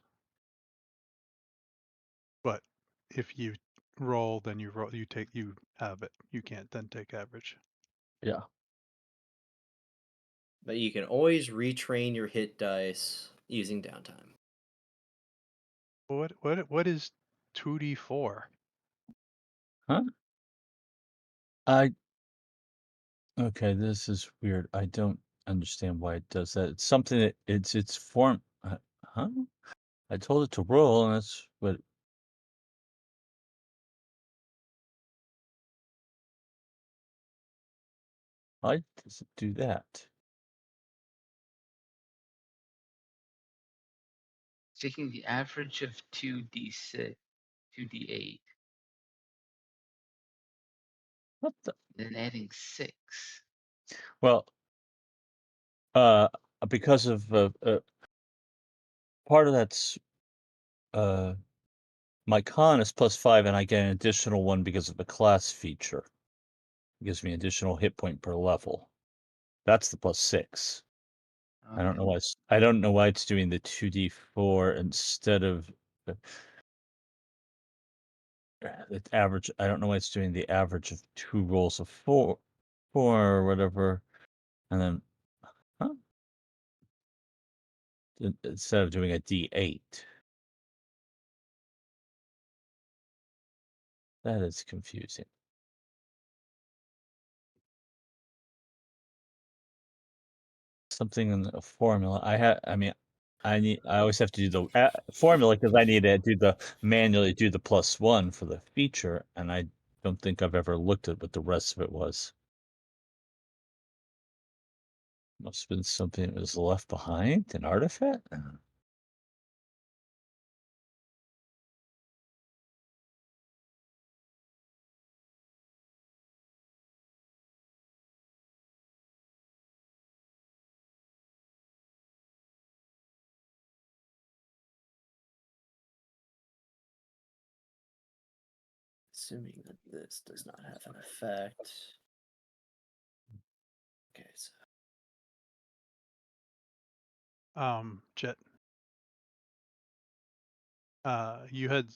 But if you roll, then you roll. You have it. You can't then take average. Yeah. But you can always retrain your hit dice using downtime. What is 2d4? Huh? Okay, this is weird. I don't understand why it does that. It's something that it's form. Huh? I told it to roll, and that's what. Why does it do that? Taking the average of 2d6, 2d8, What the? then adding 6. Well, because of part of that's my con is +5, and I get an additional one because of the class feature. It gives me additional hit point per level. That's the +6. I don't know why I don't know why it's doing the 2d4 instead of the average. I don't know why it's doing the average of 2 rolls of 4 or whatever, and then instead of doing a d8. That is confusing. Something in the formula. I always have to do the formula because I need to manually do the +1 for the feature, and I don't think I've ever looked at what the rest of it was. Must have been something that was left behind, an artifact. Assuming that this does not have an effect. Okay, so Jet. You had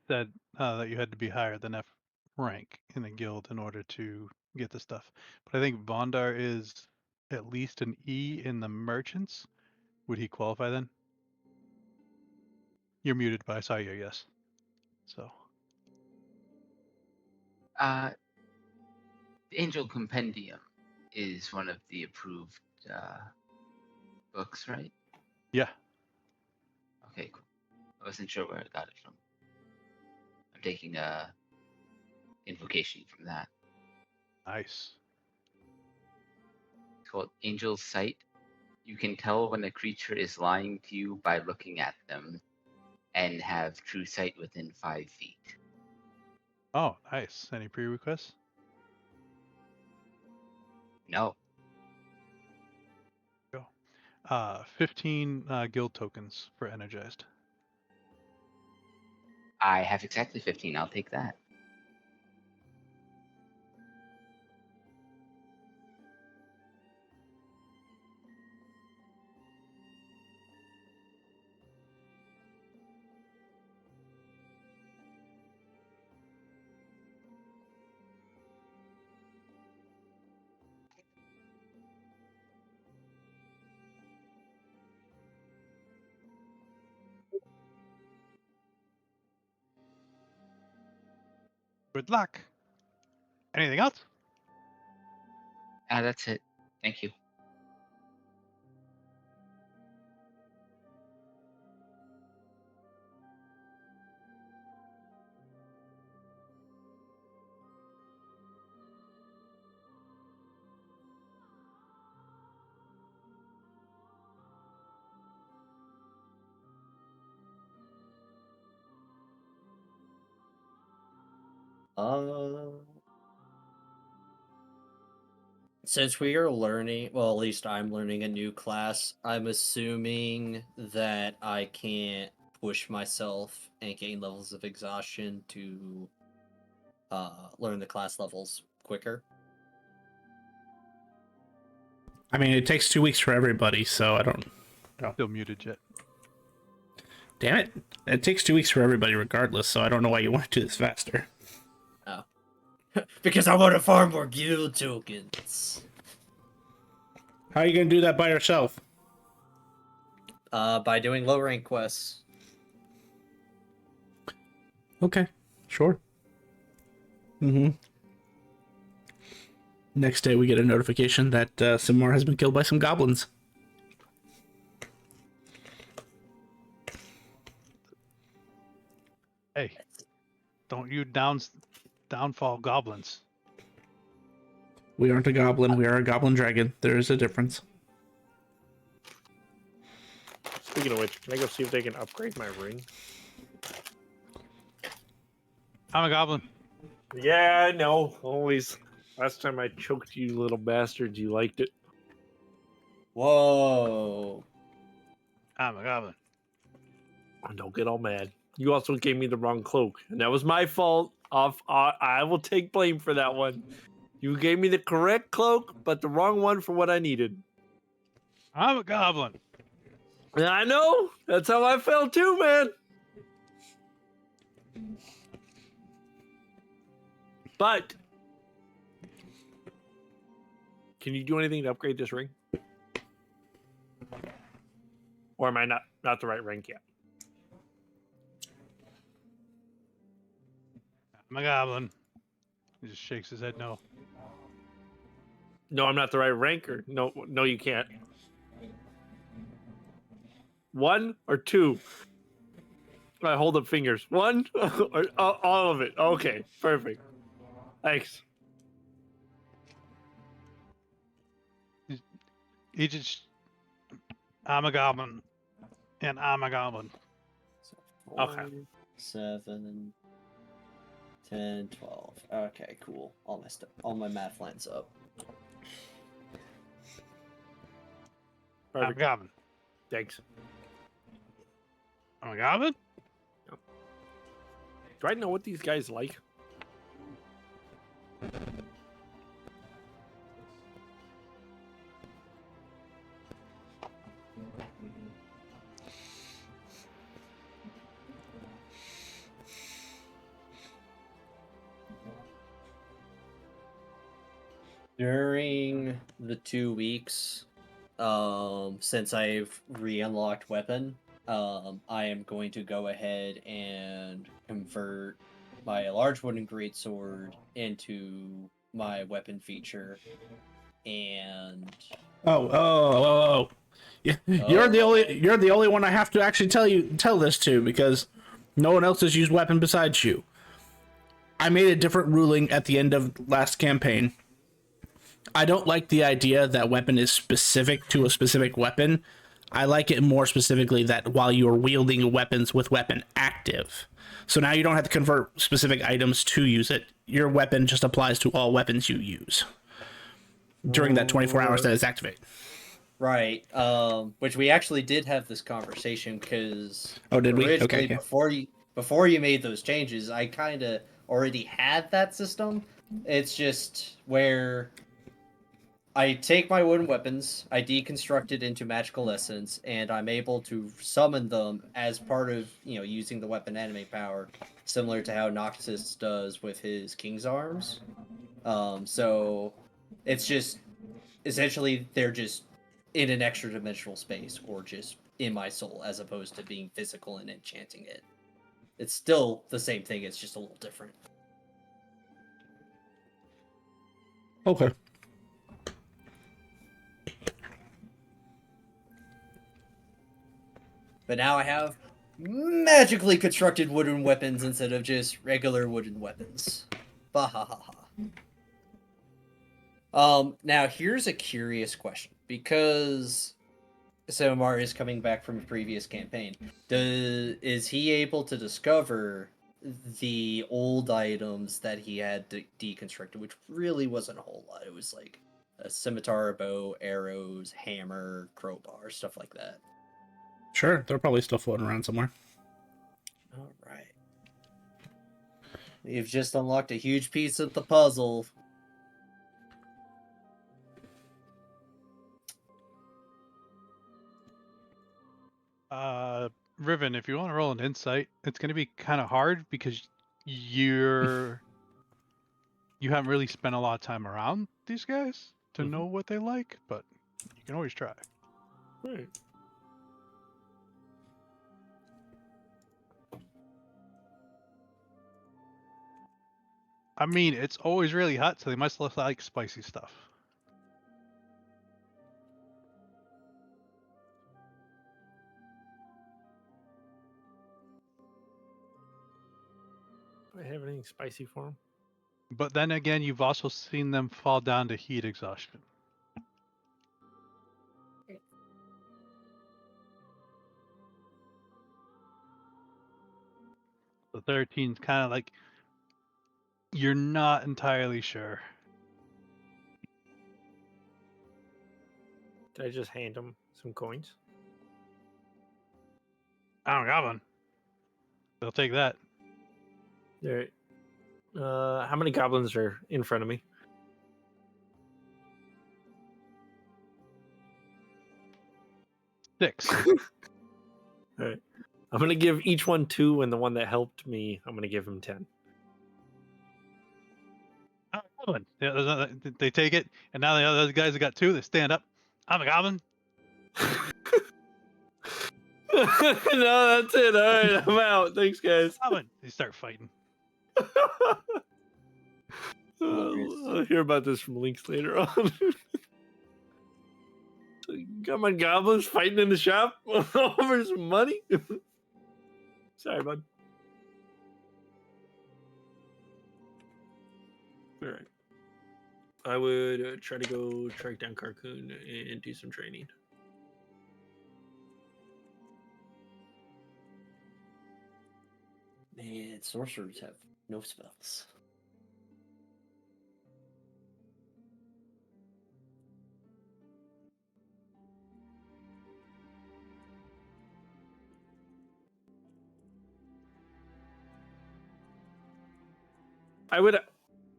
said that you had to be higher than F rank in the guild in order to get the stuff. But I think Vondar is at least an E in the merchants. Would he qualify then? You're muted, but I saw your yes. So The Angel Compendium is one of the approved books, right? yeah. Okay, cool. I wasn't sure where I got it from. I'm taking a invocation from that. Nice. It's called Angel's Sight. You can tell when a creature is lying to you by looking at them and have true sight within 5 feet. Oh, nice. Any pre-requests? No. Go. 15 guild tokens for energized. I have exactly 15. I'll take that. Good luck. Anything else? That's it. Thank you. Since we are learning, well, at least I'm learning a new class, I'm assuming that I can't push myself and gain levels of exhaustion to learn the class levels quicker. I mean, it takes 2 weeks for everybody, so I don't know. Still muted, Jet. Damn it. It takes 2 weeks for everybody regardless, so I don't know why you want to do this faster. Oh. Because I want to farm more guild tokens. How are you going to do that by yourself? By doing low rank quests. Okay, sure. Mm-hmm. Next day, we get a notification that Simar has been killed by some goblins. Hey, don't you downfall goblins. We aren't a goblin, we are a goblin dragon. There is a difference. Speaking of which, can I go see if they can upgrade my ring? I'm a goblin. Yeah, I know. Always. Last time I choked you, little bastards, you liked it. Whoa. I'm a goblin. Oh, don't get all mad. You also gave me the wrong cloak, and that was my fault. I will take blame for that one. You gave me the correct cloak, but the wrong one for what I needed. I'm a goblin. And I know. That's how I felt too, man. But can you do anything to upgrade this ring? Or am I not the right rank yet? I'm a goblin. He just shakes his head no. No, I'm not the right ranker. No, you can't. 1 or 2? I hold up fingers. 1 or all of it. Okay, perfect. Thanks. He just. I'm a goblin. And I'm a goblin. So 4, Okay. 7, 10, 12. Okay, cool. All my math lines up. I'm a Perfect. goblin. Thanks. I'm a goblin? Do I know what these guys like? During the 2 weeks, since I've re-unlocked weapon, I am going to go ahead and convert my large wooden greatsword into my weapon feature, and Oh. You're the only one I have to actually tell this to, because no one else has used weapon besides you. I made a different ruling at the end of last campaign. I don't like the idea that weapon is specific to a specific weapon. I like it more specifically that while you're wielding weapons with weapon active. So now you don't have to convert specific items to use it. Your weapon just applies to all weapons you use during that 24 hours that is activated. right, which we actually did have this conversation, because Oh, did we? originally, Okay, yeah. before you made those changes, I kind of already had that system. It's just where I take my wooden weapons, I deconstruct it into magical essence, and I'm able to summon them as part of, using the weapon anime power, similar to how Noxus does with his King's Arms. So it's just, essentially, they're just in an extra dimensional space, or just in my soul, as opposed to being physical and enchanting it. It's still the same thing, it's just a little different. Okay. But now I have magically constructed wooden weapons instead of just regular wooden weapons. Bahahaha. Now here's a curious question, because Somar is coming back from a previous campaign. Is he able to discover the old items that he had deconstructed, which really wasn't a whole lot? It was like a scimitar, a bow, arrows, hammer, crowbar, stuff like that. Sure, they're probably still floating around somewhere. All right. You've just unlocked a huge piece of the puzzle. Riven, if you want to roll an insight, it's going to be kind of hard because you haven't really spent a lot of time around these guys to know what they like, but you can always try. Right. I mean, it's always really hot, so they must like spicy stuff. Do I have anything spicy for him? But then again, you've also seen them fall down to heat exhaustion. The 13's kind of like you're not entirely sure. Did I just hand him some coins? I don't got one. They'll take that. There. How many goblins are in front of me? Six. All right. I'm gonna give each one 2, and the one that helped me, I'm gonna give him 10. I'm a goblin. Yeah, they take it, and now the other guys that got 2, they stand up. I'm a goblin. No, that's it. All right, I'm out. Thanks, guys. Goblin. They start fighting. I'll hear about this from Lynx later on. Got my goblins fighting in the shop over some money. Sorry, bud. All right. I would try to go track down Carcoon and do some training. Man, sorcerers have no spells. I would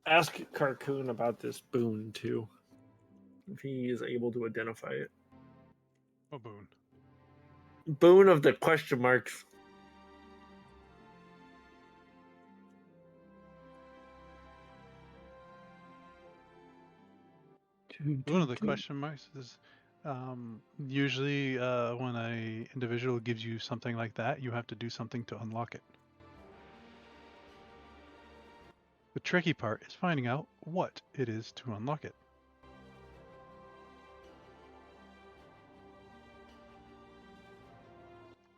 ask Carcoon about this boon too, if he is able to identify it. What boon? Boon of the question marks. One of the question marks is usually when a individual gives you something like that, you have to do something to unlock it. The tricky part is finding out what it is to unlock it.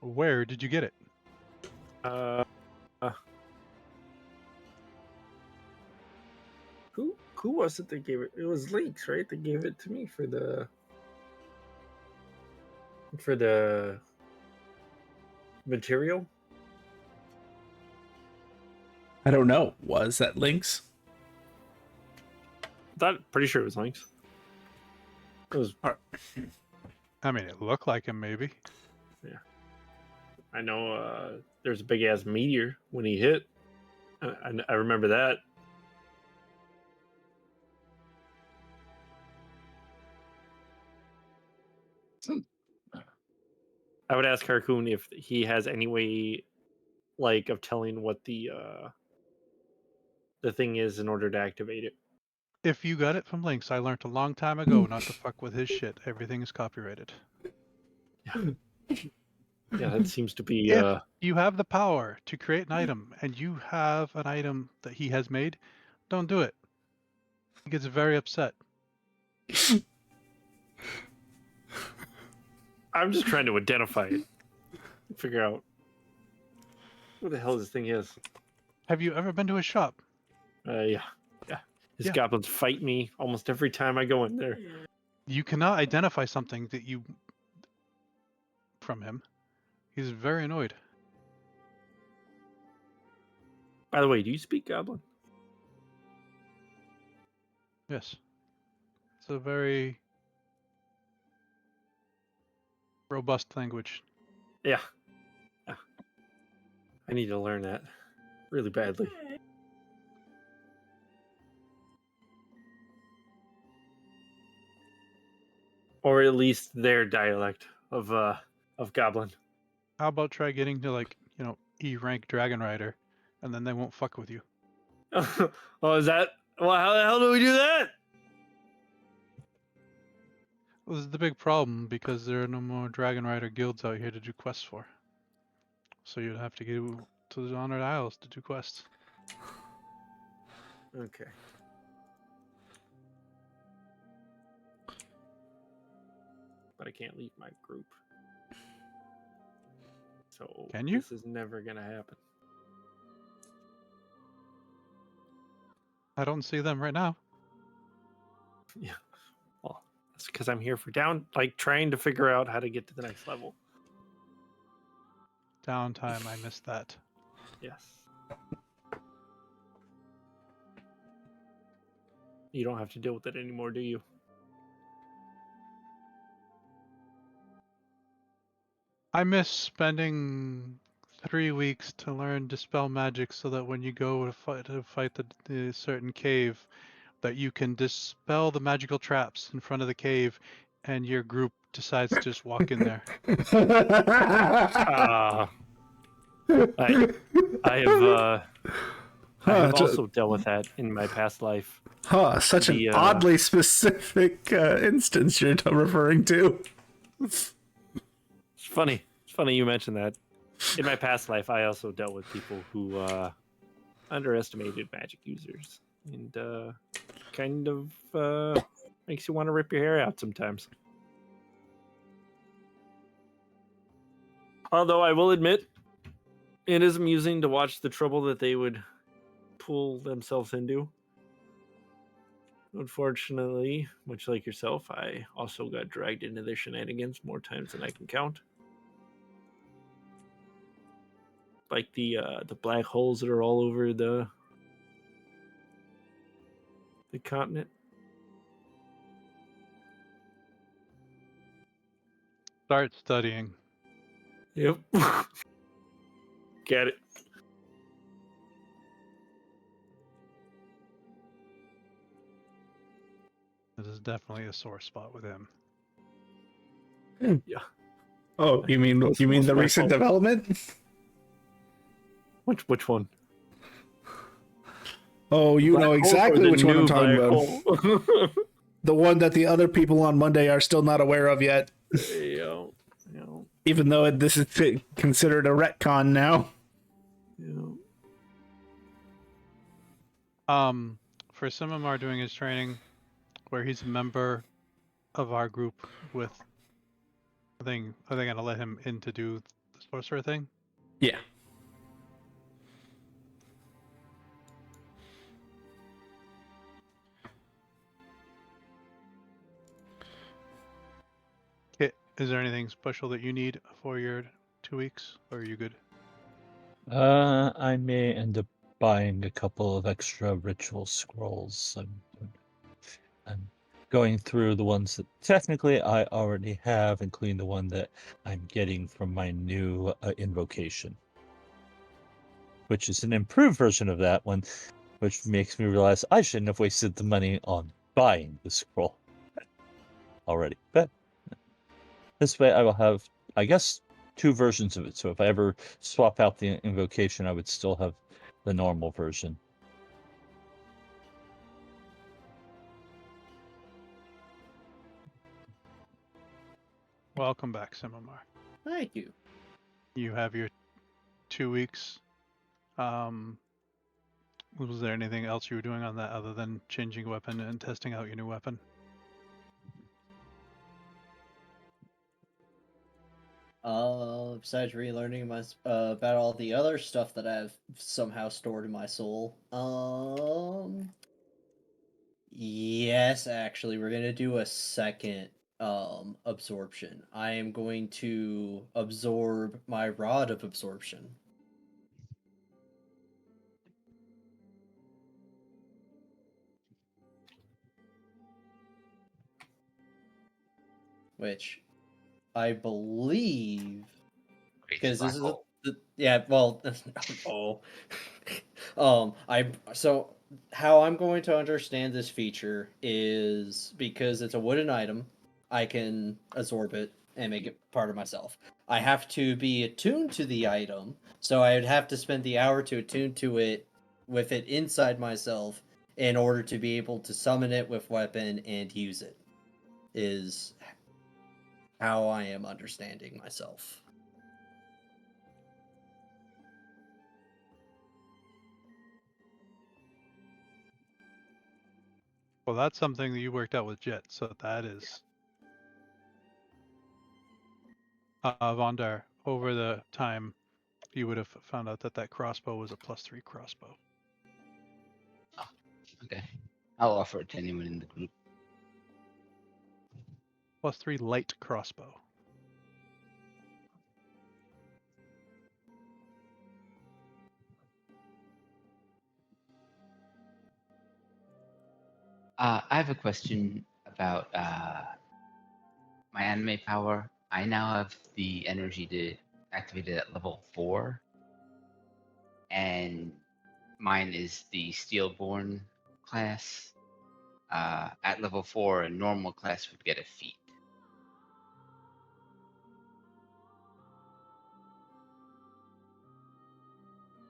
Where did you get it? Who was it that gave it? It was Lynx, right? They gave it to me for the material. I don't know. Was that Lynx? Pretty sure it was Lynx. It was. I mean, it looked like him, maybe. Yeah. I know. There's a big ass meteor when he hit. I remember that. I would ask Harkoon if he has any way, like, of telling what the thing is in order to activate it. If you got it from Lynx, I learned a long time ago not to fuck with his shit. Everything is copyrighted. Yeah, that seems to be. If you have the power to create an item and you have an item that he has made, don't do it. He gets very upset. I'm just trying to identify it, figure out what the hell this thing is. Have you ever been to a shop? Yeah. His goblins fight me almost every time I go in there. You cannot identify something that you from him. He's very annoyed. By the way, do you speak Goblin? Yes. It's a very robust language. Yeah. Yeah. I need to learn that really badly. Or at least their dialect of Goblin. How about try getting to like, E rank Dragon Rider, and then they won't fuck with you. Oh, is that? Well, how the hell do we do that? Well, this is the big problem because there are no more Dragon Rider guilds out here to do quests for. So you'd have to go to the Honored Isles to do quests. Okay. But I can't leave my group. So Can you? this is never gonna happen. I don't see them right now. Yeah. Well, that's because I'm here for trying to figure out how to get to the next level. Downtime, I missed that. Yes. You don't have to deal with it anymore, do you? I miss spending 3 weeks to learn Dispel Magic so that when you go to fight the certain cave, that you can dispel the magical traps in front of the cave and your group decides to just walk in there. I have also dealt with that in my past life. Such an oddly specific instance you're referring to. It's funny. It's funny you mentioned that. In my past life, I also dealt with people who underestimated magic users, and kind of makes you want to rip your hair out sometimes. Although I will admit, it is amusing to watch the trouble that they would pull themselves into. Unfortunately, much like yourself, I also got dragged into their shenanigans more times than I can count. Like the black holes that are all over the continent. Start studying. Yep. Get it. This is definitely a sore spot with him. Yeah. Oh, you mean the recent development? Which one? Oh, you know exactly which one I'm talking about. About. The one that the other people on Monday are still not aware of yet. Yeah. Even though this is considered a retcon now. Yeah. For Simamar doing his training, where he's a member of our group with, are they gonna let him in to do the sorcerer thing? Yeah. Kit, is there anything special that you need for your 2 weeks, or are you good? I may end up buying a couple of extra ritual scrolls. I'm going through the ones that technically I already have, including the one that I'm getting from my new invocation, which is an improved version of that one, which makes me realize I shouldn't have wasted the money on buying the scroll already. But this way I will have, I guess, 2 versions of it. So if I ever swap out the invocation, I would still have the normal version. Welcome back, Simamar. Thank you. You have your 2 weeks. Was there anything else you were doing on that other than changing weapon and testing out your new weapon? Besides relearning about all the other stuff that I've somehow stored in my soul. Yes, actually, we're gonna do a second absorption. I am going to absorb my rod of absorption. which I believe Creates because a this black is hole. yeah. Well, oh, so how I'm going to understand this feature is because it's a wooden item, I can absorb it and make it part of myself. I have to be attuned to the item, so I would have to spend the hour to attune to it with it inside myself in order to be able to summon it with weapon and use it. Is how I am understanding myself. Well, that's something that you worked out with Jet, so that is Vondar. Over the time, you would have found out that that crossbow was a +3 crossbow. Okay. I'll offer it to anyone in the group. +3 light crossbow. I have a question about my anime power. I now have the energy to activate it at level 4, and mine is the Steelborn class. At level 4, a normal class would get a feat.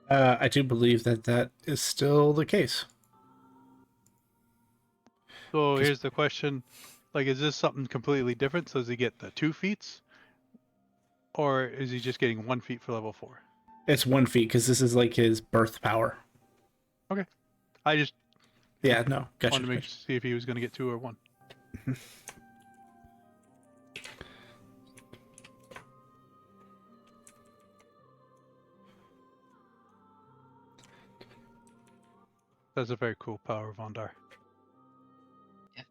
I do believe that that is still the case. So Just- here's the question: like, is this something completely different? So does he get the 2 feats, or is he just getting 1 feat for level 4? It's 1 feat because this is like his birth power. Okay. I just Yeah, no, gotcha. wanted to see if he was going to get 2 or 1. That's a very cool power, Vondar. Yep.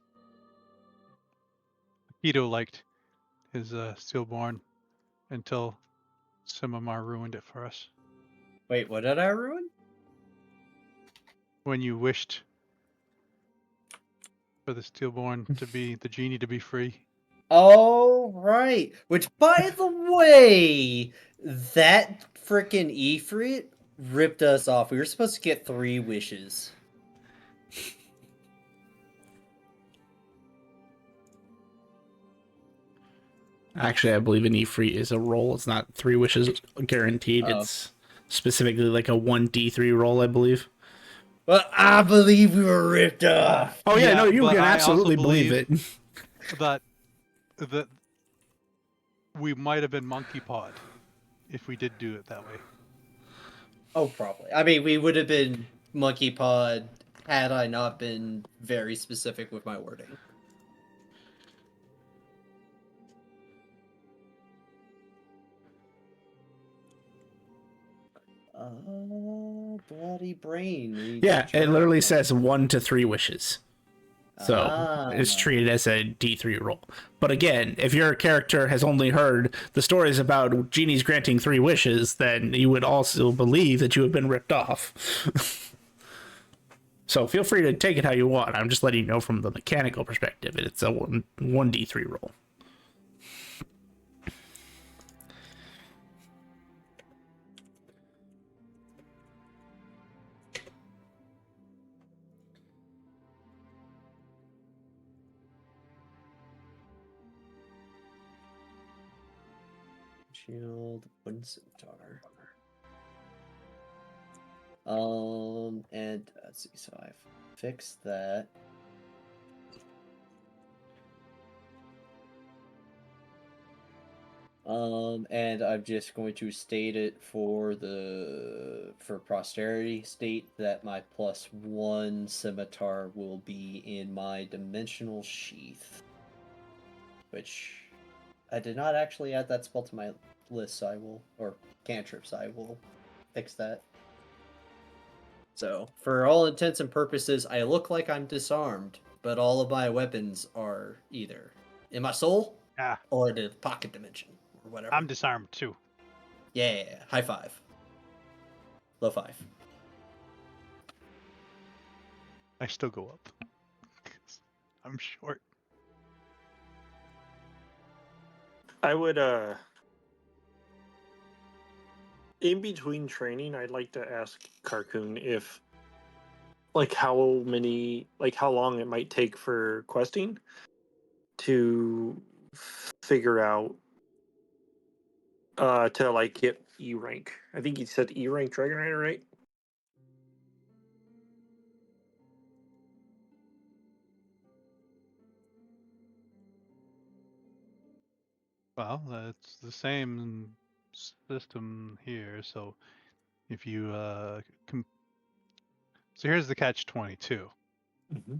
Keto liked his Steelborn until Simamar ruined it for us. Wait, what did I ruin? When you wished for the Steelborn to be the genie to be free. Oh, right. Which, by the way, that frickin' Ifrit ripped us off. We were supposed to get 3 wishes. Actually, I believe an Ifrit is a roll. It's not 3 wishes guaranteed. Oh. It's specifically like a 1d3 roll, I believe. Well, I believe we were ripped off. Oh yeah, no, you but can I also absolutely believe it. that we might have been monkey pod if we did do it that way. Oh, probably. I mean, we would have been monkey pod had I not been very specific with my wording. Bloody brain needs Yeah, to it literally turn. says 1 to 3 wishes. So it's treated as a D3 roll. But again, if your character has only heard the stories about genies granting 3 wishes, then you would also believe that you have been ripped off. So feel free to take it how you want. I'm just letting you know from the mechanical perspective. It's a 1d3 roll. Shield, wooden scimitar. And let's see. So I've fixed that. And I'm just going to state it for posterity. State that my +1 scimitar will be in my dimensional sheath, which I did not actually add that spell to my list, so I will, or cantrips, I will fix that. So, for all intents and purposes, I look like I'm disarmed, but all of my weapons are either in my soul or the pocket dimension, or whatever. I'm disarmed too. Yeah, high 5. Low 5. I still go up. 'Cause I'm short. I would in between training, I'd like to ask Carcoon if how long it might take for questing to figure out to get E rank. I think he said E rank Dragon Rider, right? Well, it's the same system here. So if you so here's the catch-22. Mm-hmm.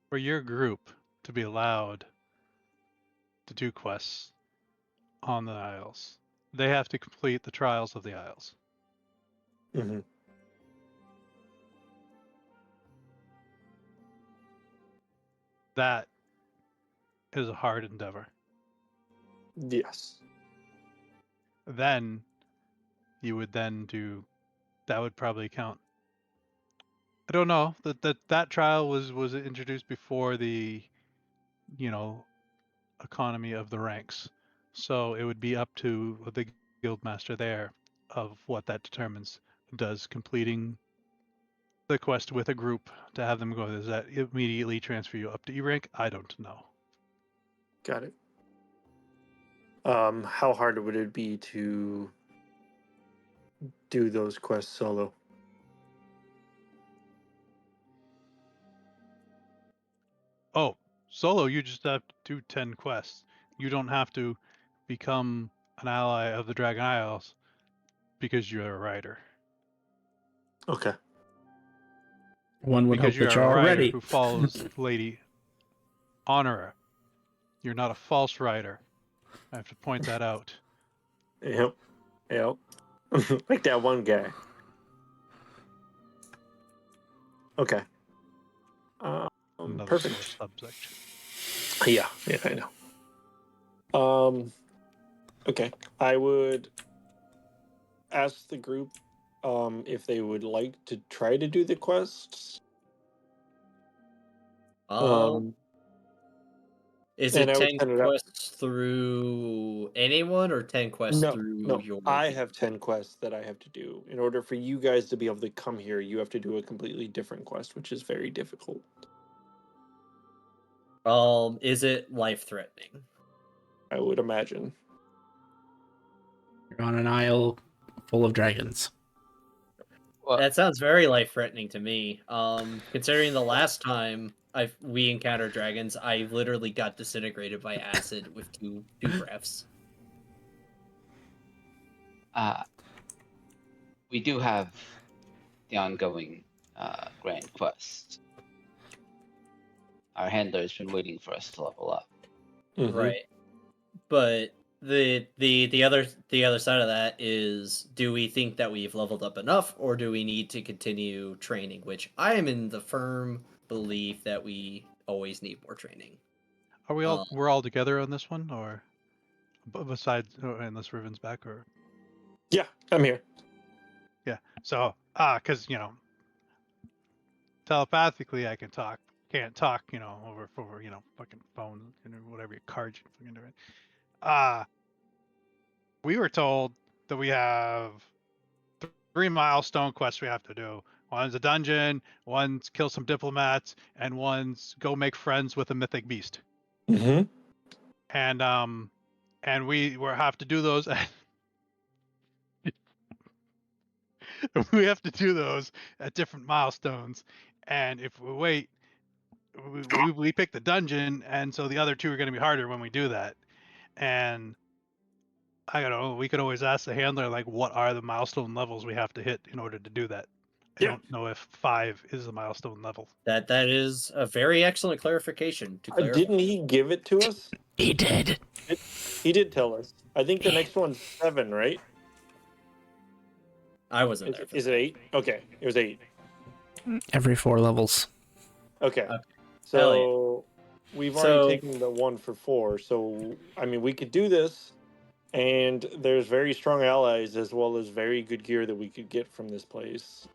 For your group to be allowed to do quests on the Isles, they have to complete the trials of the Isles. Mm-hmm. That is a hard endeavor. Yes. Then you would then do that would probably count. I don't know. That trial was introduced before the economy of the ranks. So it would be up to the guildmaster there of what that determines. Does completing the quest with a group to have them go, does that immediately transfer you up to E rank? I don't know. Got it. How hard would it be to do those quests solo? Oh, solo, you just have to do 10 quests. You don't have to become an ally of the Dragon Isles because you're a rider. Okay. One would Because hope that you're you're a rider already. who follows Lady Honora. You're not a false rider. I have to point that out. Yep. Yep. Like that one guy. Okay. Another Perfect. sore subject. Yeah, I know. Okay. I would ask the group if they would like to try to do the quests. Is and it I would 10 send it out. quests through anyone or 10 quests through your I team? have 10 quests that I have to do. In order for you guys to be able to come here, you have to do a completely different quest, which is very difficult. Is it life-threatening? I would imagine. You're on an isle full of dragons. Well, That sounds very life-threatening to me. Considering the last time we encountered dragons, I literally got disintegrated by acid with two breaths. we do have the ongoing grand quest. Our handler's been waiting for us to level up. Mm-hmm. Right. But the other side of that is, do we think that we've leveled up enough, or do we need to continue training? Which I am in the firm belief that we always need more training. Are we all we're all together on this one, or besides unless Riven's back, or Yeah, I'm here. yeah? So because telepathically I can talk, can't talk over fucking phone whatever your card you fucking do it. We were told that we have 3 milestone quests we have to do. One's a dungeon, one's kill some diplomats, and one's go make friends with a mythic beast. Mm-hmm. And we have to do those. We have to do those at different milestones. And if we wait, we pick the dungeon, and so the other two are going to be harder when we do that. And I don't know. We could always ask the handler, like, what are the milestone levels we have to hit in order to do that? I don't know if 5 is the milestone level. That is a very excellent clarification to clarify. Didn't he give it to us? He did. He did tell us. I think the next one's 7, right? I wasn't there. Is it 8? Okay, it was 8. Every 4 levels. Okay. So we've already taken the one for 4. So I mean, we could do this, and there's very strong allies as well as very good gear that we could get from this place.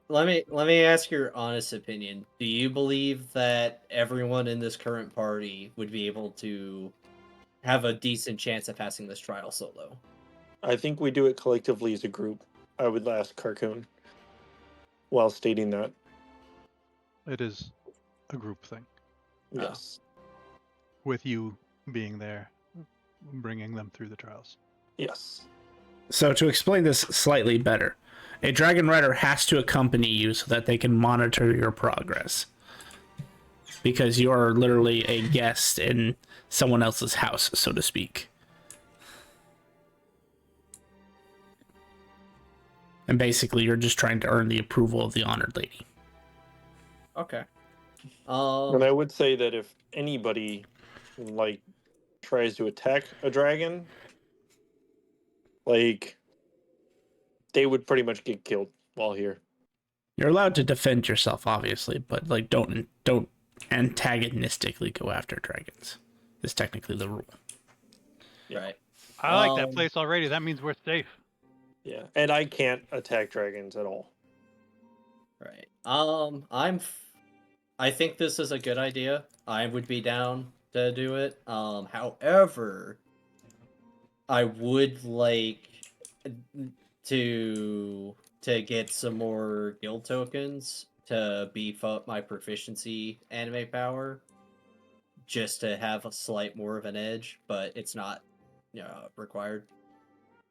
let me ask your honest opinion. Do you believe that everyone in this current party would be able to have a decent chance of passing this trial solo? I think we do it collectively as a group. I would ask Carcoon while stating that. It is a group thing Oh. Yes. with you being there, bringing them through the trials. Yes. So to explain this slightly better, a dragon rider has to accompany you so that they can monitor your progress. Because you are literally a guest in someone else's house, so to speak. And basically, you're just trying to earn the approval of the honored lady. Okay. And I would say that if anybody like tries to attack a dragon, like they would pretty much get killed while here. You're allowed to defend yourself, obviously, but like don't antagonistically go after dragons. Is technically the rule. Right. I like that place already. That means we're safe. Yeah, and I can't attack dragons at all. Right. I think this is a good idea. I would be down to do it. However, I would like to get some more guild tokens to beef up my proficiency anime power, just to have a slight more of an edge, but it's not required.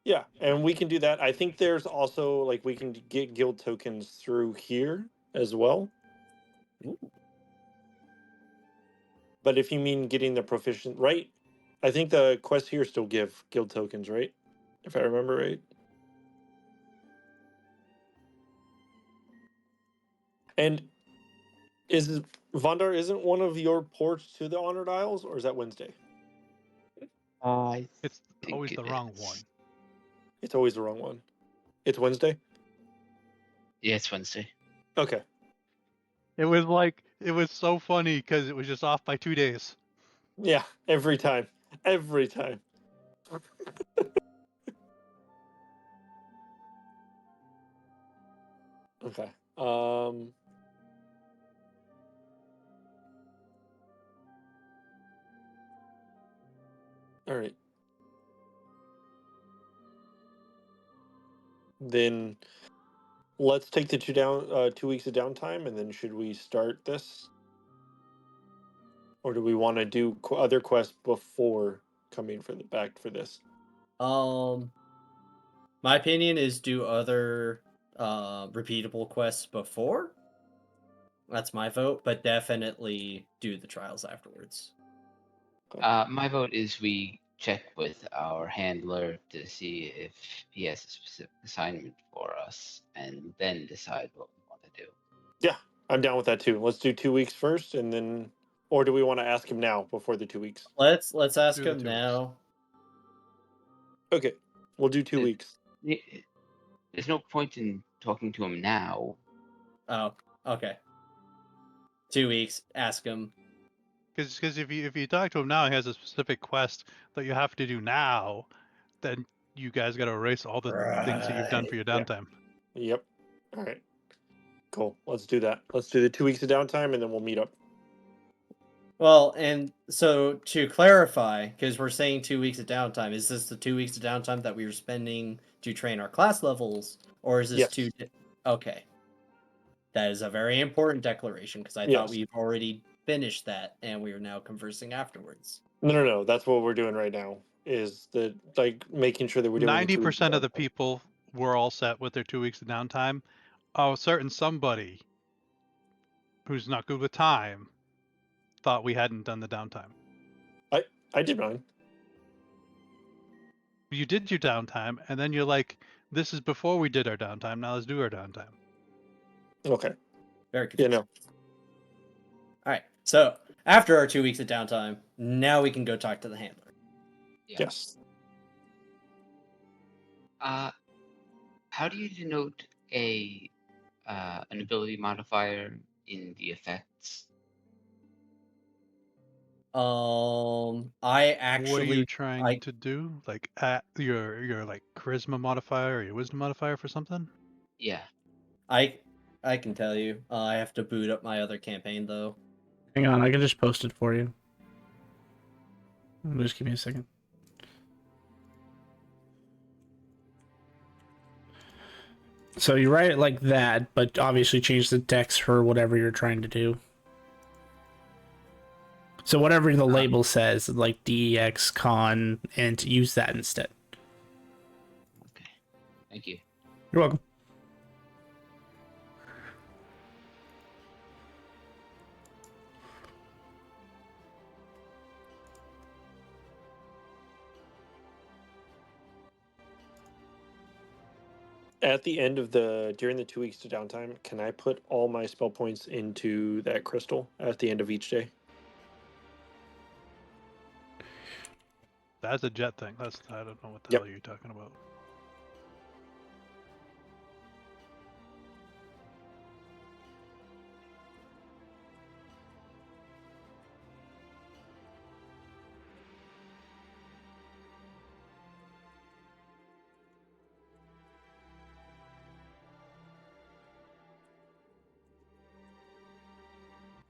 Yeah, and we can do that. I think there's also like we can get guild tokens through here as well. Ooh. But if you mean getting the proficient, right? I think the quests here still give guild tokens, right? If I remember right. And is Vondar isn't one of your ports to the Honored Isles, or is that Wednesday? It's think always it the wrong is. one. It's always the wrong one. It's Wednesday? Yeah, it's Wednesday. Okay. It was so funny because it was just off by 2 days. Yeah, every time. Every time. Okay. All right. Then let's take the 2 weeks of downtime, and then should we start this, or do we want to do other quests before coming for the back for this? My opinion is do other repeatable quests before. That's my vote, but definitely do the trials afterwards. My vote is we check with our handler to see if he has a specific assignment for us, and then decide what we want to do. Yeah, I'm down with that too. Let's do 2 weeks first, and then, or do we want to ask him now before the 2 weeks? Let's ask Do the him 2 weeks. now. Okay, we'll do 2 It- weeks. There's no point in talking to him now. Oh, okay. 2 weeks. Ask him. Because if you talk to him now, he has a specific quest that you have to do now. Then you guys got to erase all the things that you've done for your Yeah. downtime. Yep. All right. Cool. Let's do that. Let's do the 2 weeks of downtime, and then we'll meet up. Well, and so to clarify, because we're saying 2 weeks of downtime, is this the 2 weeks of downtime that we were spending to train our class levels, or is this Yes. Okay, that is a very important declaration because I thought Yes. we've already finished that and we are now conversing afterwards. No. That's what we're doing right now. Is the like making sure that we're doing 90% of the downtime. people were all set with their 2 weeks of downtime. A certain somebody who's not good with time thought we hadn't done the downtime. I did mine. You did your downtime, and then you're like, "This is before we did our downtime. Now let's do our downtime." Okay. Very Yeah. confusing. No. All right, so after our 2 weeks of downtime, now we can go talk to the handler. Yeah. Yes. How do you denote an ability modifier in the effects? I actually What are you trying to do? Like your like charisma modifier or your wisdom modifier for something? Yeah. I I can tell you. I have to boot up my other campaign though. Hang on, I can just post it for you. Just give me a second. So you write it like that, but obviously change the text for whatever you're trying to do. So whatever the label says, like DEX con, and use that instead. Okay. Thank you. You're welcome. At the end of during the 2 weeks of downtime, can I put all my spell points into that crystal at the end of each day? That's a jet thing. I don't know what the Yep. hell you're talking about.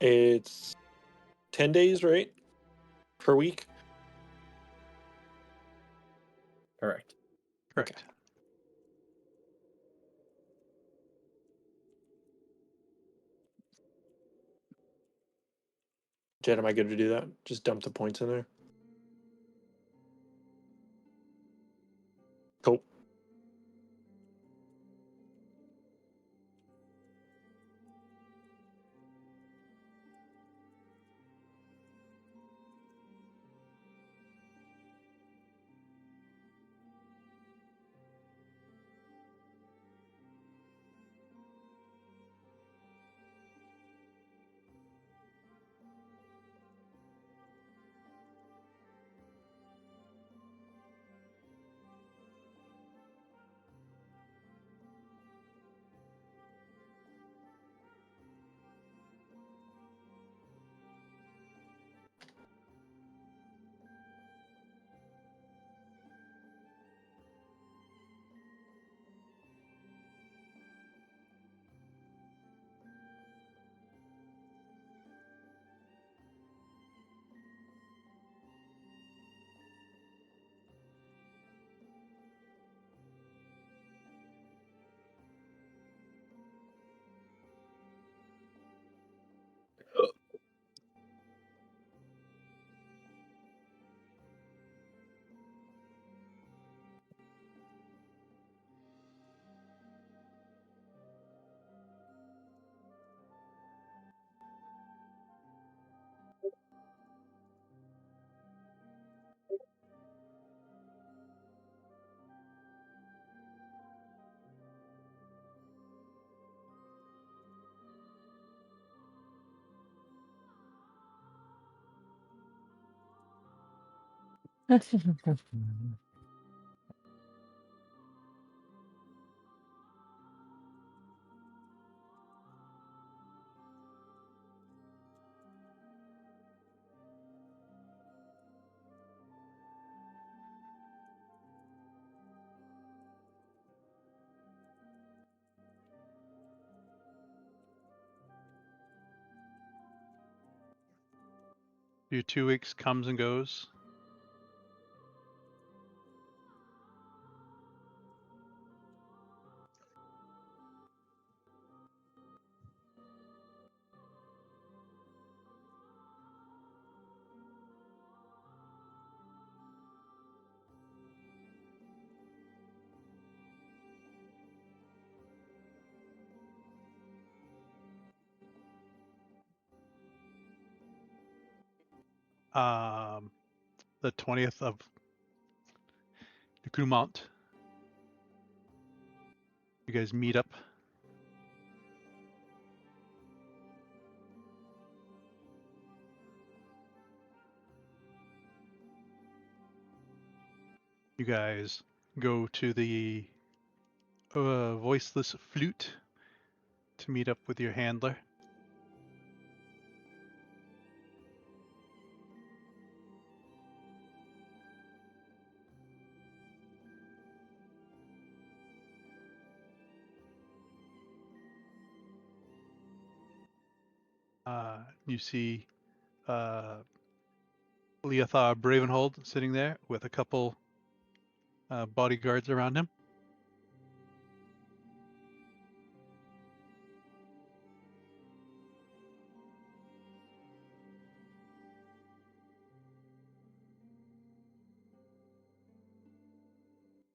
It's 10 days, right? Per week? Correct. Correct. Jen, am I good to do that? Just dump the points in there? Cool. Your 2 weeks comes and goes. The 20th of Grumont. You guys meet up. You guys go to the voiceless flute to meet up with your handler. You see Leothar Bravenhold sitting there with a couple bodyguards around him.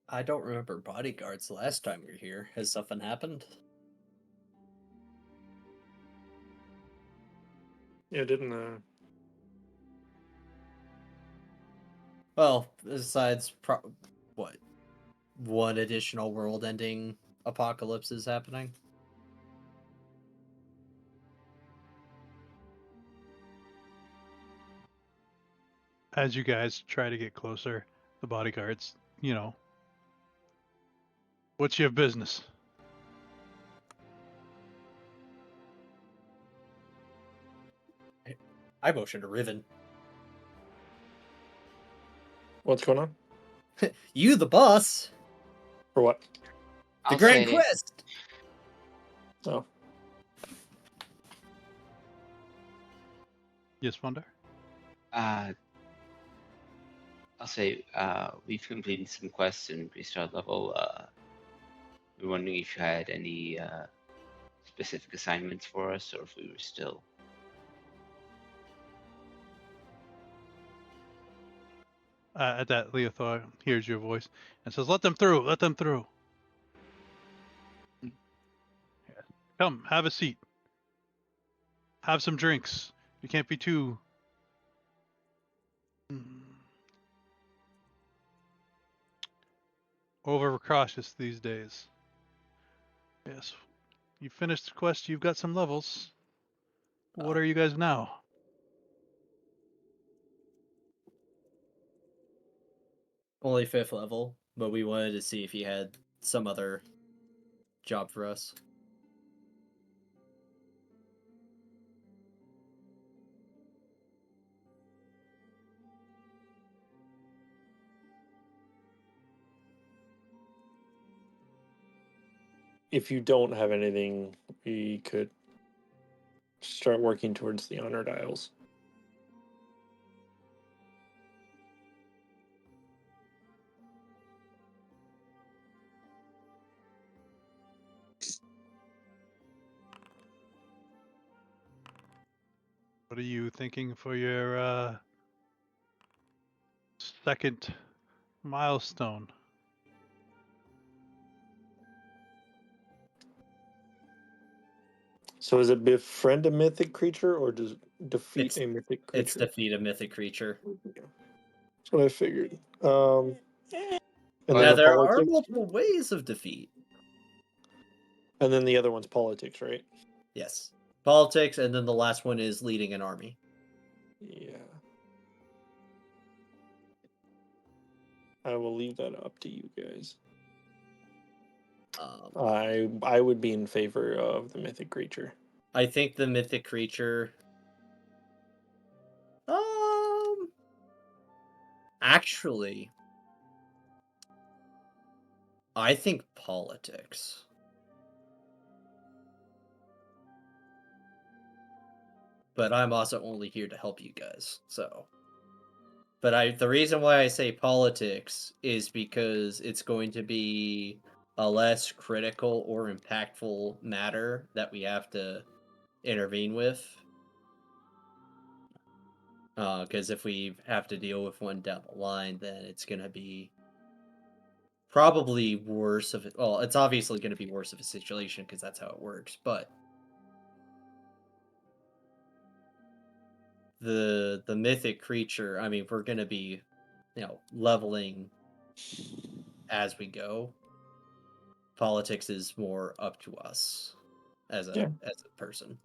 I don't remember bodyguards last time we were here. Has something happened? Yeah, didn't Well, besides what? One additional world-ending apocalypse is happening. As you guys try to get closer, the bodyguards, what's your business? I motion to Riven. what's going on? You, the boss. For what? The I'll Grand say, Quest. Oh. Yes, Wonder? I'll say, we've completed some quests and increased our level. We're wondering if you had any specific assignments for us, or if we were still. At that, Leothar hears your voice and says, "Let them through. Let them through. Come, have a seat. Have some drinks. You can't be too overcautious these days." Yes. You finished the quest. You've got some levels. What are you guys now? Only 5th level, but we wanted to see if he had some other job for us. If you don't have anything, we could start working towards the Honored Isles. What are you thinking for your second milestone? So is it befriend a mythic creature or just defeat It's- a mythic It's creature? defeat a mythic creature. That's what I figured. And Now then the there are politics, multiple ways of defeat. and then the other one's politics, right? Yes. Politics, and then the last one is leading an army. Yeah. I will leave that up to you guys. I would be in favor of the mythic creature. I think the mythic creature. Actually, I think politics. But I'm also only here to help you guys, so. But the reason why I say politics is because it's going to be a less critical or impactful matter that we have to intervene with. Because if we have to deal with one down the line, then it's going to be probably worse of it. Well, it's obviously going to be worse of a situation because that's how it works. But the mythic creature, I mean, we're going to be, leveling as we go. Politics is more up to us as a person.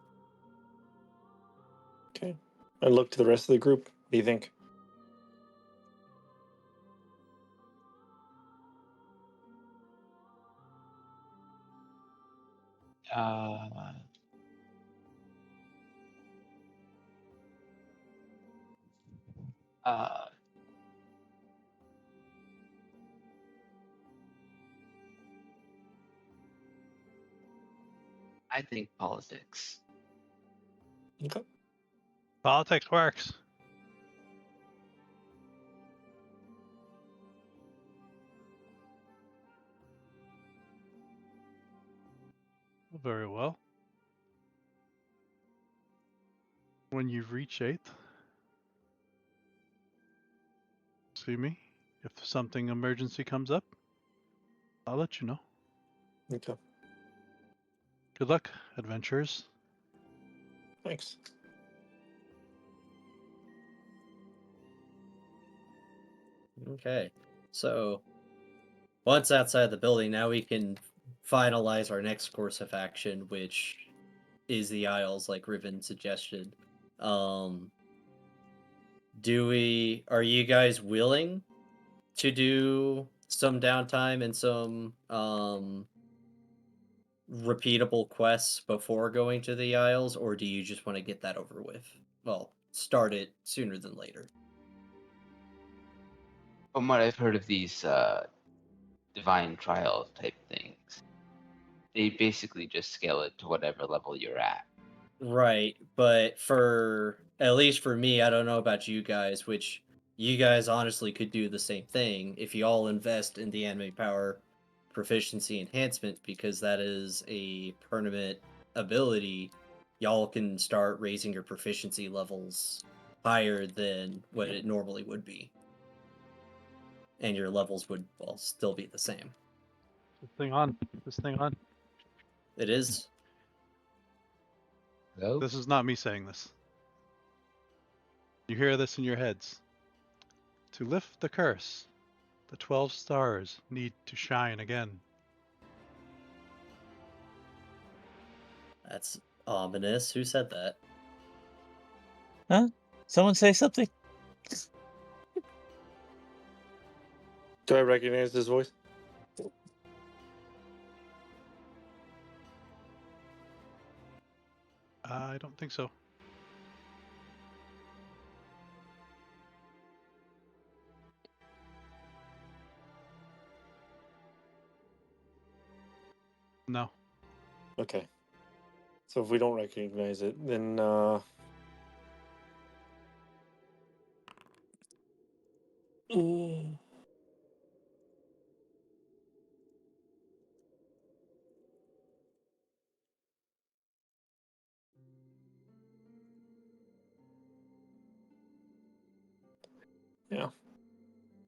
Okay. I look to the rest of the group. What do you think? I think politics. Okay. Politics works. Very well. When you reach 8th, see me. If something emergency comes up, I'll let you know. Okay. Good luck, adventurers. Thanks. Okay, so once outside the building, now we can finalize our next course of action, which is the Isles, like Riven suggested. Are you guys willing to do some downtime and some repeatable quests before going to the Isles, or do you just want to get that over with? Well, start it sooner than later. From what I've heard of these divine trial type things, they basically just scale it to whatever level you're at. Right, but for at least for me, I don't know about you guys, which you guys honestly could do the same thing if you all invest in the anime power proficiency enhancement, because that is a permanent ability. Y'all can start raising your proficiency levels higher than what it normally would be. And your levels would, well, still be the same. This thing on. This thing on. It is. Hello? This is not me saying this. You hear this in your heads. To lift the curse, the 12 stars need to shine again. That's ominous. Who said that? Huh? Someone say something? Do I recognize this voice? I don't think so. No. Okay. So if we don't recognize it, then yeah.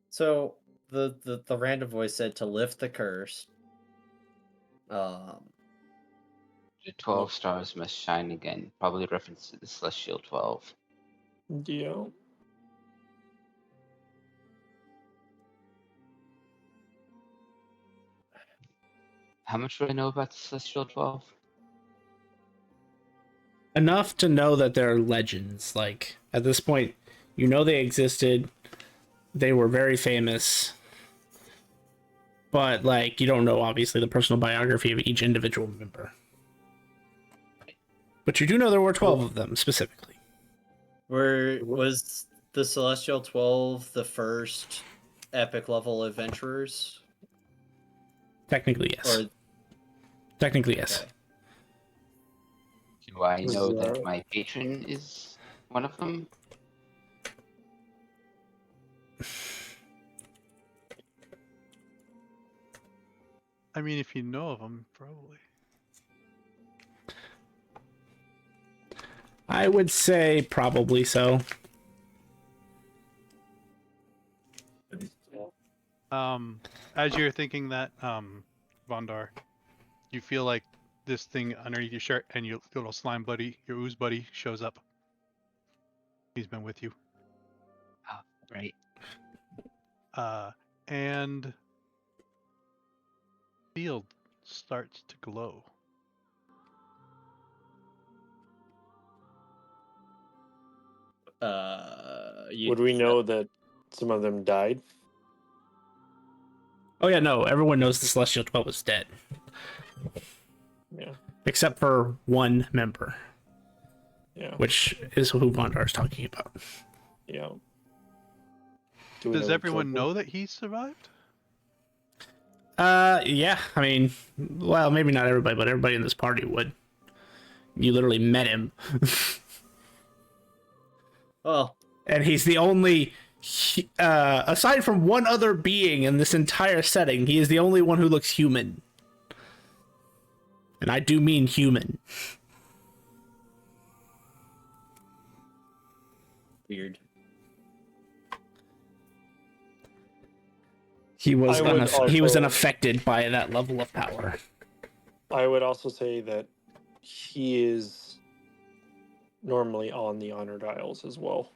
So the random voice said to lift the curse. The 12 stars must shine again. Probably reference to the Celestial 12. Yeah. How much do I know about the Celestial 12? Enough to know that they're legends. Like, at this point, you know they existed. They were very famous. But, like, you don't know, obviously, the personal biography of each individual member. But you do know there were 12 of them, specifically. Was the Celestial 12 the first epic level adventurers? Technically, yes. Or Technically, yes. okay. Do I know that my patron is one of them? I mean, if you know of them, probably. I would say probably so. As you're thinking that, Vondar, you feel like this thing underneath your shirt and your little slime buddy, your ooze buddy, shows up. He's been with you. Oh, right. And field starts to glow. Would we know that some of them died? Oh, yeah, no. Everyone knows the Celestial 12 is dead. Yeah. Except for one member. Yeah. Which is who Vondar is talking about. Yeah. Does everyone know that he survived? Yeah. I mean, well, maybe not everybody, but everybody in this party would. You literally met him. Well, And he's the only, aside from one other being in this entire setting, he is the only one who looks human. And I do mean human. weird. He was I would he was also- unaffected by that level of power. I would also say that he is normally on the honor dials as well.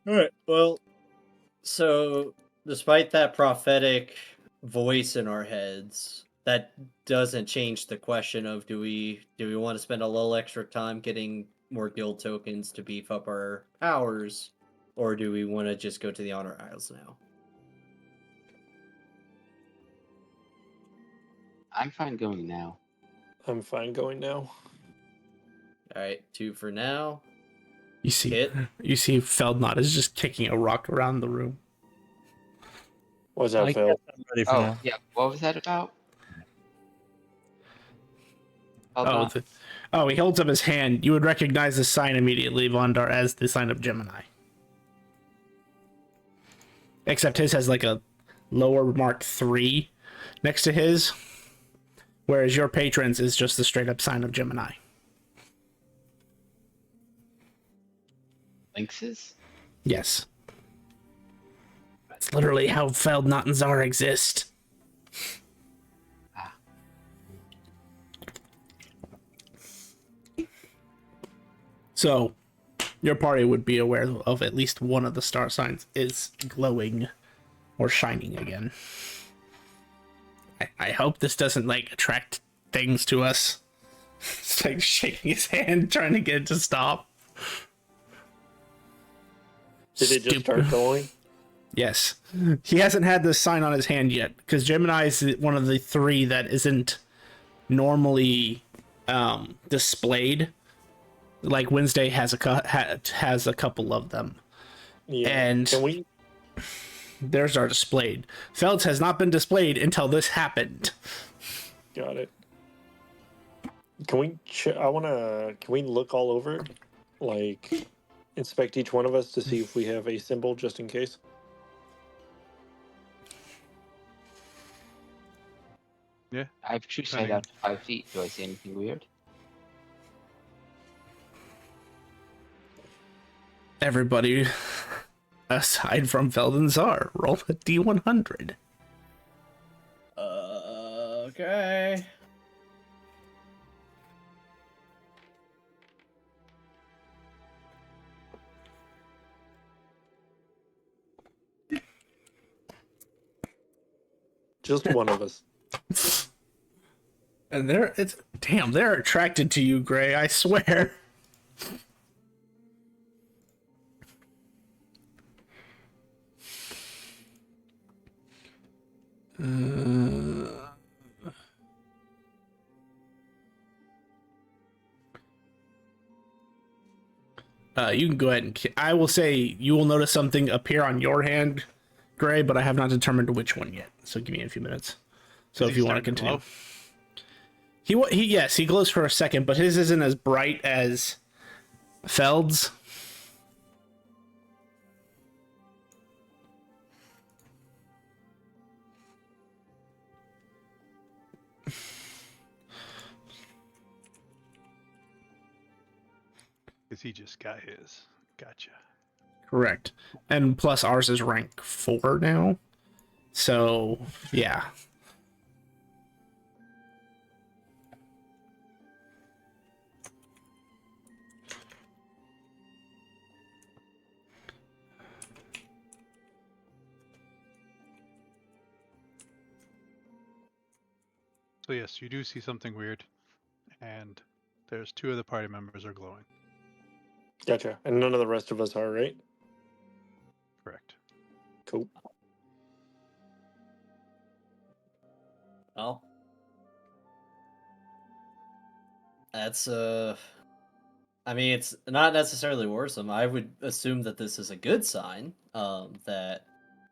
All right. Well, so despite that prophetic voice in our heads, that doesn't change the question of do we want to spend a little extra time getting more guild tokens to beef up our powers, or do we want to just go to the honor isles now? I'm fine going now. I'm fine going now. All right, 2 for now. You see, Hit. Feldnot is just kicking a rock around the room. What's I that, guess Phil? I'm ready for Oh, now. yeah. What was that about? Hold Oh, on. he holds up his hand. You would recognize the sign immediately, Vondar, as the sign of Gemini. Except his has like a lower mark 3 next to his, whereas your patron's is just the straight up sign of Gemini. Lynxes? Yes. That's literally how Feldnot and Zara exist. Ah. So, your party would be aware of at least one of the star signs is glowing or shining again. I hope this doesn't, like, attract things to us. It's like shaking his hand, trying to get it to stop. Did it just start going? Yes. He hasn't had this sign on his hand yet, because Gemini is one of the 3 that isn't normally displayed. Like Wednesday has a couple of them. Yeah. And Can we? theirs are displayed. Feld's has not been displayed until this happened. Got it. Can we? Can we look all over it? Like, inspect each one of us to see if we have a symbol, just in case. I have true sight Depending. out to 5 feet. Do I see anything weird? Everybody, aside from Feld and Zar, roll a D100. Okay. Just one of us. And they're attracted to you, Gray, I swear. You can go ahead and... I will say you will notice something appear on your hand, Gray, but I have not determined which one yet. So give me a few minutes. So Is if he you want to starting to continue. glow? Yes, he glows for a second, but his isn't as bright as Feld's. Because he just got his. Gotcha. Correct. And plus ours is rank 4 now. So, yeah. So yes, you do see something weird, and there's 2 of the party members are glowing. Gotcha. And none of the rest of us are, right? Correct. Cool. Well, that's I mean, it's not necessarily worrisome. I would assume that this is a good sign. That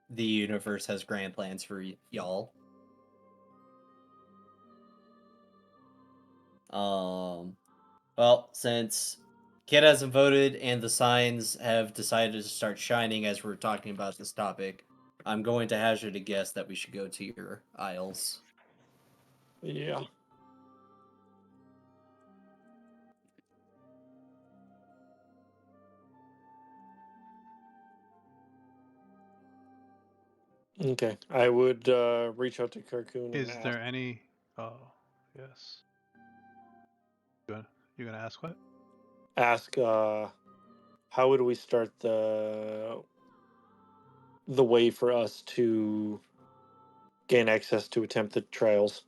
the universe has grand plans for y'all. Well, since Kid hasn't voted and the signs have decided to start shining as we're talking about this topic, I'm going to hazard a guess that we should go to your aisles. Yeah. Okay. I would reach out to Carcoon and Is ask. there any? Oh, yes. You gonna ask what? Ask how would we start the way for us to gain access to attempt the trials?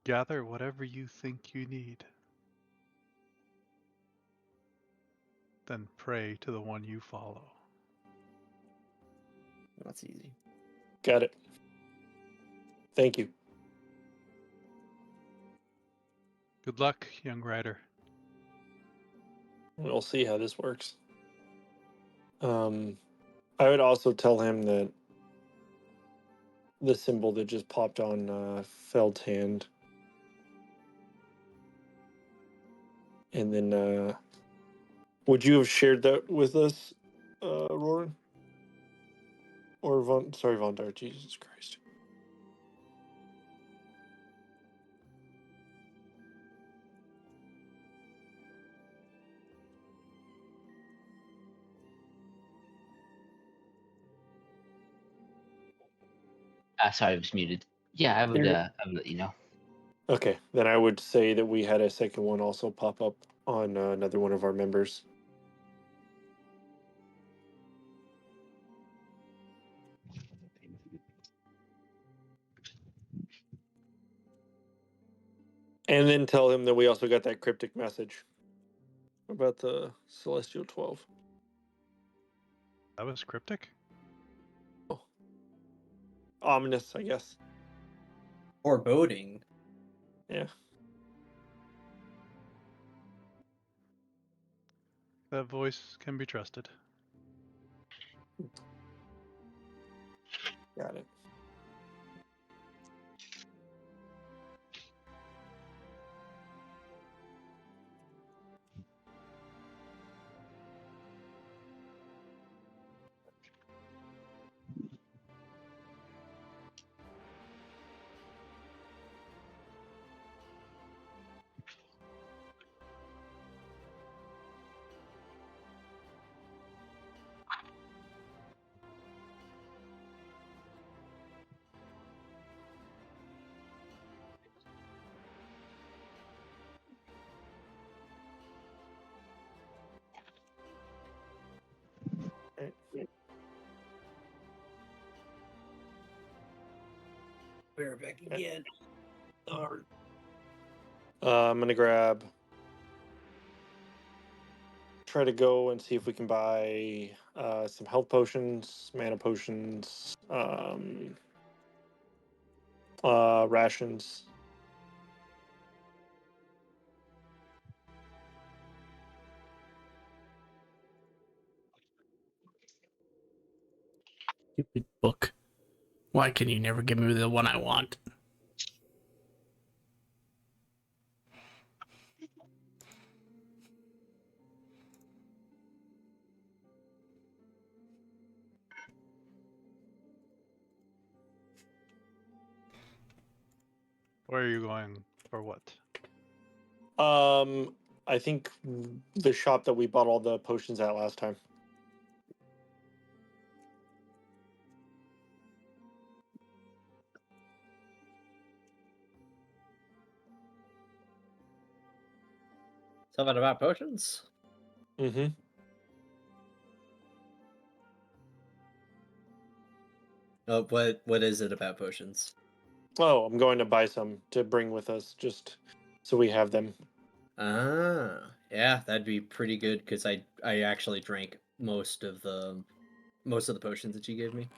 Gather whatever you think you need. Then pray to the one you follow. That's easy. Got it. Thank you. Good luck, young rider. We'll see how this works. I would also tell him that the symbol that just popped on Feld's hand, and then would you have shared that with us, Roran? Or Von Dart, Jesus Christ. Sorry, I was muted. Yeah, I would let you know. Okay, then I would say that we had a second one also pop up on another one of our members. And then tell him that we also got that cryptic message about the Celestial 12. That was cryptic? Oh. Ominous, I guess. Foreboding. Yeah. That voice can be trusted. Got it. We're back again. I'm gonna try to go and see if we can buy some health potions, mana potions, rations. Stupid book. Why can you never give me the one I want? Where are you going for what? I think the shop that we bought all the potions at last time. Something about potions? Mm-hmm. Oh, what is it about potions? Oh, I'm going to buy some to bring with us, just so we have them. Ah, yeah, that'd be pretty good because I actually drank most of the potions that you gave me.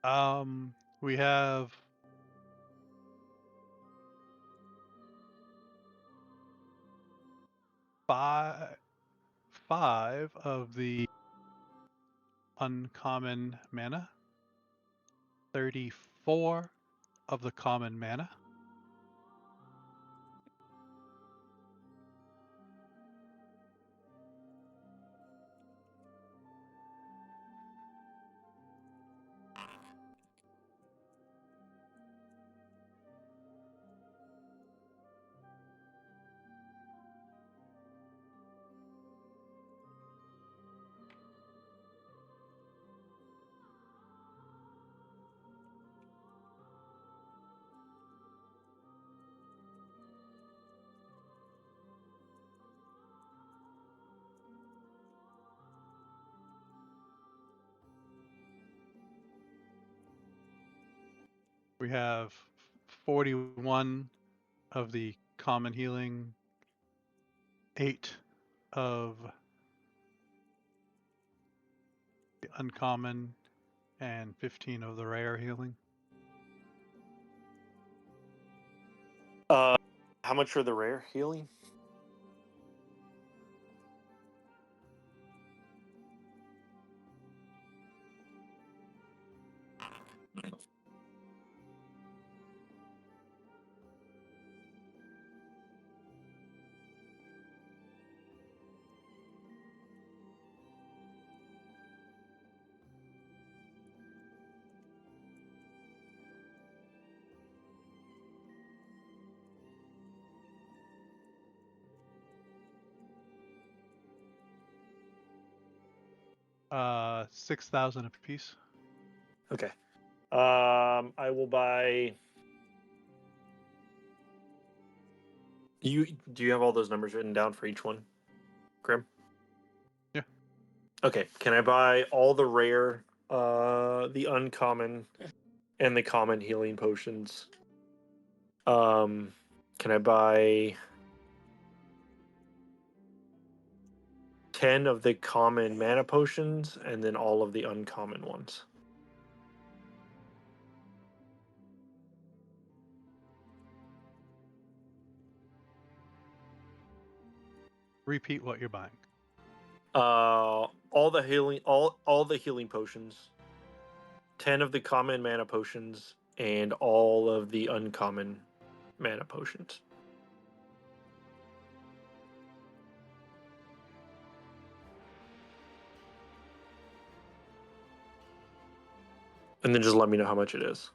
We have five of the uncommon mana, 34 of the common mana. We have 41 of the common healing, 8 of the uncommon, and 15 of the rare healing. How much for the rare healing? Uh, 6,000 apiece. Okay. I will buy. Do you have all those numbers written down for each one, Grim? Yeah. Okay. Can I buy all the rare, the uncommon, and the common healing potions? Can I buy 10 of the common mana potions and then all of the uncommon ones? Repeat what you're buying. All the healing potions, 10 of the common mana potions, and all of the uncommon mana potions. And then just let me know how much it is.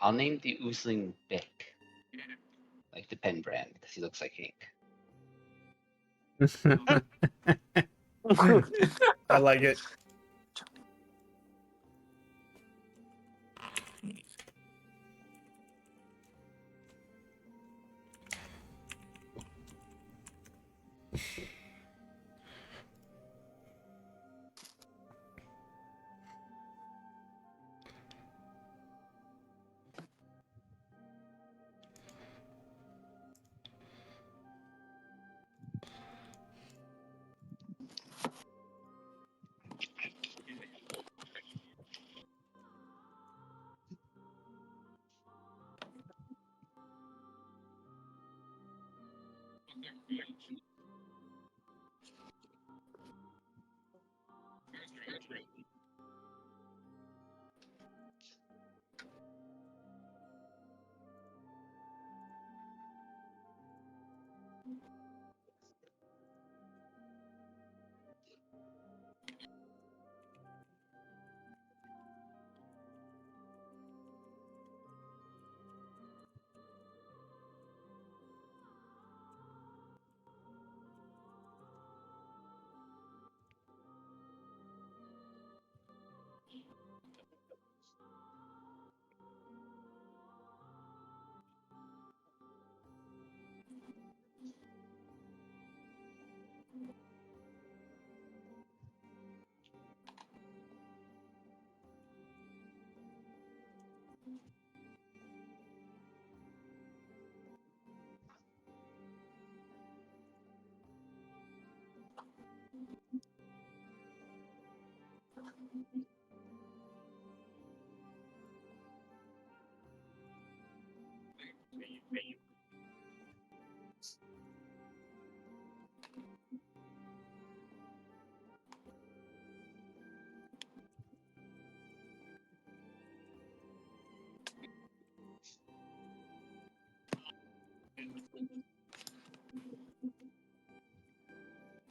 I'll name the oozling Bick, like the pen brand, because he looks like ink. I like it.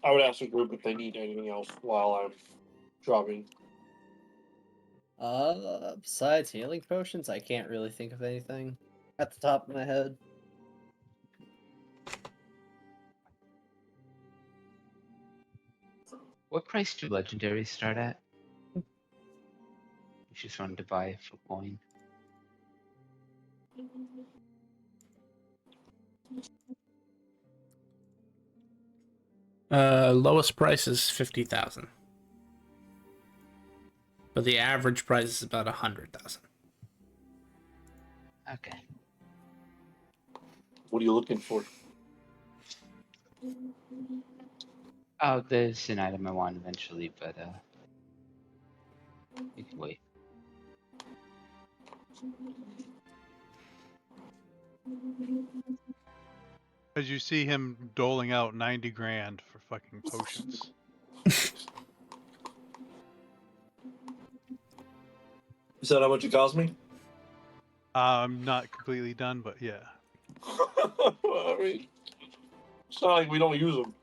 I would ask the group if they need anything else while I'm dropping. Besides healing potions, I can't really think of anything at the top of my head. What price do legendaries start at? You just wanted to buy for coin. Lowest price is 50,000, but the average price is about 100,000. Okay. What are you looking for? Oh, there's an item I want eventually, but you can wait. As you see him doling out 90 grand for fucking potions. Is that how much it cost me? I'm not completely done, but yeah. I mean, it's not like we don't use them.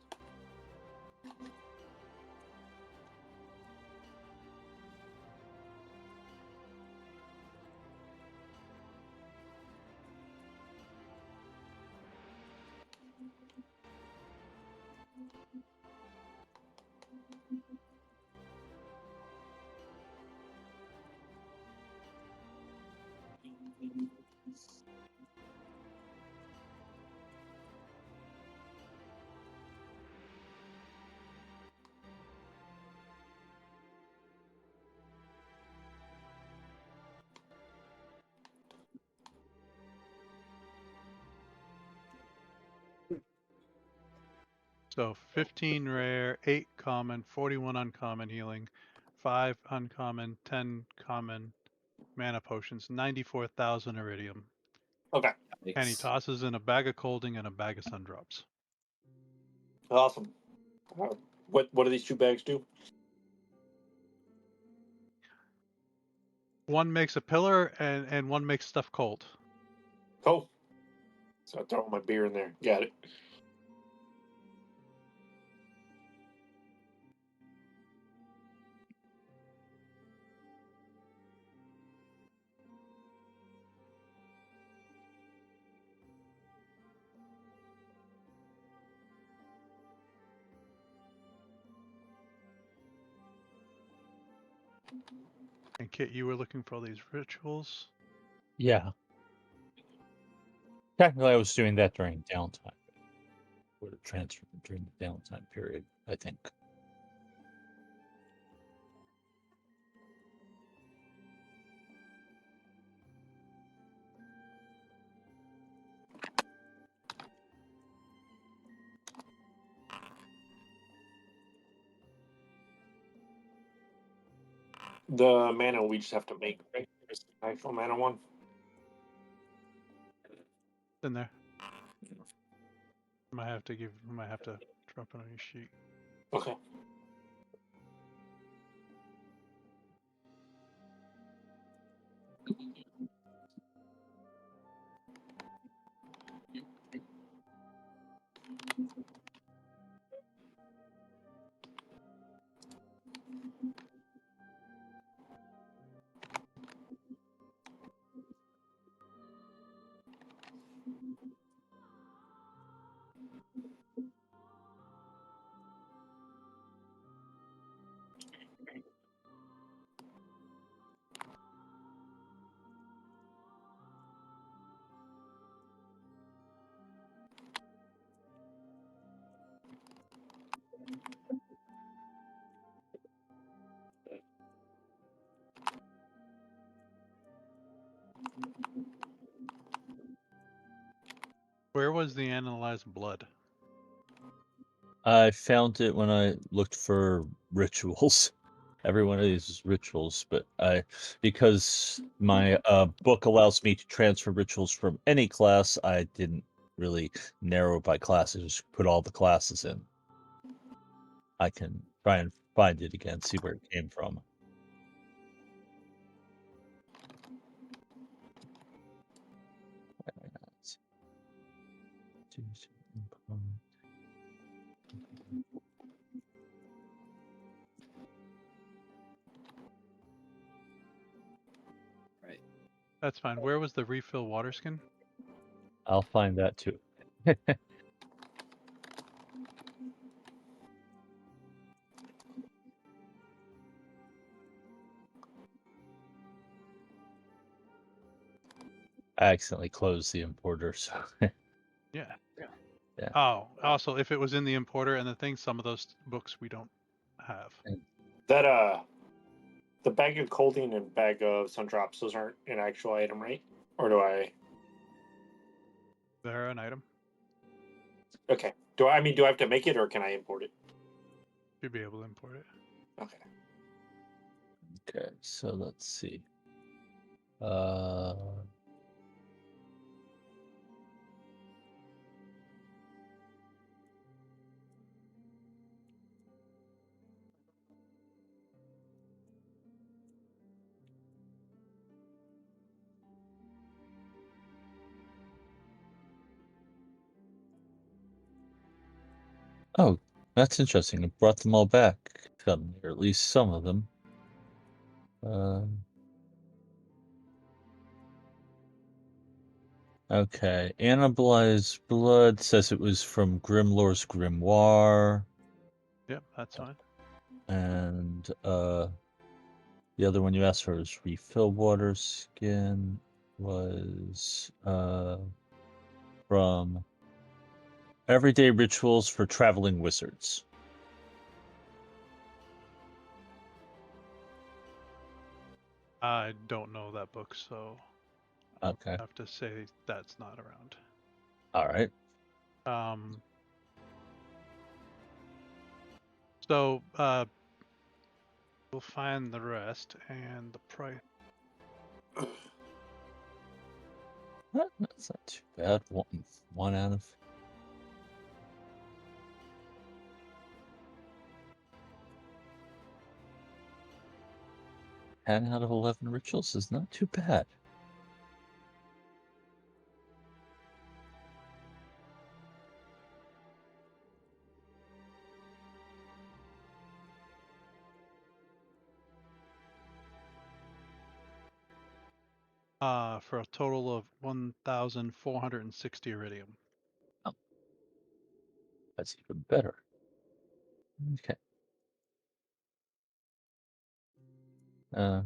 So 15 rare, 8 common, 41 uncommon healing, 5 uncommon, 10 common mana potions, 94,000 iridium. Okay, And he tosses in a bag of colding and a bag of sun drops. awesome. What do these two bags do? One makes a pillar and one makes stuff cold. Cool. So I throw my beer in there. Got it. And Kit, you were looking for all these rituals. Yeah. Technically, I was doing that during downtime. Would have transferred during the downtime period, I think. The mana we just have to make, right? There's the actual mana one. It's in there. Might have to drop it on your sheet. Okay. Where was the analyzed blood? I found it when I looked for rituals. Every one of these is rituals, but because my book allows me to transfer rituals from any class, I didn't really narrow by classes. Just put all the classes in. I can try and find it again, see where it came from. Right. That's fine. Where was the refill water skin? I'll find that too. I accidentally closed the importer, so Yeah. Yeah. Oh, also, if it was in the importer and the thing, some of those books we don't have. That the bag of colding and bag of sun drops, those aren't an actual item, right? Or do I? They're an item. Okay. Do I mean do I have to make it or can I import it? You'd be able to import it. Okay. Okay, so let's see. Uh, Oh, that's interesting. It brought them all back suddenly, or at least some of them. Okay, Annabelle's blood says it was from Grimlore's grimoire, Yep, that's fine. and the other one you asked for was refill water skin was from Everyday Rituals for Traveling Wizards. I don't know that book, so Okay. I have to say that's not around. All right. So we'll find the rest and the price. That's not too bad. One out of 10 out of 11 rituals is not too bad. For a total of 1,460 iridium. Oh, that's even better. Okay. I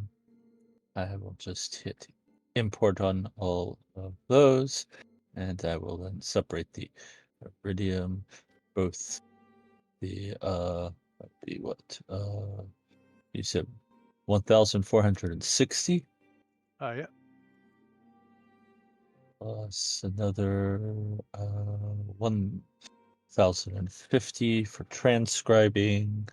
will just hit import on all of those, and I will then separate the iridium, both the you said 1,460 Yeah. plus another 1,050 for transcribing.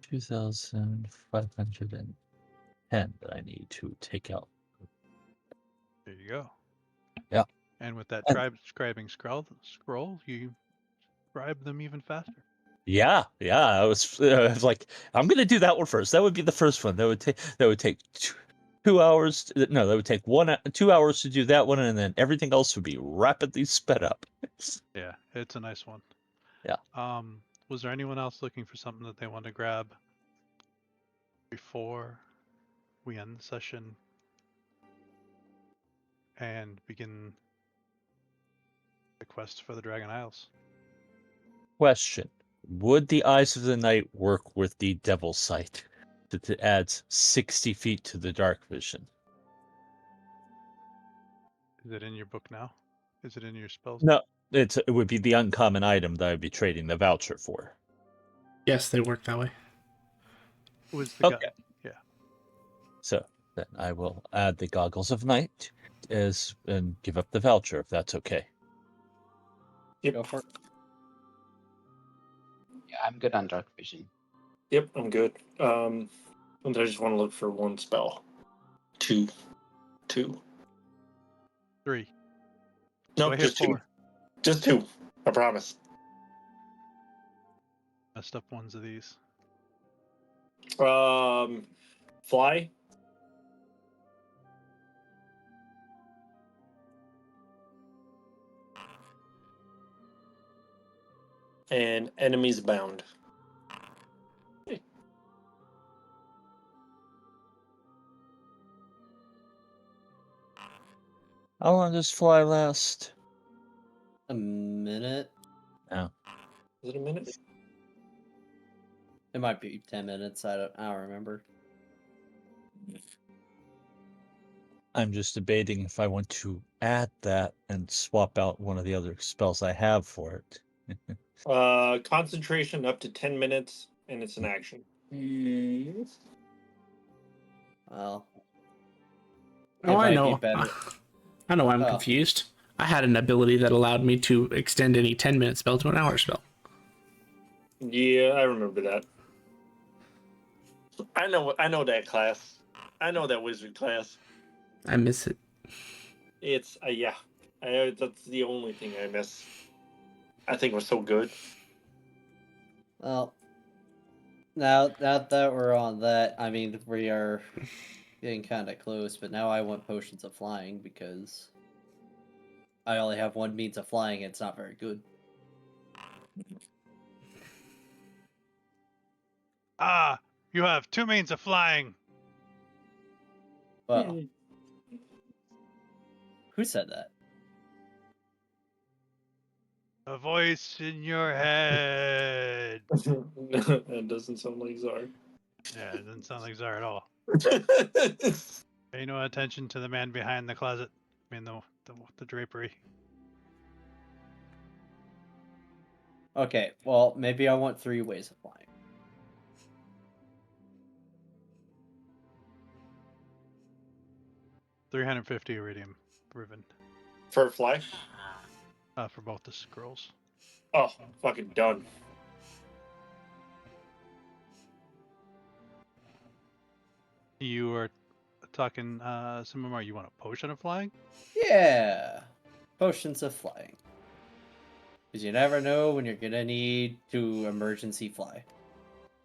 2,510 that I need to take out. There you go. Yeah. And with that And- scribing scroll, you scribe them even faster. Yeah. I was like, I'm gonna do that one first. That would be the first one. That would take 2 hours. No, that would take 2 hours to do that one, and then everything else would be rapidly sped up. Yeah, it's a nice one. Yeah. Was there anyone else looking for something that they wanted to grab before we end the session and begin the quest for the Dragon Isles? Question: would the Eyes of the Night work with the Devil Sight? That it adds 60 feet to the dark vision. Is it in your book now? Is it in your spells? No, it would be the uncommon item that I'd be trading the voucher for. Yes, they work that way. Was the Okay. Yeah. So then I will add the Goggles of Night and give up the voucher if that's okay. Go for it. Yeah, I'm good on dark vision. Yep, I'm good. And I just want to look for one spell. Two. 3. No, So I hit just 4. two. Just two. I promise. Messed up ones of these. Fly. And enemies bound. How long does Fly last? A minute. Oh. Is it a minute? It might be 10 minutes. I don't remember. I'm just debating if I want to add that and swap out one of the other spells I have for it. Concentration up to 10 minutes, and it's an action. Well, Oh, it I might know. be better. I know. I'm Oh. confused. I had an ability that allowed me to extend any 10-minute spell to an hour spell. Yeah, I remember that. I know that class. I know that wizard class. I miss it. It's yeah. That's the only thing I miss. I think it was so good. Well, now that we're on that, I mean, we are getting kind of close, but now I want potions of flying because I only have one means of flying. And it's not very good. Ah, you have 2 means of flying. Well, who said that? A voice in your head. That doesn't sound like Czar. Yeah, it doesn't sound like Czar at all. Pay no attention to the man behind the closet. I mean, the drapery. Okay, well, maybe I want 3 ways of flying. $350 iridium ribbon For a fly? for both the scrolls. Oh, fucking done. You are talking some more. You want a potion of flying? Yeah, potions of flying. Because you never know when you're gonna need to emergency fly.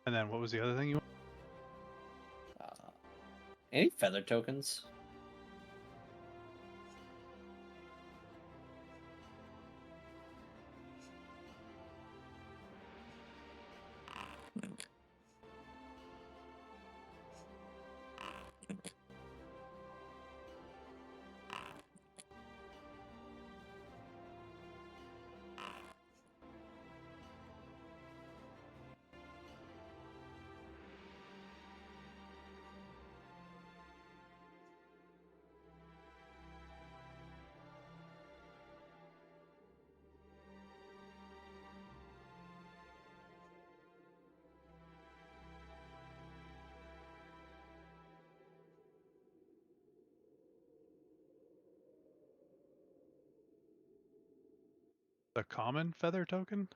And then what was the other thing you want? Any feather tokens? The common feather token?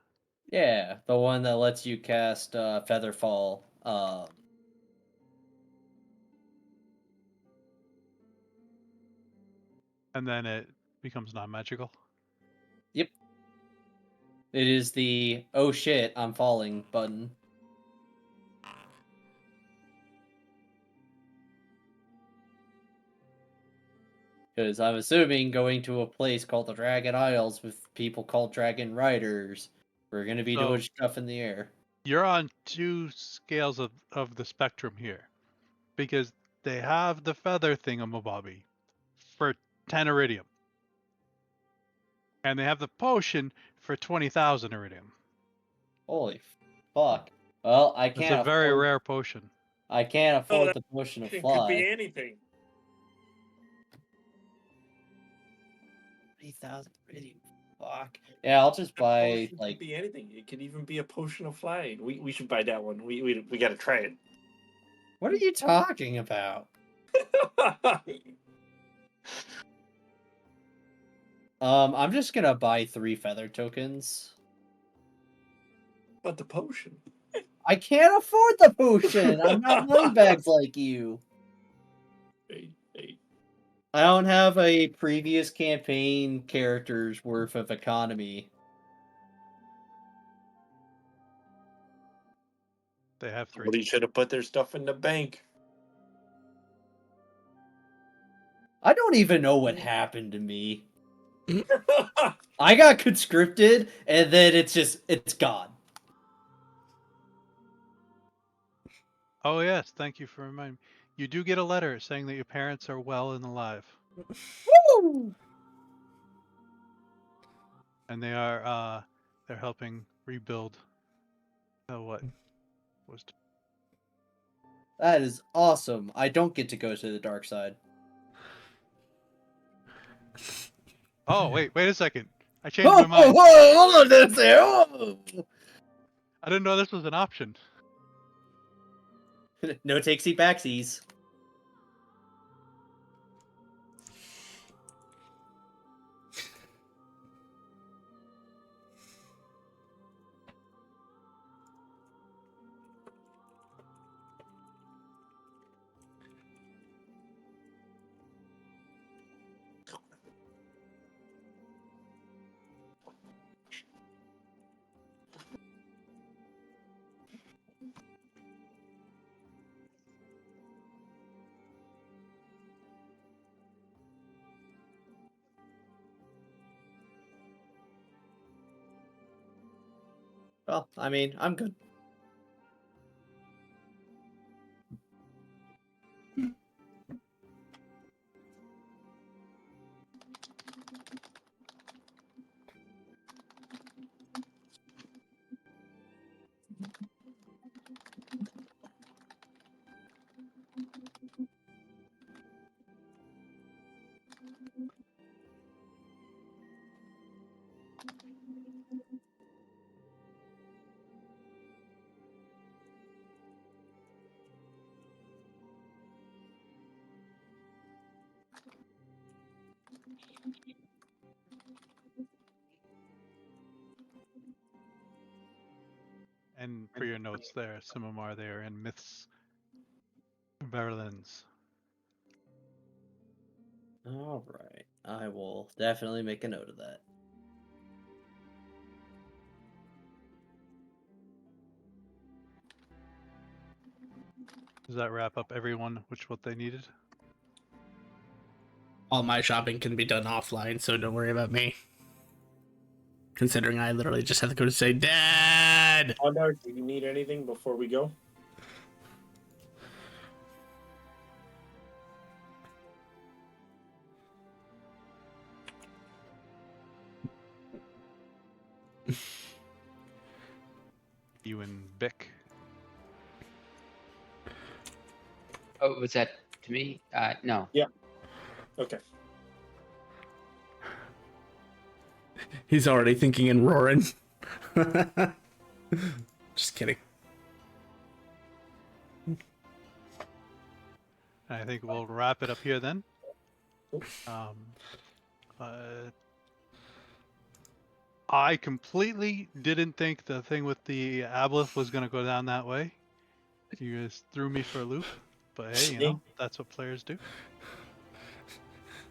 Yeah, the one that lets you cast Featherfall. And then it becomes non-magical. Yep. It is the "oh shit, I'm falling" button. Because I'm assuming going to a place called the Dragon Isles with people called Dragon Riders, we're going to be doing So- stuff in the air. You're on two scales of the spectrum here. Because they have the feather thingamabobby for 10 iridium. And they have the potion for 20,000 iridium. Holy fuck. Well, I It's a can't very afford, rare potion. I can't Oh, afford that the potion of It could be fly. anything. 3,000 iridium. Fuck. Yeah, I'll just That buy potion like. could be anything. It could even be a potion of flying. We should buy that one. We got to try it. What are you talking about? I'm just gonna buy 3 feather tokens. But the potion. I can't afford the potion. I'm not moneybags like you. Hey. I don't have a previous campaign character's worth of economy. They have 3. Somebody should have put their stuff in the bank. I don't even know what happened to me. I got conscripted, and then it's gone. Oh yes, thank you for reminding me. You do get a letter saying that your parents are well and alive. Woo! And they're helping rebuild what was That is awesome. I don't get to go to the dark side. Oh wait a second. I changed my mind. Hold on a second. Oh. I didn't know this was an option. No takesy backsies. Well, I mean, I'm good. And for your notes there, Simamar there, and Myths Berlins. All right. I will definitely make a note of that. Does that wrap up everyone which what they needed? All my shopping can be done offline, so don't worry about me. Considering I literally just have to go to say, Dad! Ondar, do you need anything before we go? You and Bick. Oh, was that to me? No. Okay. He's already thinking and roaring. Just kidding. I think we'll wrap it up here then. I completely didn't think the thing with the aboleth was going to go down that way. You guys threw me for a loop. But hey, you know, that's what players do.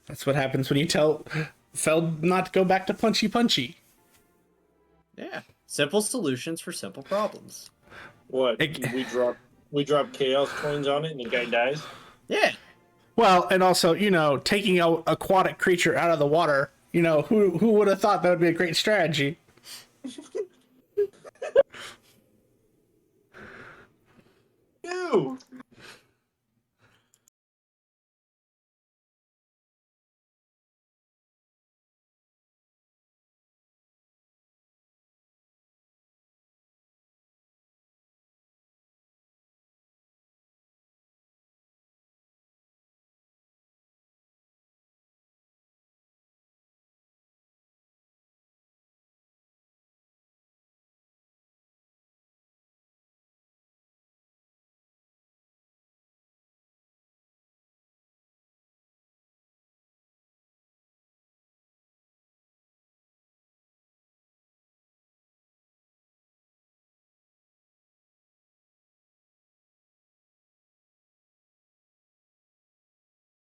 That's what happens when you tell Feld not to go back to punchy. Yeah. Simple solutions for simple problems. What? It- We drop chaos coins on it and the guy dies? Yeah. Well, and also, taking a aquatic creature out of the water, who would have thought that would be a great strategy? Ew!